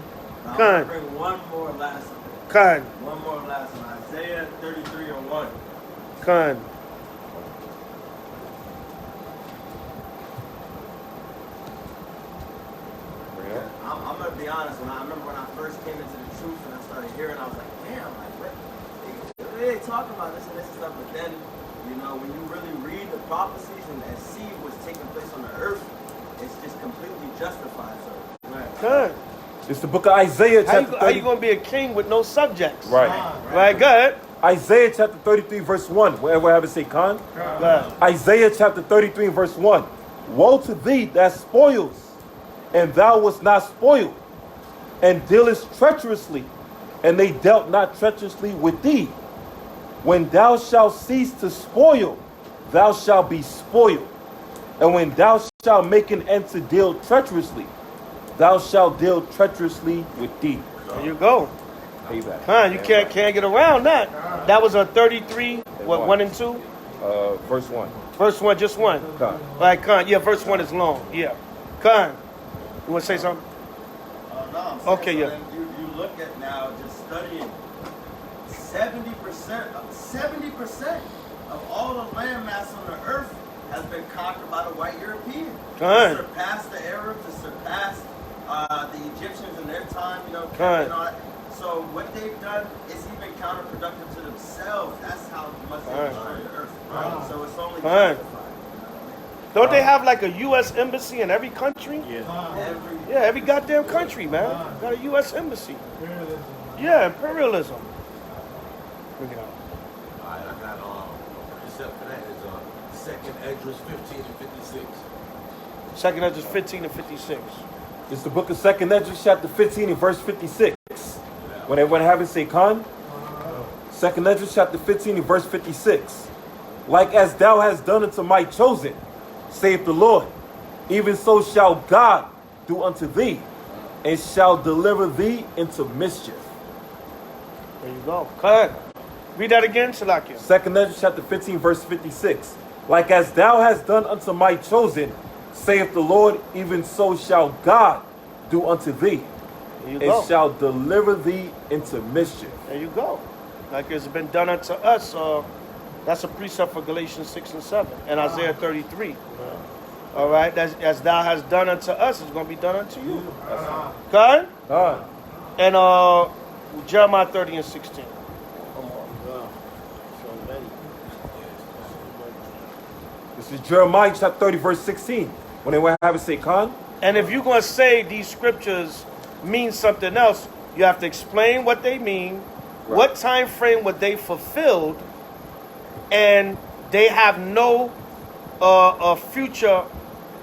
I'm going to bring one more last one. Good. One more last one. Isaiah 33 and 1. Good. I'm gonna be honest. I remember when I first came into the truth and I started hearing, I was like, damn, like what they talking about this and this and stuff. But then, you know, when you really read the prophecies and see what's taking place on the earth, it's just completely justified. So, Good. It's the book of Isaiah chapter 30. How you gonna be a king with no subjects? Right. Right. Good. Isaiah chapter 33 verse 1. Wherever I have it say Khan. Isaiah chapter 33 verse 1. Woe to thee that spoils, and thou wast not spoiled, and dealest treacherously, and they dealt not treacherously with thee. When thou shalt cease to spoil, thou shalt be spoiled. And when thou shalt make an end to deal treacherously, thou shalt deal treacherously with thee. There you go. Payback. You can't get around that. That was a 33, what, 1 and 2? Verse 1. Verse 1, just 1. Khan. Right, Khan. Yeah, verse 1 is long. Yeah. Khan, you want to say something? no, I'm saying, Okay, so yeah. then you look at now just studying 70% of all the landmass on the earth has been conquered by the white European. Khan. It surpassed the Arabs, it surpassed the Egyptians in their time, you know. Khan. You know, so what they've done is even counterproductive to themselves. That's how much they've destroyed the earth. Right? So it's only justified. Don't they have like a U.S. embassy in every country? Yeah. Every goddamn country, man. Got a U.S. embassy. Imperialism. Yeah, imperialism. Bring it out. Alright, I got except for that is second Esdras 15 and 56. Second Esdras 15 and 56. It's the book of Second Esdras chapter 15 and verse 56. When everyone have it say Khan. Second Esdras chapter 15 and verse 56. Like as thou hast done unto my chosen, saith the Lord, even so shall God do unto thee, and shall deliver thee into mischief. There you go. Khan. Read that again, Salakia. Second Esdras chapter 15 verse 56. Like as thou hast done unto my chosen, saith the Lord, even so shall God do unto thee, There you and go. shall deliver thee into mischief. There you go. Like it's been done unto us. That's a precept for Galatians 6 and 7 and Isaiah 33. All right, as thou hast done unto us, it's going to be done unto you. Okay? Khan. And Jeremiah 30 and 16. This is Jeremiah chapter 30 verse 16. When they have it say Khan. And if you're going to say these scriptures mean something else, you have to explain what they mean, what time frame were they fulfilled, and they have no future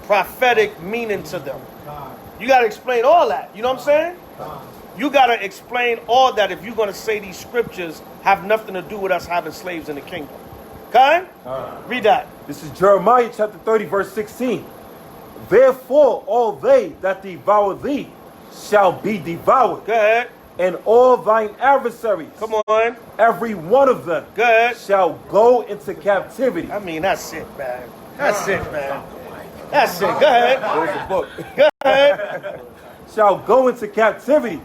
prophetic meaning to them. You got to explain all that. You know what I'm saying? You got to explain all that if you're going to say these scriptures have nothing to do with us having slaves in the kingdom. Okay? Read that. This is Jeremiah chapter 30 verse 16. Therefore all they that devour thee shall be devoured. Go ahead. And all thine adversaries, Come on. every one of them, Go ahead. shall go into captivity. I mean, that's it, man. That's it, man. That's it. Go ahead. There's the book. Go ahead. Shall go into captivity,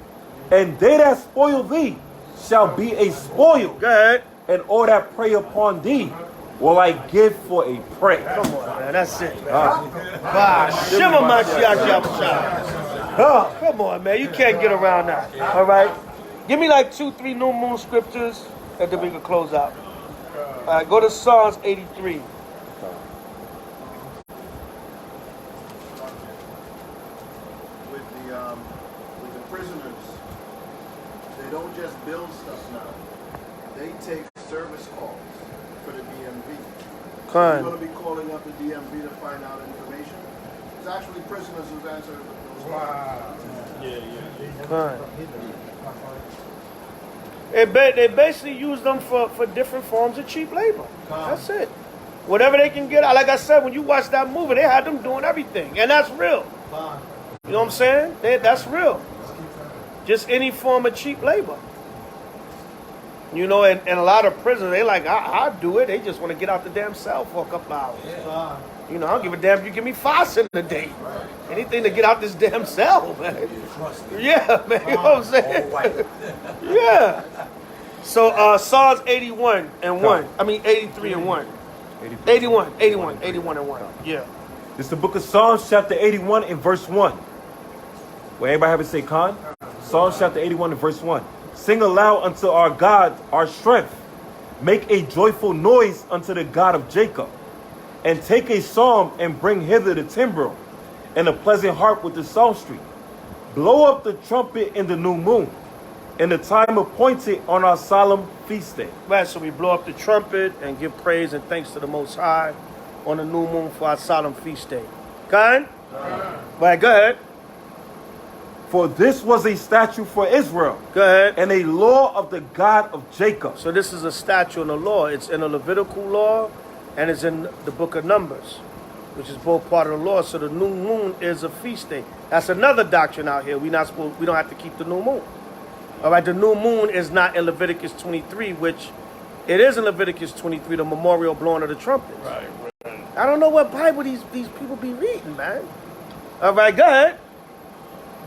and they that spoil thee shall be a spoil, Go ahead. and all that prey upon thee will I give for a prey. Come on, man. That's it, man. Bah, shimmer my shot. Come on, man. You can't get around that. All right? Give me like 2-3 new moon scriptures, and then we can close out. All right, go to Psalms 83. With the prisoners, they don't just build stuff now. They take service calls for the DMV. Kind. You're going to be calling up the DMV to find out information. It's actually prisoners who've answered those calls. They basically use them for different forms of cheap labor. That's it. Whatever they can get. Like I said, when you watch that movie, they had them doing everything. And that's real. You know what I'm saying? That's real. Just any form of cheap labor. You know, and a lot of prisoners, they like, I'll do it. They just want to get out the damn cell for a couple hours. You know, I don't give a damn if you give me 5 cents a day. Anything to get out this damn cell, man. Yeah, man. You know what I'm saying? Yeah. So Psalms 81 and 1. I mean 83 and 1. 81 and 1. Yeah. This is the book of Psalms chapter 81 and verse 1. Well, everybody have it say Khan? Psalms chapter 81 and verse 1. Sing aloud unto our God, our strength. Make a joyful noise unto the God of Jacob. And take a psalm and bring hither the timbrel, and a pleasant harp with the psalmistry. Blow up the trumpet in the new moon, in the time appointed on our solemn feast day. Right, so we blow up the trumpet and give praise and thanks to the Most High on the new moon for our solemn feast day. Kind? Right, go ahead. For this was a statute for Israel. Go ahead. And a law of the God of Jacob. So this is a statute and a law. It's in the Levitical law and it's in the book of Numbers, which is both part of the law. So the new moon is a feast day. That's another doctrine out here. We don't have to keep the new moon. All right, the new moon is not in Leviticus 23, which it is in Leviticus 23, the memorial blowing of the trumpets. Right. I don't know what Bible these people be reading, man. All right, go ahead.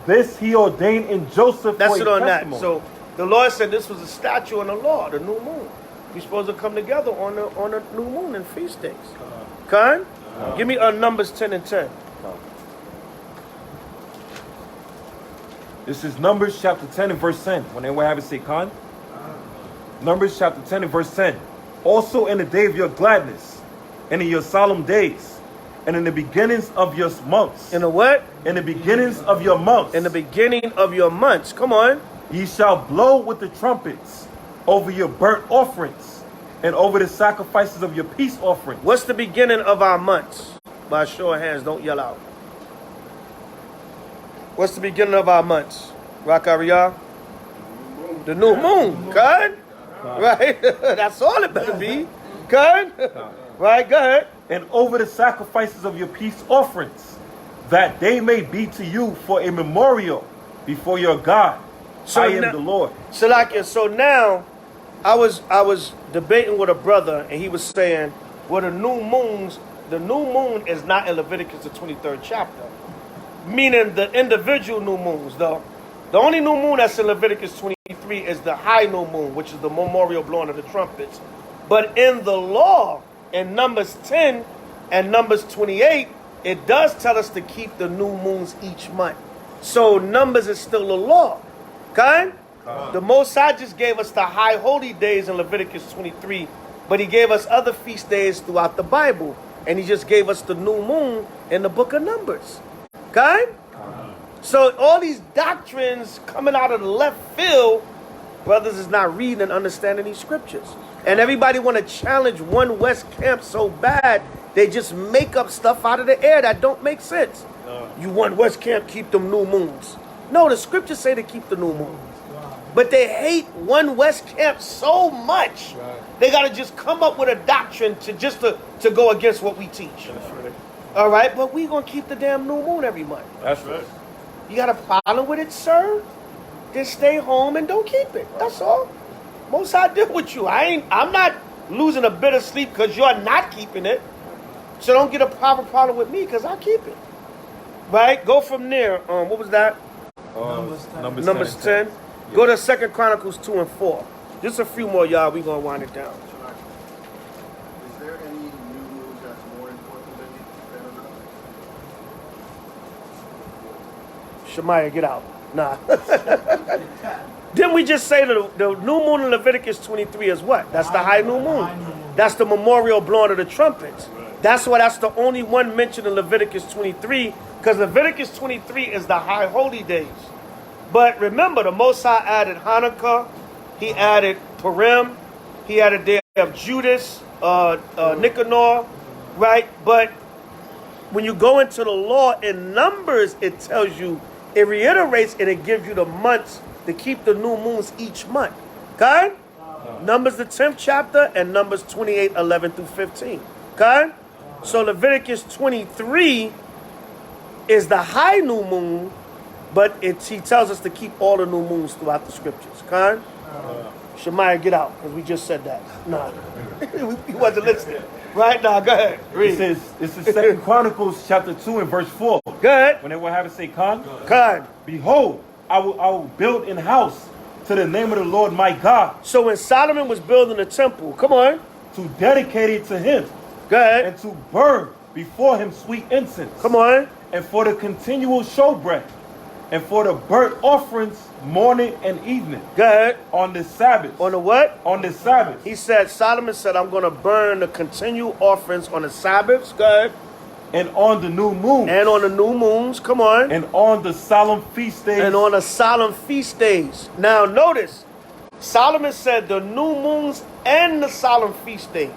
This he ordained in Joseph. That's for it a on testimony. that. So the Lord said this was a statute and a law, the new moon. We're supposed to come together on the new moon and feast days. Khan? Give me Numbers 10 and 10. This is Numbers chapter 10 and verse 10. When anyone have it, say Khan. Numbers chapter 10 and verse 10. Also in the day of your gladness, and in your solemn days, and in the beginnings of your months. In the what? In the beginnings of your months. In the beginning of your months. Come on. Ye shall blow with the trumpets over your burnt offerings, and over the sacrifices of your peace offerings. What's the beginning of our months? By a show of hands, don't yell out. What's the beginning of our months? Rakaria? The new moon. Good? Right? That's all it better be. Good? Right, go ahead. And over the sacrifices of your peace offerings, that they may be to you for a memorial before your God. So I am now, the Lord. So now, I was debating with a brother, and he was saying, well, the new moon is not in Leviticus the 23rd chapter. Meaning the individual new moons, though. The only new moon that's in Leviticus 23 is the high new moon, which is the memorial blowing of the trumpets. But in the law, in Numbers 10 and Numbers 28, it does tell us to keep the new moons each month. So Numbers is still a law. Okay? The Most High just gave us the high holy days in Leviticus 23, but he gave us other feast days throughout the Bible. And he just gave us the new moon in the book of Numbers. Okay? So all these doctrines coming out of the left field, brothers is not reading and understanding these scriptures. And everybody want to challenge One West camp so bad, they just make up stuff out of the air that don't make sense. You One West camp, keep them new moons. No, the scriptures say to keep the new moon. But they hate One West camp so much, they got to just come up with a doctrine to go against what we teach. All right, but we going to keep the damn new moon every month. That's right. You got a problem with it, sir? Then stay home and don't keep it. That's all. Most High deal with you. I'm not losing a bit of sleep because you're not keeping it. So don't get a problem with me because I keep it. Right? Go from there. What was that? Numbers 10. Yeah. Go to 2 Chronicles 2 and 4. Just a few more, y'all. We're going to wind it down. Is there any new rules that's more important than another? Shemaiah, get out. Nah. Didn't we just say the new moon in Leviticus 23 is what? That's the high new moon. That's the memorial blowing of the trumpets. That's why that's the only one mentioned in Leviticus 23, because Leviticus 23 is the high holy days. But remember, the Most High added Hanukkah, he added Purim, he added Day of Judas, Nicanor, right? But when you go into the law in Numbers, it tells you, it reiterates and it gives you the months to keep the new moons each month. Okay? Numbers the 10th chapter and Numbers 28, 11 through 15. Okay? So Leviticus 23 is the high new moon, but he tells us to keep all the new moons throughout the scriptures. Okay? Shemaiah, get out, because we just said that. No. He wasn't listening. Right now, go ahead. Read. This is 2 Chronicles chapter 2 and verse 4. Go ahead. When everyone have it, say Khan. Khan. Behold, I will build an house to the name of the Lord my God. So when Solomon was building the temple, come on. To dedicate it to him. Go ahead. And to burn before him sweet incense. Come on. And for the continual showbread. And for the burnt offerings, morning and evening. Go ahead. On the Sabbath. On the what? On the Sabbath. He said, Solomon said, I'm going to burn the continual offerings on the Sabbaths. Go ahead. And on the new moons. And on the new moons. Come on. And on the solemn feast days. And on the solemn feast days. Now notice, Solomon said the new moons and the solemn feast days.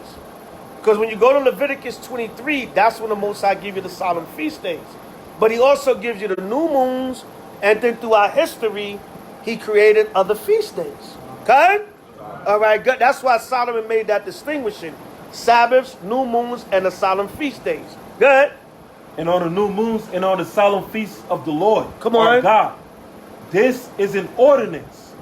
Because when you go to Leviticus 23, that's when the Most High give you the solemn feast days. But he also gives you the new moons, and then throughout history, he created other feast days. Okay? All right, good. That's why Solomon made that distinguishing. Sabbaths, new moons, and the solemn feast days. Good. And on the new moons and on the solemn feasts of the Lord. Come on. Our God. This is an ordinance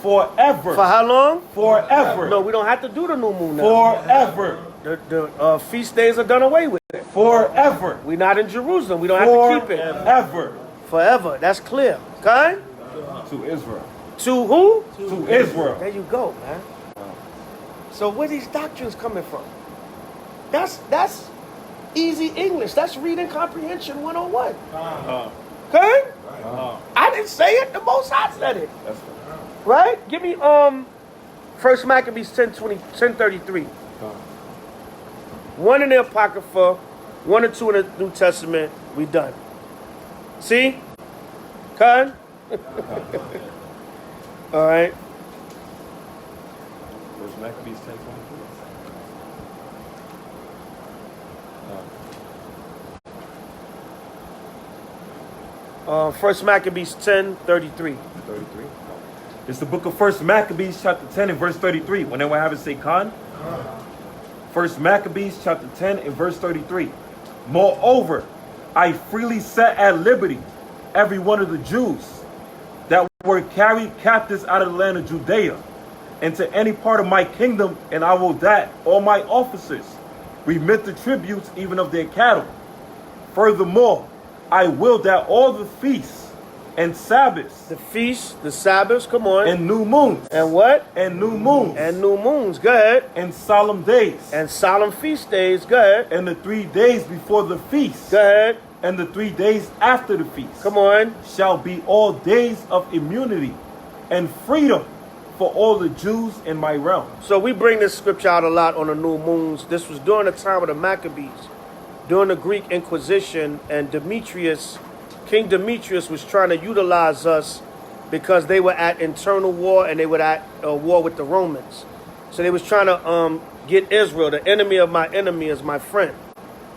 forever. For how long? Forever. No, we don't have to do the new moon now. Forever. The feast days are done away with. Forever. We're not in Jerusalem. We don't have to keep it. Forever. Forever. That's clear. Okay? To Israel. To who? To Israel. There you go, man. So where these doctrines coming from? That's easy English. That's reading comprehension 101. Okay? I didn't say it. The Most High said it. That's right. Give me First Maccabees 10:33. One in the Apocrypha, 1 or 2 in the New Testament. We done. See? Okay? All right. First Maccabees 10:23. First Maccabees 10:33. 33. It's the book of First Maccabees chapter 10 and verse 33. When they will have it say Khan. First Maccabees chapter 10 and verse 33. Moreover, I freely set at liberty every one of the Jews that were carried captives out of the land of Judea into any part of my kingdom, and I will that all my officers remit the tributes even of their cattle. Furthermore, I will that all the feasts and Sabbaths. The feasts, the Sabbaths, come on. And new moons. And what? And new moons. And new moons, go ahead. And solemn days. And solemn feast days, go ahead. And the 3 days before the feast. Go ahead. And the 3 days after the feast. Come on. Shall be all days of immunity and freedom for all the Jews in my realm. So we bring this scripture out a lot on the new moons. This was during the time of the Maccabees, during the Greek Inquisition, and King Demetrius was trying to utilize us because they were at internal war and they were at war with the Romans. So they was trying to get Israel, the enemy of my enemy is my friend.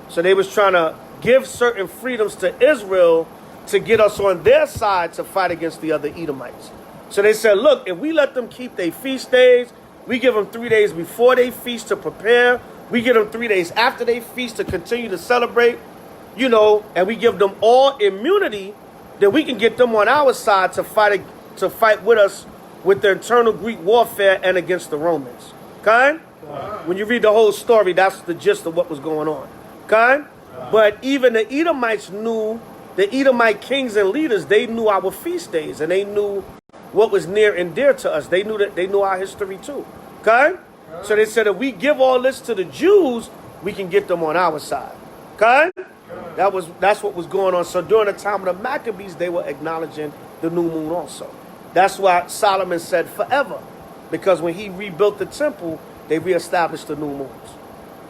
So they was trying to give certain freedoms to Israel to get us on their side to fight against the other Edomites. So they said, look, if we let them keep their feast days, we give them 3 days before they feast to prepare. We give them 3 days after they feast to continue to celebrate. You know, and we give them all immunity, then we can get them on our side to fight with us with the internal Greek warfare and against the Romans. Okay? When you read the whole story, that's the gist of what was going on. Okay? But even the Edomites knew, the Edomite kings and leaders, they knew our feast days and they knew what was near and dear to us. They knew our history too. Okay? So they said if we give all this to the Jews, we can get them on our side. Okay? That's what was going on. So during the time of the Maccabees, they were acknowledging the new moon also. That's why Solomon said forever, because when he rebuilt the temple, they reestablished the new moons.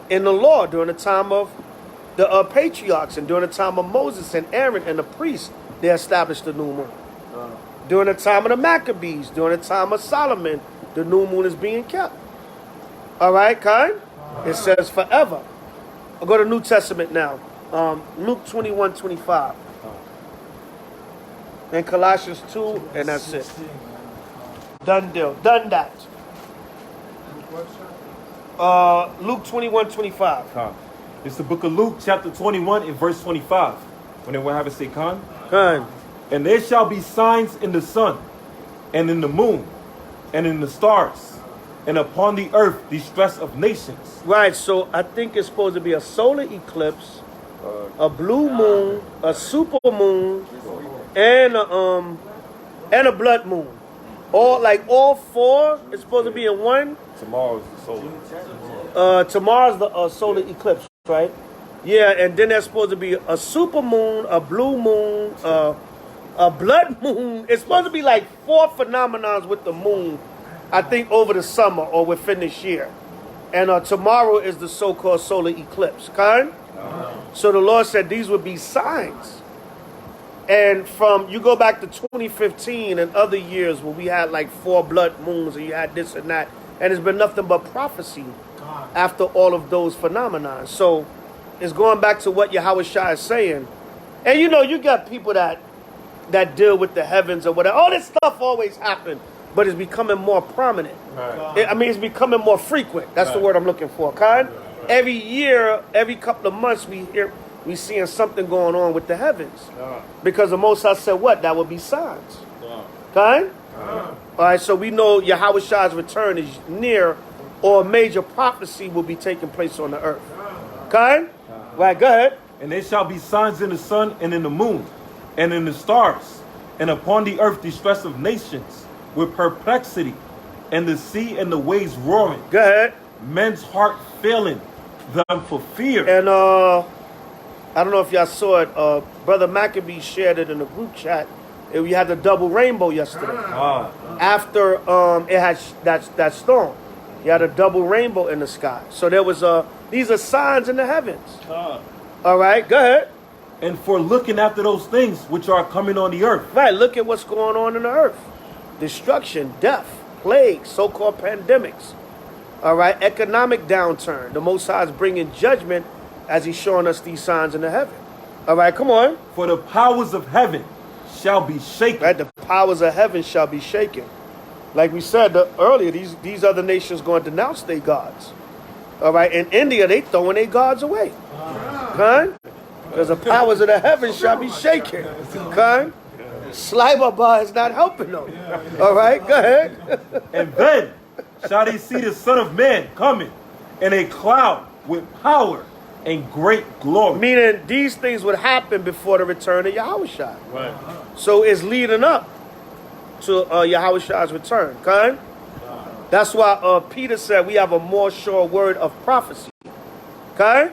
In the law, during the time of the patriarchs and during the time of Moses and Aaron and the priests, they established the new moon. During the time of the Maccabees, during the time of Solomon, the new moon is being kept. All right, Kai? It says forever. I'll go to New Testament now. Luke 21:25. And Colossians 2, and that's it. Done deal. Done that. Luke 21:25. It's the book of Luke, chapter 21, and verse 25. When they will have it say, Khan. And there shall be signs in the sun, and in the moon, and in the stars, and upon the earth distress of nations. Right, so I think it's supposed to be a solar eclipse, a blue moon, a super moon, and a blood moon. All four is supposed to be in one. Tomorrow's the solar. Tomorrow's the solar eclipse, right? Yeah, and then there's supposed to be a super moon, a blue moon, A blood moon. It's supposed to be like 4 phenomenons with the moon, I think, over the summer or within this year. And tomorrow is the so-called solar eclipse. Okay? So the Lord said these would be signs. And from, you go back to 2015 and other years where we had like 4 blood moons and you had this and that, and it's been nothing but prophecy after all of those phenomena. So it's going back to what Yahushua is saying. And you know, you got people that deal with the heavens or whatever. All this stuff always happened, but it's becoming more prominent. Right. I mean, it's becoming more frequent. That's the word I'm looking for. Kind. Every year, every couple of months, we seeing something going on with the heavens. Because the Most High said what? That would be signs. Kind. All right. So we know Yahushua's return is near, or a major prophecy will be taking place on the earth. Kind. Right. Go ahead. And there shall be signs in the sun and in the moon, and in the stars, and upon the earth distress of nations, with perplexity, and the sea and the waves roaring. Go ahead. Men's heart failing them for fear. And I don't know if y'all saw it. Brother Maccabee shared it in the group chat. We had the double rainbow yesterday. After it had that storm, you had a double rainbow in the sky. So there was these are signs in the heavens. All right, go ahead. And for looking after those things which are coming on the earth. Right, look at what's going on in the earth. Destruction, death, plagues, so-called pandemics. All right, economic downturn. The Most High is bringing judgment as he's showing us these signs in the heaven. All right, come on. For the powers of heaven shall be shaken. Right, the powers of heaven shall be shaken. Like we said earlier, these other nations going to denounce their gods. All right, in India, they throwing their gods away. Kind? Because the powers of the heavens shall be shaken. Kind? Sly Baba is not helping them. All right, go ahead. And then shall they see the Son of Man coming in a cloud with power and great glory. Meaning these things would happen before the return of Yahushua. Right. So it's leading up to Yahushua's return. Kind? That's why Peter said we have a more sure word of prophecy. Okay?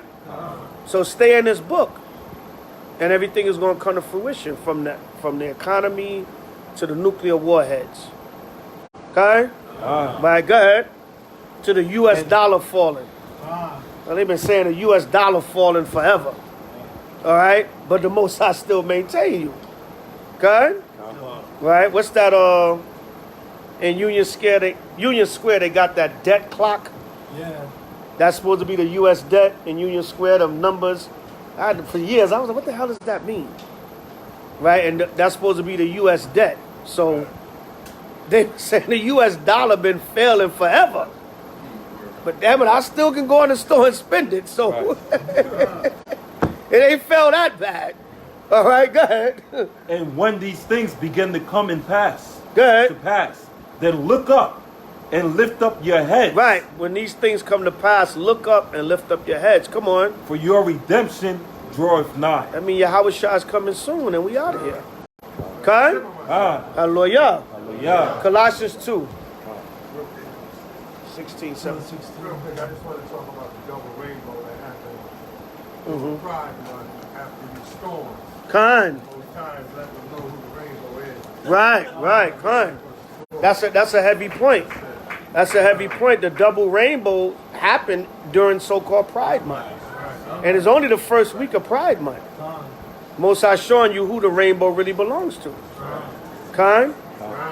So stay in this book. And everything is going to come to fruition from the economy to the nuclear warheads. Okay? Right, go ahead. To the U.S. dollar falling. Well, they've been saying the U.S. dollar falling forever. All right? But the Most High still maintain you. Okay? Right? What's that? In Union Square, they got that debt clock. Yeah. That's supposed to be the U.S. debt in Union Square, the numbers. For years, I was like, what the hell does that mean? Right? And that's supposed to be the U.S. debt. So they saying the U.S. dollar been failing forever. But damn it, I still can go in the store and spend it. So it ain't fell that bad. All right, go ahead. And when these things begin to come and pass, Go ahead. then look up and lift up your heads. Right. When these things come to pass, look up and lift up your heads. Come on. For your redemption draweth nigh. I mean, Yahushua is coming soon and we out of here. Okay? Hallelujah. Hallelujah. Colossians 2. 16, 17. Real quick, I just want to talk about the double rainbow that happened over Pride Month after these storms. Kind. Those times let them know who the rainbow is. Right. Kind. That's a heavy point. That's a heavy point. The double rainbow happened during so-called Pride Month. And it's only the first week of Pride Month. Most High showing you who the rainbow really belongs to. Kind?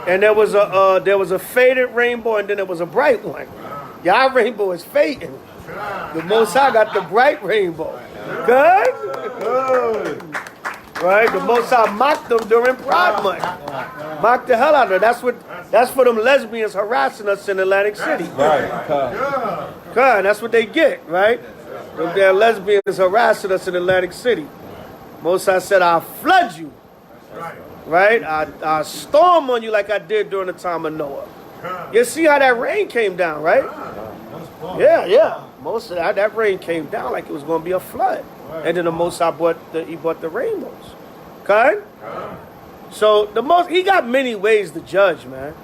And there was a faded rainbow and then there was a bright one. Y'all rainbow is fading. The Most High got the bright rainbow. Good? Right? The Most High mocked them during Pride Month. Mocked the hell out of them. That's for them lesbians harassing us in Atlantic City. Right. God, that's what they get, right? Them damn lesbians harassing us in Atlantic City. Most High said, I'll flood you. Right? I'll storm on you like I did during the time of Noah. You see how that rain came down, right? Yeah. Most of that rain came down like it was going to be a flood. And then the Most High brought the rainbows. Okay? So he got many ways to judge, man.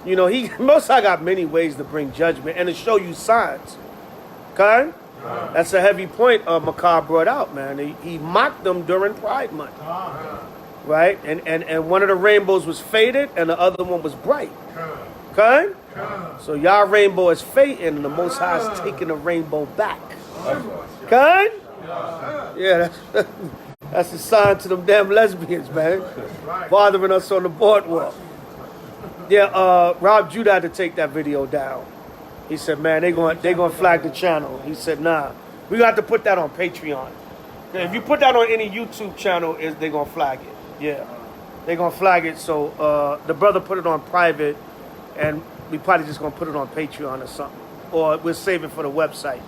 You know, Most High got many ways to bring judgment and to show you signs. Okay? That's a heavy point Macabre brought out, man. He mocked them during Pride Month. right? And one of the rainbows was faded and the other one was bright. Okay? So y'all rainbow is fading and the Most High is taking the rainbow back. Okay? Yeah, that's a sign to them damn lesbians, man. Bothering us on the boardwalk. Yeah, Rob Judah had to take that video down. He said, man, they gonna flag the channel. He said, nah, we got to put that on Patreon. If you put that on any YouTube channel, they gonna flag it. Yeah, they gonna flag it. So the brother put it on private, and we probably just gonna put it on Patreon or something, or we'll save it for the website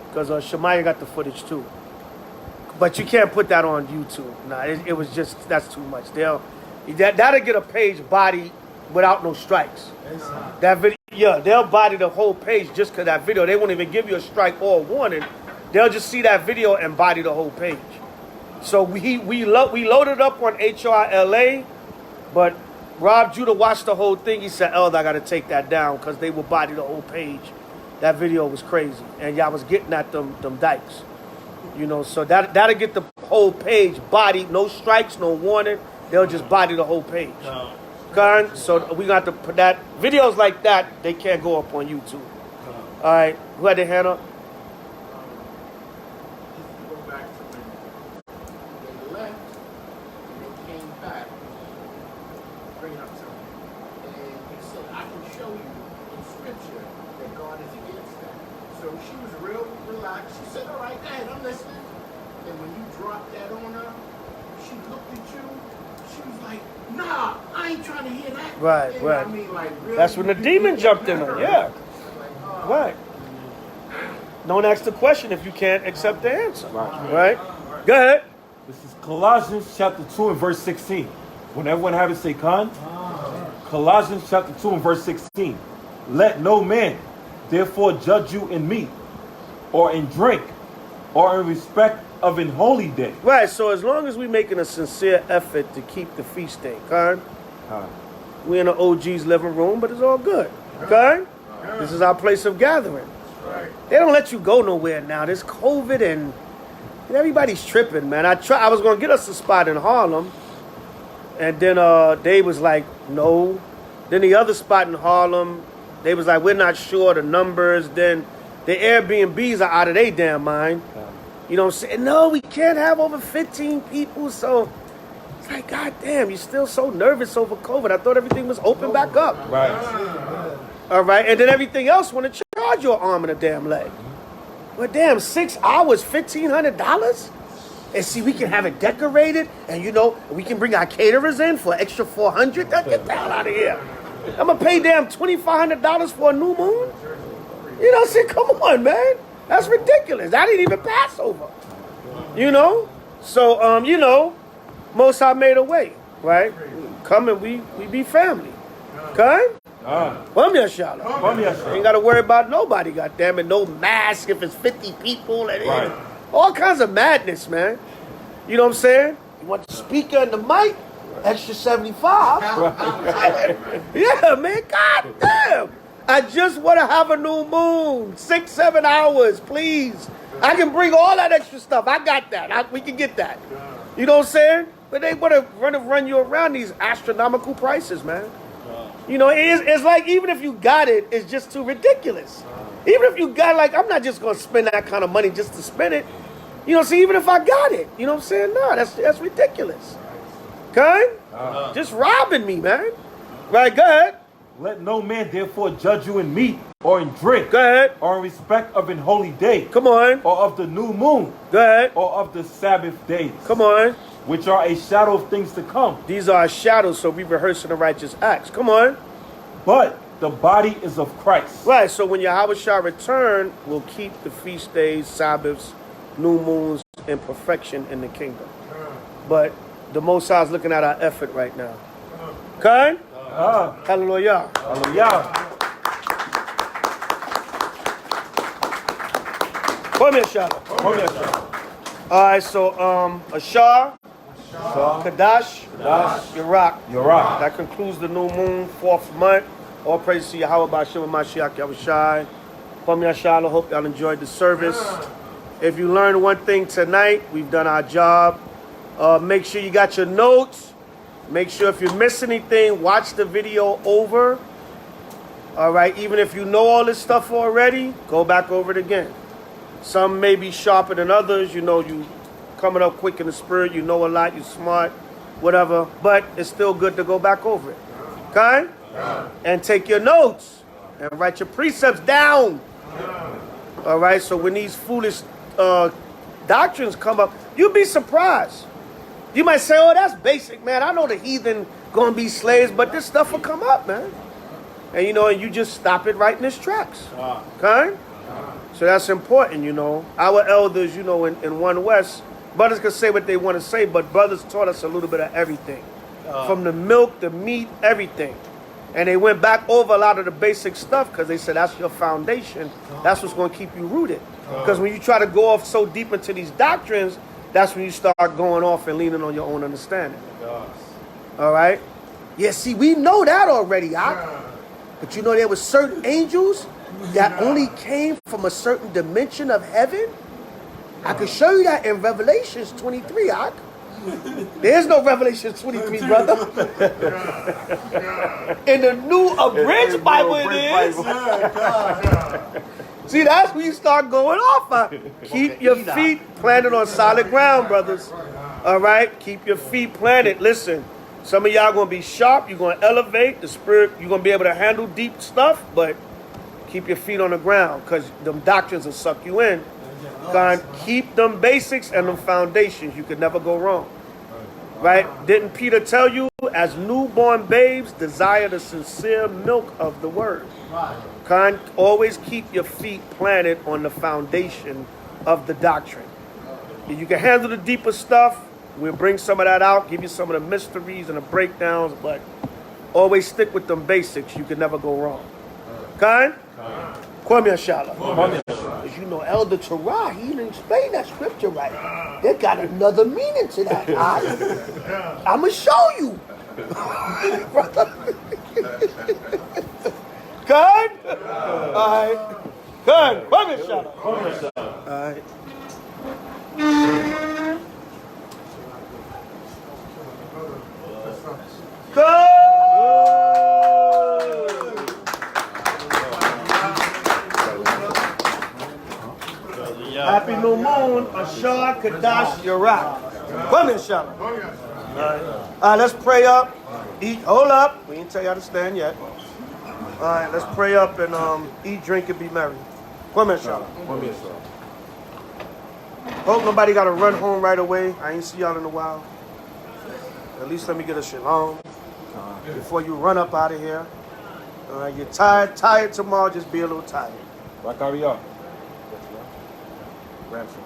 because Shemaiah got the footage too. But you can't put that on YouTube. Nah, it was just that's too much. That'll get a page body without no strikes. That video, yeah, they'll body the whole page just because that video. They won't even give you a strike or a warning. They'll just see that video and body the whole page. So we loaded up on H.O.I. LA, but Rob Judah watched the whole thing. He said, Elder, I got to take that down because they will body the whole page. That video was crazy. And y'all was getting at them dykes. You know, so that'll get the whole page bodied. No strikes, no warning. They'll just body the whole page. Okay? So we got to put that. Videos like that, they can't go up on YouTube. All right. Who had their hand up? Go back to when they left and they came back, bring it up to him. And he said, I can show you in scripture that God is against that. So she was real relaxed. She said, all right, Dad, I'm listening. And when you dropped that on her, she looked at you. She was like, nah, I ain't trying to hear that. Right, you know right. what I mean? Like, really? That's when the demon jumped in her. Yeah. Right. Don't ask the question if you can't accept the answer. Right? Go ahead. This is Colossians chapter 2 and verse 16. When everyone have it, say con. Colossians chapter 2 and verse 16. Let no man therefore judge you in meat, or in drink, or in respect of an holy day. Right, so as long as we're making a sincere effort to keep the feast day, okay? We're in the OG's living room, but it's all good, okay? This is our place of gathering. They don't let you go nowhere now. There's COVID and everybody's tripping, man. I was going to get us a spot in Harlem, and then they was like, no. Then the other spot in Harlem, they was like, we're not sure the numbers. Then the Airbnbs are out of their damn mind. You know what I'm saying? No, we can't have over 15 people. So it's like, God damn, you're still so nervous over COVID. I thought everything was open back up. Right. All right. And then everything else want to charge your arm and a damn leg. But damn, 6 hours, $1,500? And see, we can have it decorated. And, you know, we can bring our caterers in for extra $400. Get the hell out of here. I'm going to pay damn $2,500 for a new moon? You know what I'm saying? Come on, man. That's ridiculous. I didn't even pass over. You know? So, you know, Most High made a way, right? Come and we be family. Okay? Come here, Charlotte. Come here, Ain't got to worry about nobody, goddammit. No mask if it's 50 people. And all kinds of madness, man. You know what I'm saying? You want the speaker and the mic? Extra 75. Yeah, man. God damn. I just want to have a new moon. 6-7 hours, please. I can bring all that extra stuff. I got that. We can get that. You know what I'm saying? But they want to run you around these astronomical prices, man. You know, it's like even if you got it, it's just too ridiculous. Even if you got, like, I'm not just going to spend that kind of money just to spend it. You know, see, even if I got it, you know what I'm saying? No, that's ridiculous. Okay? Just robbing me, man. Right, go ahead. Let no man therefore judge you in meat, or in drink, Go ahead. or in respect of an holy day, Come on. or of the new moon, Go ahead. or of the Sabbath days, Come on. which are a shadow of things to come. These are our shadows, so we rehearsing the righteous acts. Come on. But the body is of Christ. Right, so when Yahweh shall return, we'll keep the feast days, Sabbaths, new moons, in perfection in the kingdom. But the Most High is looking at our effort right now. Okay? Hallelujah. Hallelujah. Come here, Shalom. Come here, sir. All right, so Ashar, Kadash, Iraq. Iraq. That concludes the new moon, 4th month. All praise to Yahweh B'Shem Mashiach Yahushai. Come here, Shalom. Hope y'all enjoyed the service. If you learned one thing tonight, we've done our job. Make sure you got your notes. Make sure if you miss anything, watch the video over. All right, even if you know all this stuff already, go back over it again. Some may be sharper than others. You know, you coming up quick in the spirit. You know a lot. You're smart, whatever. But it's still good to go back over it. Okay? And take your notes and write your precepts down. All right, so when these foolish doctrines come up, you'll be surprised. You might say, oh, that's basic, man. I know the heathen going to be slaves, but this stuff will come up, man. And, you know, you just stop it right in its tracks. Okay? So that's important, you know. Our elders, you know, in One West, brothers can say what they want to say, but brothers taught us a little bit of everything. From the milk, the meat, everything. And they went back over a lot of the basic stuff because they said that's your foundation. That's what's going to keep you rooted. Because when you try to go off so deep into these doctrines, that's when you start going off and leaning on your own understanding. All right? Yeah, see, we know that already, but you know there were certain angels that only came from a certain dimension of heaven? I could show you that in Revelations 23, There's no Revelation 23, brother. In the New Abridged Bible it is. See, that's when you start going off. Keep your feet planted on solid ground, brothers. All right? Keep your feet planted. Listen, some of y'all going to be sharp. You're going to elevate the spirit. You're going to be able to handle deep stuff, but keep your feet on the ground because them doctrines will suck you in. God, keep them basics and them foundations. You could never go wrong. Right? Didn't Peter tell you, as newborn babes, desire the sincere milk of the word? Right. Always keep your feet planted on the foundation of the doctrine. If you can handle the deeper stuff, we'll bring some of that out, give you some of the mysteries and the breakdowns, but always stick with them basics. You can never go wrong. Kind? Kwame Ashala. As you know, Elder Torah, he didn't explain that scripture right. They got another meaning to that. I'm going to show you. Good? All right. Good. Kwame Ashala. All right. Good. Happy new moon, Ashar Kadash Yarak. Come in, Shalom. All right, let's pray up. Eat. Hold up. We ain't tell you how to stand yet. All right, let's pray up and eat, drink, and be merry. Come in, Shalom. Hope nobody got to run home right away. I ain't see y'all in a while. At least let me get a shalom before you run up out of here. All right, you're tired tomorrow. Just be a little tired. Regalia. Ramson.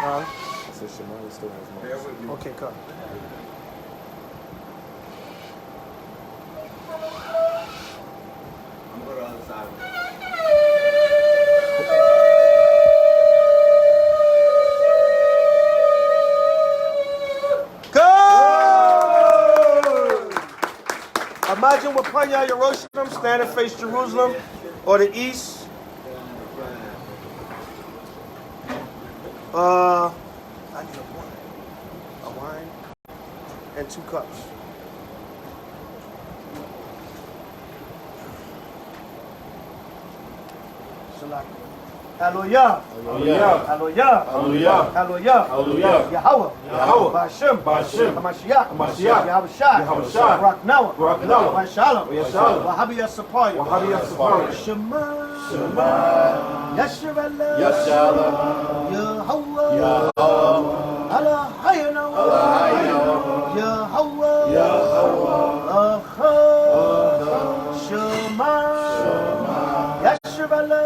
I said Shemai still has more. Okay, come. I'm going to the other side. Imagine with Panya Yerushalaim standing face Jerusalem or the east. I need a wine and 2 cups. Hallelujah. Hallelujah. Hallelujah. Hallelujah. Hallelujah. Hallelujah. Yahweh. Yahweh. Ba'ashem. Ba'ashem. Hamashiach. Hamashiach. Yahushua. Yahushua. Raknawa. Raknawa. Vashalom. Vashalom. Wahabiya Sapaya. Wahabiya Sapaya. Shema. Shema. Yashavala. Yashala. Yahweh. Yahweh. Allah Hayana. Allah Hayana. Yahweh. Yahweh. Aha. Shema. Shema. Yashavala.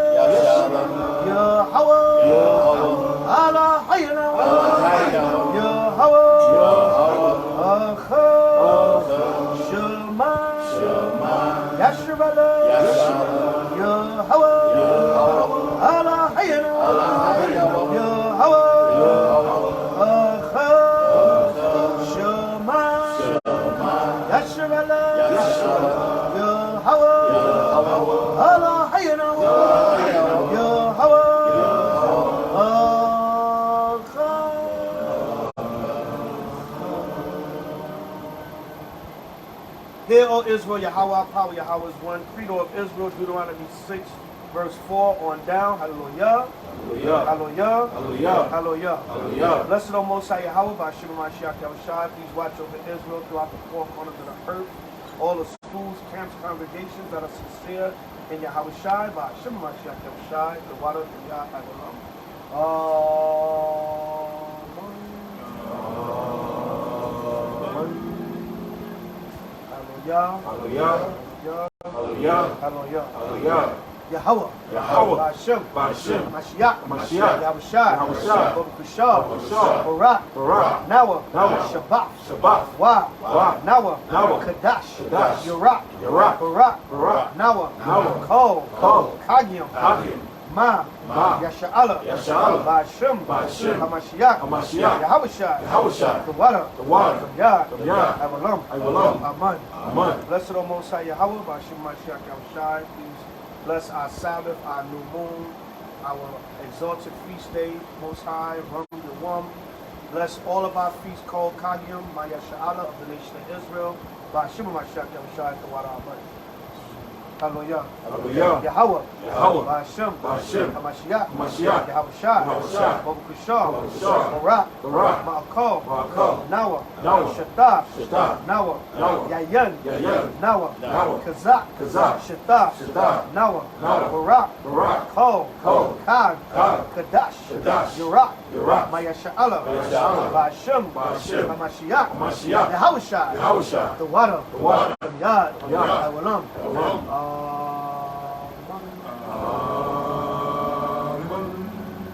Yahweh, Allah Hayana, Yahweh, Shema, Yashavala, Yahweh, Allah Hayana, Yahweh, Hear, O Israel, Yahweh our power, Yahweh is one. Credo of Israel, Deuteronomy 6, verse 4 on down. Hallelujah. Hallelujah. Hallelujah. Hallelujah. Hallelujah. Hallelujah. Blessed O Most High Yahweh, by Shema Mashiach Yahushua. Please watch over Israel throughout the four corners of the earth. All the schools, camps, congregations that are sincere in Yahushua, by Shema Mashiach Yahushua, the water of Yah Adolam. Hallelujah. Hallelujah. Hallelujah. Hallelujah. Hallelujah. Yahweh. Yahweh. Ba'ashem. Ba'ashem. Mashiach. Mashiach. Yahushua. Yahushua. Baruch Yahushua. Barak. Barak. Nawa. Nawa. Shabbat. Shabbat. Wa. Wa. Nawa. Nawa. Kadash. Kadash. Yurak. Yurak. Barak. Barak. Nawa. Nawa. Kol. Kol. Kagim. Kagim. Ma. Ma. Yasha'ala. Yasha'ala. Ba'ashem. Ba'ashem. Hamashiach. Hamashiach. Yahushua. Yahushua. The water. The water. Yah. Yah. Avalam. Avalam. Aman. Amen. Blessed O Most High Yahweh, Ba'ashem Mashiach Yahushua. Please bless our Sabbath, our new moon, our exalted feast day, Most High, Rum Yawam. Bless all of our feasts called Kagim, Maya Sha'ala of the nation of Israel. Ba'ashem Mashiach Yahushua, the water Amen. Hallelujah. Hallelujah. Yahweh. Yahweh. Ba'ashem. Ba'ashem. Hamashiach. Hamashiach. Yahushua. Yahushua. Baruch Baruch Barak. Barak. Ma'akol. Ma'akol. Nawa. Nawa. Shatah. Shatah. Nawa. Nawa. Yayan. Yayan. Nawa. Nawa. Kazak. Kazak. Shatah. Shatah. Nawa. Nawa. Barak. Barak. Kol. Kol. Kag. Kag. Kadash. Kadash. Yurak. Yurak. Maya Sha'ala. Maya Sha'ala. Ba'ashem. Ba'ashem. Hamashiach. Hamashiach. Yahushua. Yahushua. The water. The water. Yad. Yad. Awalam. Awalam.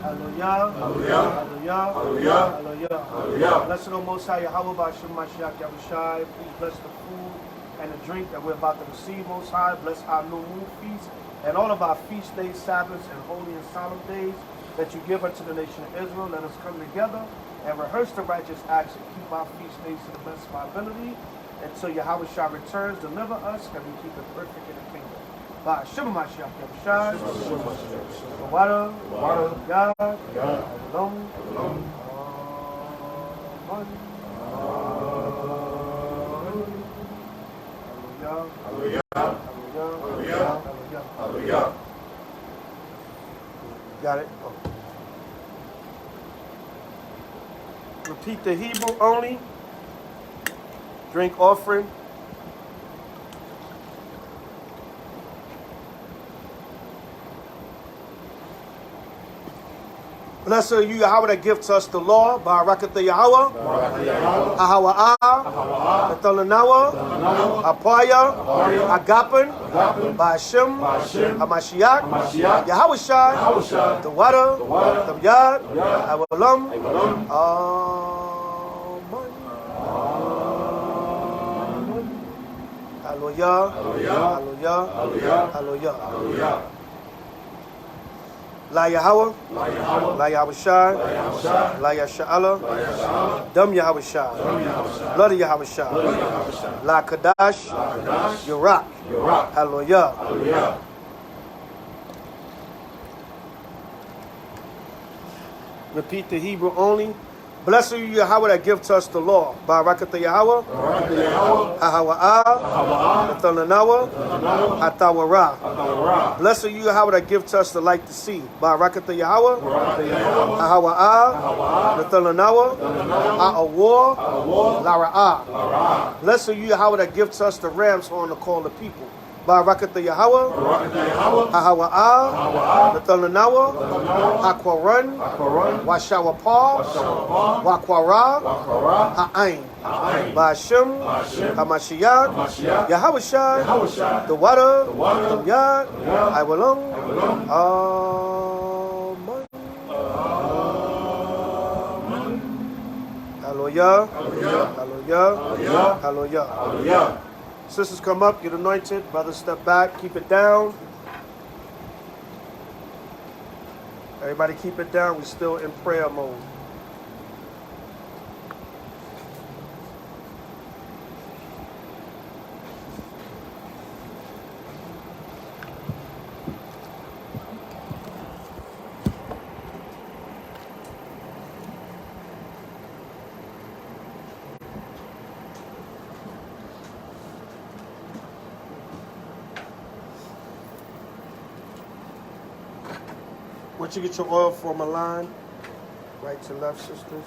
Hallelujah. Hallelujah. Hallelujah. Hallelujah. Hallelujah. Hallelujah. Blessed O Most High Yahweh, Ba'ashem Mashiach Yahushua. Please bless the food and the drink that we're about to receive, Most High. Bless our new moon feast and all of our feast days, Sabbaths, and holy and solemn days that you give unto the nation of Israel. Let us come together and rehearse the righteous acts and keep our feast days to the best of our ability until Yahushua returns. Deliver us and we keep it perfect in the kingdom. By Shema Mashiach Yahushua, the water, God, alone, Hallelujah. Got it? Oh. Repeat the Hebrew only. Drink offering. Blessed are you, Yahweh, that gives us the law. Barakat Yahweh. Ahawa'ah. Natalanawa. Apaya. Agapan. Ba'ashem. Hamashiach. Yahushua. The water. The Yad. Awalam. Hallelujah. Hallelujah. Hallelujah. La Yahweh, La Yahushua, La Yasha'ala, Dam Yahushua, Blood of Yahushua, La Kadash, Yurak, Hallelujah. Repeat the Hebrew only. Blessed are you, Yahweh, that gives us the law. Barakat Yahweh, Ahawa'ah, Natalanawa, Atawara. Blessed are you, Yahweh, that gives us the light to see. Barakat Yahweh, Ahawa'ah, Natalanawa, A'awar, Lara'ah. Blessed are you, Yahweh, that gives us the ram's horn to call the people. Barakat Yahweh, Ahawa'ah, Natalanawa, Aquaran, Washawapah, Wakwara, Ha'ain, Ba'ashem, Hamashiach, Yahushua, the water, the Yad, Awalam, Hallelujah. Hallelujah. Hallelujah. Sisters, come up, get anointed. Brothers, step back, keep it down. Everybody keep it down. We're still in prayer mode. Where'd you get your oil from, Milan? Right to left, sisters.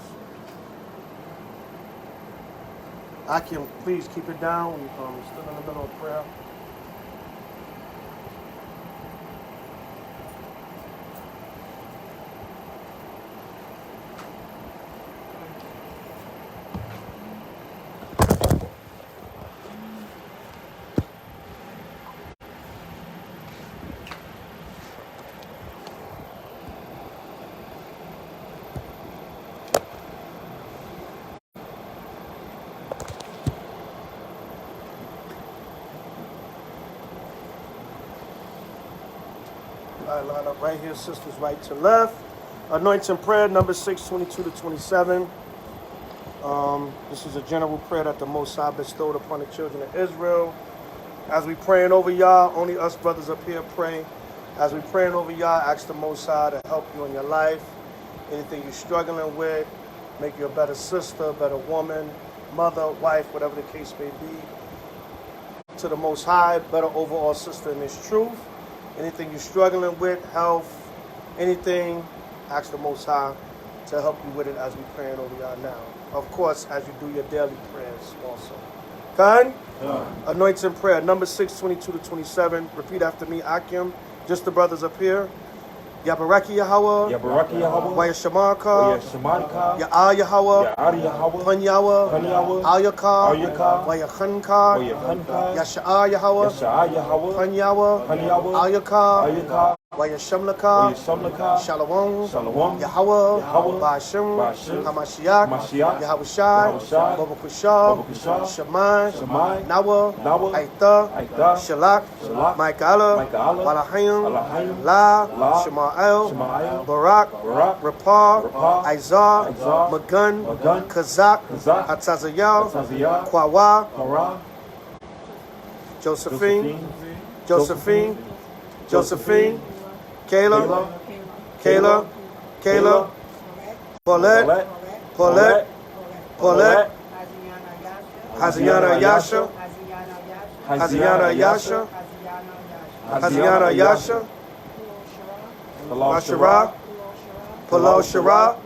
I can please keep it down. We're still in the middle of prayer. All right, line up right here, sisters, right to left. Anointing prayer, number 6, 22 to 27. This is a general prayer that the Most High bestowed upon the children of Israel. As we praying over y'all, only us brothers up here pray. As we praying over y'all, ask the Most High to help you in your life. Anything you're struggling with, make you a better sister, better woman, mother, wife, whatever the case may be. To the Most High, better overall sister in this truth. Anything you're struggling with, health, anything, ask the Most High to help you with it as we praying over y'all now. Of course, as you do your daily prayers also. Khan? Anointing prayer, number 6, 22 to 27. Repeat after me, Akim. Just the brothers up here. Yabaraki Yahweh. Yabaraki Yahweh. Waya Shamarka. Waya Shamarka. Ya'a Yahweh. Ya'a Yahweh. Panyawa. Panyawa. Ayaka. Ayaka. Waya Khanka. Waya Khanka. Yasha'a Yahweh. Yasha'a Yahweh. Panyawa. Panyawa. Ayaka. Ayaka. Waya Shamlaka. Waya Shamlaka. Shalom. Shalom. Yahweh. Yahweh. Ba'ashim. Ba'ashim. Hamashiach. Mashiach. Yahweh Shai. Yahweh Shai. Baba Kushah. Baba Kushah. Shemai. Shemai. Nawa. Nawa. Aitha. Aitha. Shalak. Shalak. Maikala. Maikala. Walahayim. Walahayim. La. La. Shema'el. Shema'el. Barak. Barak. Rapar. Rapar. Izar. Izar. Magun. Magun. Kazak. Kazak. Atazayal. Atazayal. Kwawa. Para. Josephine. Josephine. Josephine. Kayla. Kayla. Kayla. Paulette. Paulette. Paulette. Haziana Yasha. Haziana Yasha. Haziana Yasha. Mashara. Palo Shara.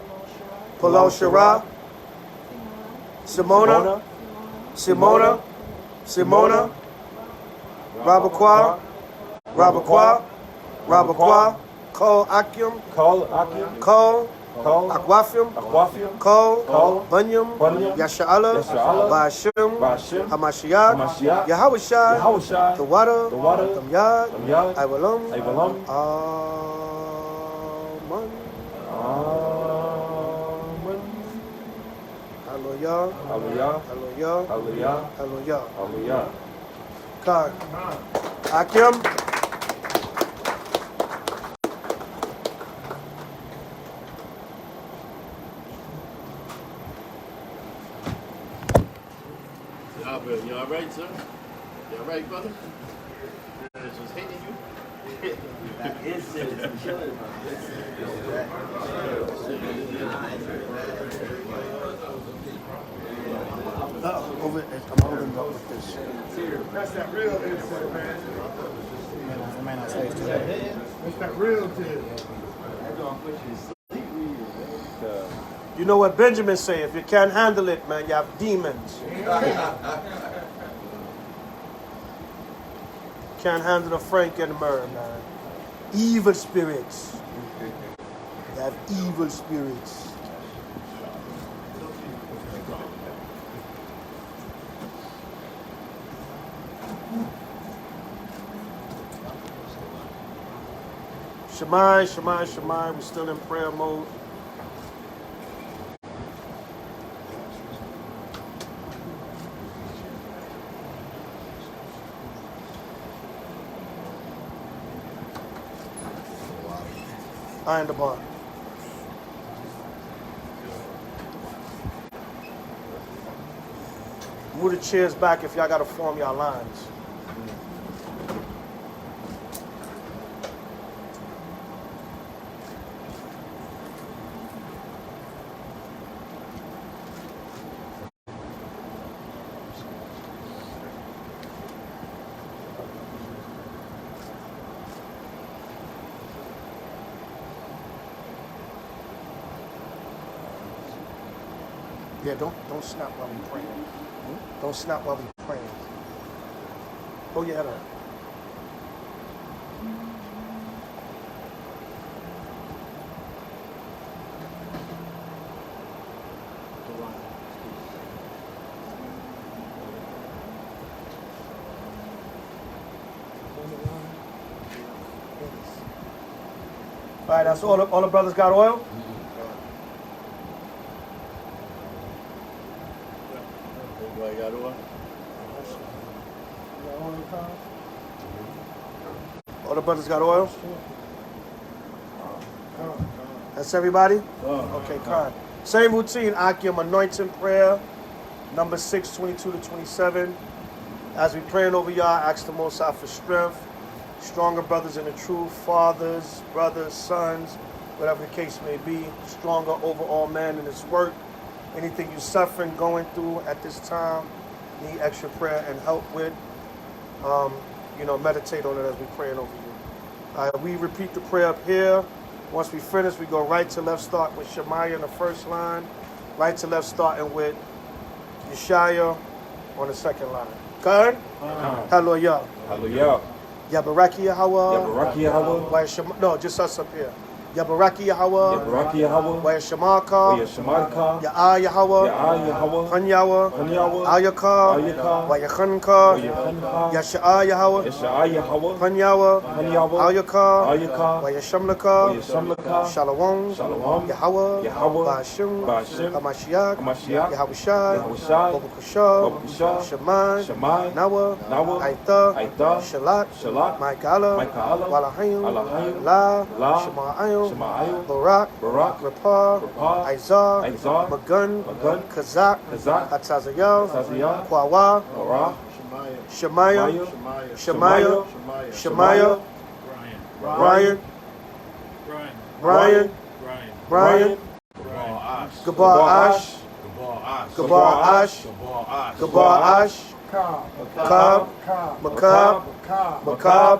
Palo Shara. Simona. Simona. Simona. Rabakwa. Rabakwa. Rabakwa. Cole Akim. Call Akim. Cole. Call Akwafim. Akwafim. Cole. Cole. Bunyam. Bunyam. Yasha'ala. Yasha'ala. Ba'ashim. Ba'ashim. Hamashiach. Hamashiach. Yahweh Shai. Yahweh Shai. The water. The water. Tamyad. Tamyad. Iwalam. Iwalam. Amen. Amen. Hallelujah. Hallelujah. Hallelujah. Hallelujah. Hallelujah. Hallelujah. God. Akim. You all right, sir? You all right, brother? It's just hitting you. That incense is killing my Over, I'm holding up with this. That's that real incense, man. It might not taste too bad. That's that real deal. You know what Benjamin say? If you can't handle it, man, you have demons. Can't handle the Frank and Murr, man. Evil spirits. You have evil spirits. Shemai, Shemai, Shemai. We're still in prayer mode. Iron the bar. Move the chairs back if y'all gotta form y'all lines. Yeah, don't snap while we praying. Don't snap while we praying. Oh yeah, that. All right, that's all the brothers got oil? Everybody got oil? All the brothers got oil? That's everybody? Okay, kind. Same routine, Akim, anointing prayer, number 6, 22 to 27. As we praying over y'all, ask the Most High for strength, stronger brothers in the truth, fathers, brothers, sons, whatever the case may be, stronger overall man in his work. Anything you're suffering, going through at this time, need extra prayer and help with, meditate on it as we praying over you. We repeat the prayer up here. Once we finish, we go right to left, start with Shemaiah in the first line, right to left, starting with Yeshaya on the second line. Good? Hallelujah. Hallelujah. Yabaraki Yahweh. Yabaraki Yahweh. No, just us up here. Yabaraki Yahweh. Yabaraki Yahweh. Wayashamaka. Wayashamarka. Ya'a Yahweh. Ya'a Yahweh. Hanyawa. Hanyawa. Ayaka. Ayaka. Wayakhanka. Wayakhanka. Yasha'a Yahweh. Yasha'a Yahweh. Hanyawa. Hanyawa. Ayaka. Ayaka. Wayashamlaka. Wayashamlaka. Shalom. Shalom. Yahweh. Yahweh. Ba'ashim. Ba'ashim. Hamashiach. Hamashiach. Yahushai. Yahushai. Babukusha. Babukusha. Shemai. Shemai. Nawa. Nawa. Aita. Aita. Shalat. Shalat. Maikala. Maikala. Walahayim. Walahayim. La. La. Shema'ayim. Shema'ayim. Barak. Barak. Rapar. Rapar. Izar. Izar. Magun. Magun. Kazak. Kazak. Atazayah. Atazayah. Kwawa. Korah. Shemaiah. Shemaiah. Shemaiah. Brian. Brian. Gabar Ash. Gabar Ash. Gabar Ash. Kab. Makab. Makab.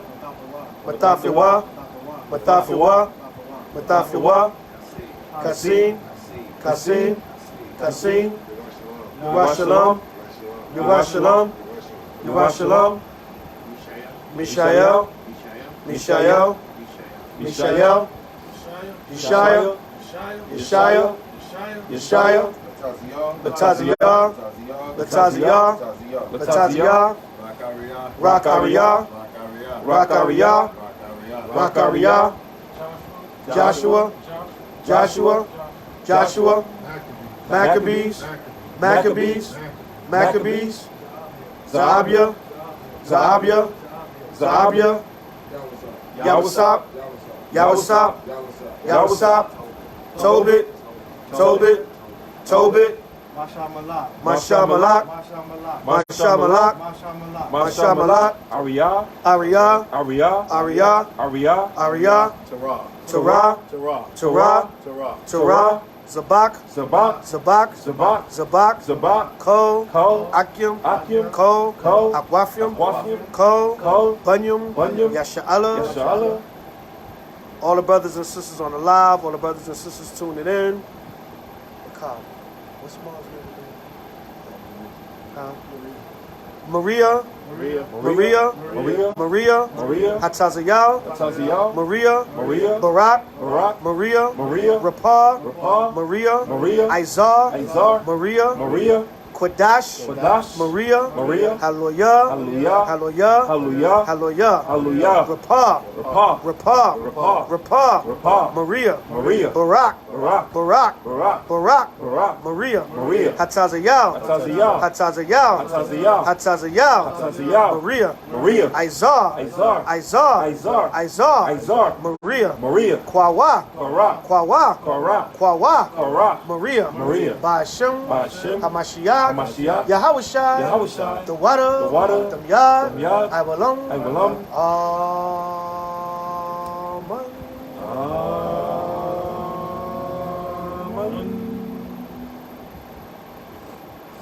Matafiwa. Matafiwa. Matafiwa. Kasim. Kasim. Kasim. Yerushalayim. Yerushalayim. Yerushalayim. Mishael. Mishael. Mishael. Yeshaya. Yeshaya. Yeshaya. Lataziyah. Lataziyah. Lataziyah. Rakaria. Rakaria. Rakaria. Joshua. Joshua. Joshua. Maccabees. Maccabees. Maccabees. Zahabia. Zahabia. Zahabia. Yawasap. Yawasap. Yawasap. Tobit. Tobit. Tobit. Mashamalak. Mashamalak. Mashamalak. Mashamalak. Mashamalak. Ariyah. Ariyah. Ariyah. Ariyah. Ariyah. Ariyah. Torah. Torah. Torah. Torah. Torah. Torah. Zabach. Zabach. Zabach. Zabach. Zabach. Zabach. Ko. Ko. Akim. Akim. Ko. Ko. Akwafim. Akwafim. Ko. Ko. Bunyum. Bunyum. Yasha'ala. Yasha'ala. All the brothers and sisters on the live, all the brothers and sisters tuning in. What's Mom's name? Maria. Maria. Maria. Maria. Maria. Maria. Hatazayah. Hataziyah. Maria. Maria. Barak. Barak. Maria. Maria. Rapar. Rapar. Maria. Maria. Izar. Izar. Maria. Maria. Quadash. Quadash. Maria. Maria. Hallelujah. Hallelujah. Hallelujah. Hallelujah. Hallelujah. Hallelujah. Rapar. Rapar. Rapar. Rapar. Rapar. Rapar. Maria. Maria. Barak. Barak. Barak. Barak. Barak. Barak. Maria. Maria. Hatazayah. Hataziyah. Hatazayah. Hataziyah. Hatazayah. Hataziyah. Maria. Maria. Izar. Izar. Izar. Izar. Izar. Izar. Maria. Maria. Kwawa. Barak. Kwawa. Barak. Kwawa. Barak. Maria. Maria. Ba'ashim. Ba'ashim. Hamashiach. Hamashiach. Yahushai. Yahushai. The water. The water. Damyad. Damyad. Iwalam. Iwalam. Amen.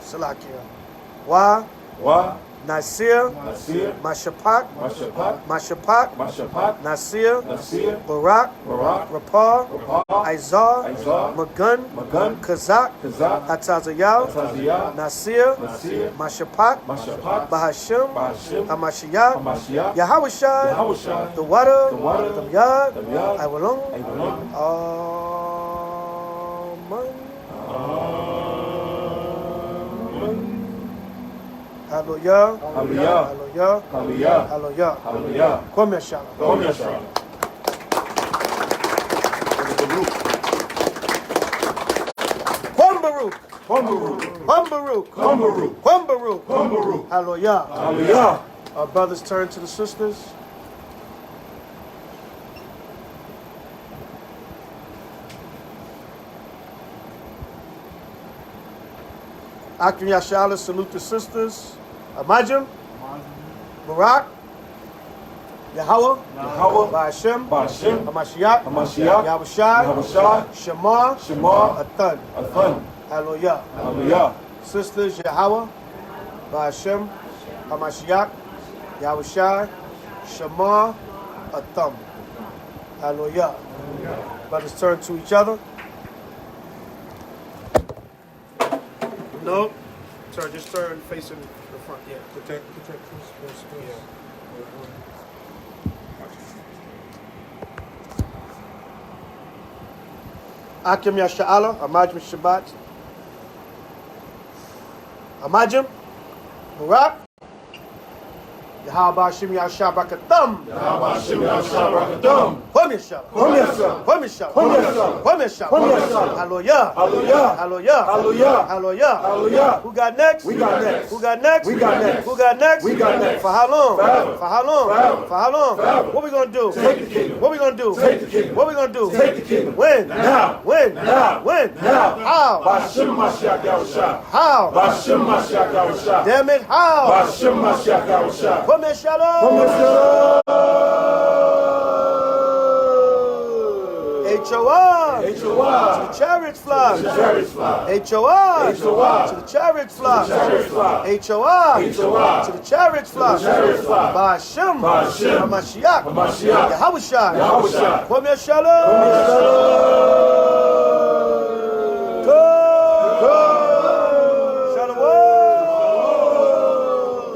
Salakia. Wa. Wa. Nasir, Nasir, Mashapat, Mashapat, Mashapat, Mashapat, Nasir, Nasir, Barak, Barak, Rapar, Rapar, Izar, Izar, Magun, Magun, Kazak, Kazak, Hatazayah, Hatazayah, Nasir, Nasir, Mashapat, Mashapat, Bahashim, Bahashim, Hamashiach, Hamashiach, Yahawashai, Yahawashai, the water, the water, Damyad, Damyad, Awalung, Awalung, Amen. Hallelujah. Hallelujah. Hallelujah. Hallelujah. Hallelujah. Hallelujah. Come here, Shalom. Come here, Shalom. Kwam Baruch. Kwam Baruch. Kwam Baruch. Kwam Baruch. Kwam Baruch. Kwam Baruch. Hallelujah. Hallelujah. Our brothers turn to the sisters. Akim Yashala, salute the sisters. Amajim, Barak, Yahweh, Yahweh, Ba'ashem, Ba'ashem, Hamashiach, Hamashiach, Yahushai, Yahushai, Shema, Shema, Atan. Athan. Hallelujah. Hallelujah. Sisters, Yahweh, Ba'ashem, Hamashiach, Yahushai, Shema, Atam. Hallelujah. Brothers turn to each other. No. Just turn facing the front. Yeah. Protect this. Yeah. Akim Yasha'ala, Amajim Shabbat. Amajim, Barak, Yahweh Ba'ashim Yashabakatam. Yahweh Hashem Yashabakatam. Kwam Yashabak. Kwam Yashabak. Kwam Yashabak. Kwam Yashabak. Kwam Yashabak. Kwam Yashabak. Hallelujah. Hallelujah. Hallelujah. Hallelujah. Hallelujah. Hallelujah. Who got next? We got next. Who got next? We got next. Who got next? We got next. For how long? Forever. For how long? Forever. For how long? Forever. What we gonna do? Take the kingdom. What we gonna do? Take the kingdom. What we gonna do? Take the kingdom. When? Now. When? Now. When? Now. How? Ba'ashem Mashiach Yahushua. How? Ba'ashem Mashiach Yahushua. Damn it, how? Ba'ashem Mashiach Yahushua. Come here, Shalom. Come here, Shalom. H.O.I. H.O.I. To the chariots fly. To the chariots fly. H.O.I. H.O.I. To the chariots fly. To the chariots fly. H.O.I. H.O.I. To the chariots fly. To the chariots fly. Ba'ashem. Ba'ashem. Hamashiach. Hamashiach. Yahushai. Yahushai. Come here, Shalom. Come here, Shalom.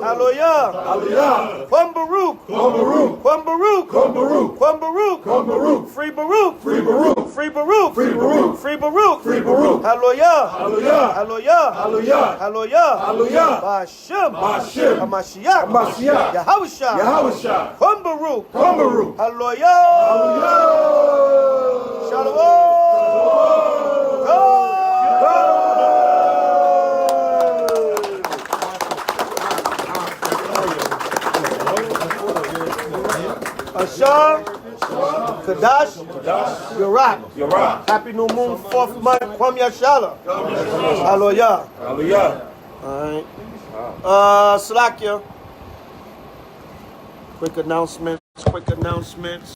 Hallelujah. Hallelujah. Kwam Baruch. Kwam Baruch. Kwam Baruch. Kwam Baruch. Kwam Baruch. Kwam Baruch. Free Baruch. Free Baruch. Free Baruch. Free Baruch. Free Baruch. Free Baruch. Hallelujah. Hallelujah. Hallelujah. Hallelujah. Hallelujah. Hallelujah. Ba'ashem. Ba'ashem. Hamashiach. Hamashiach. Yahushai. Yahushua. Kwam Baruch. Kwam Baruch. Hallelujah. Hallelujah. Shalom. Ashar, Kadash, Yarak. Yarak. Happy new moon, 4th month, Kwam Yashala. Hallelujah. Hallelujah. All right. Slakia. Quick announcements.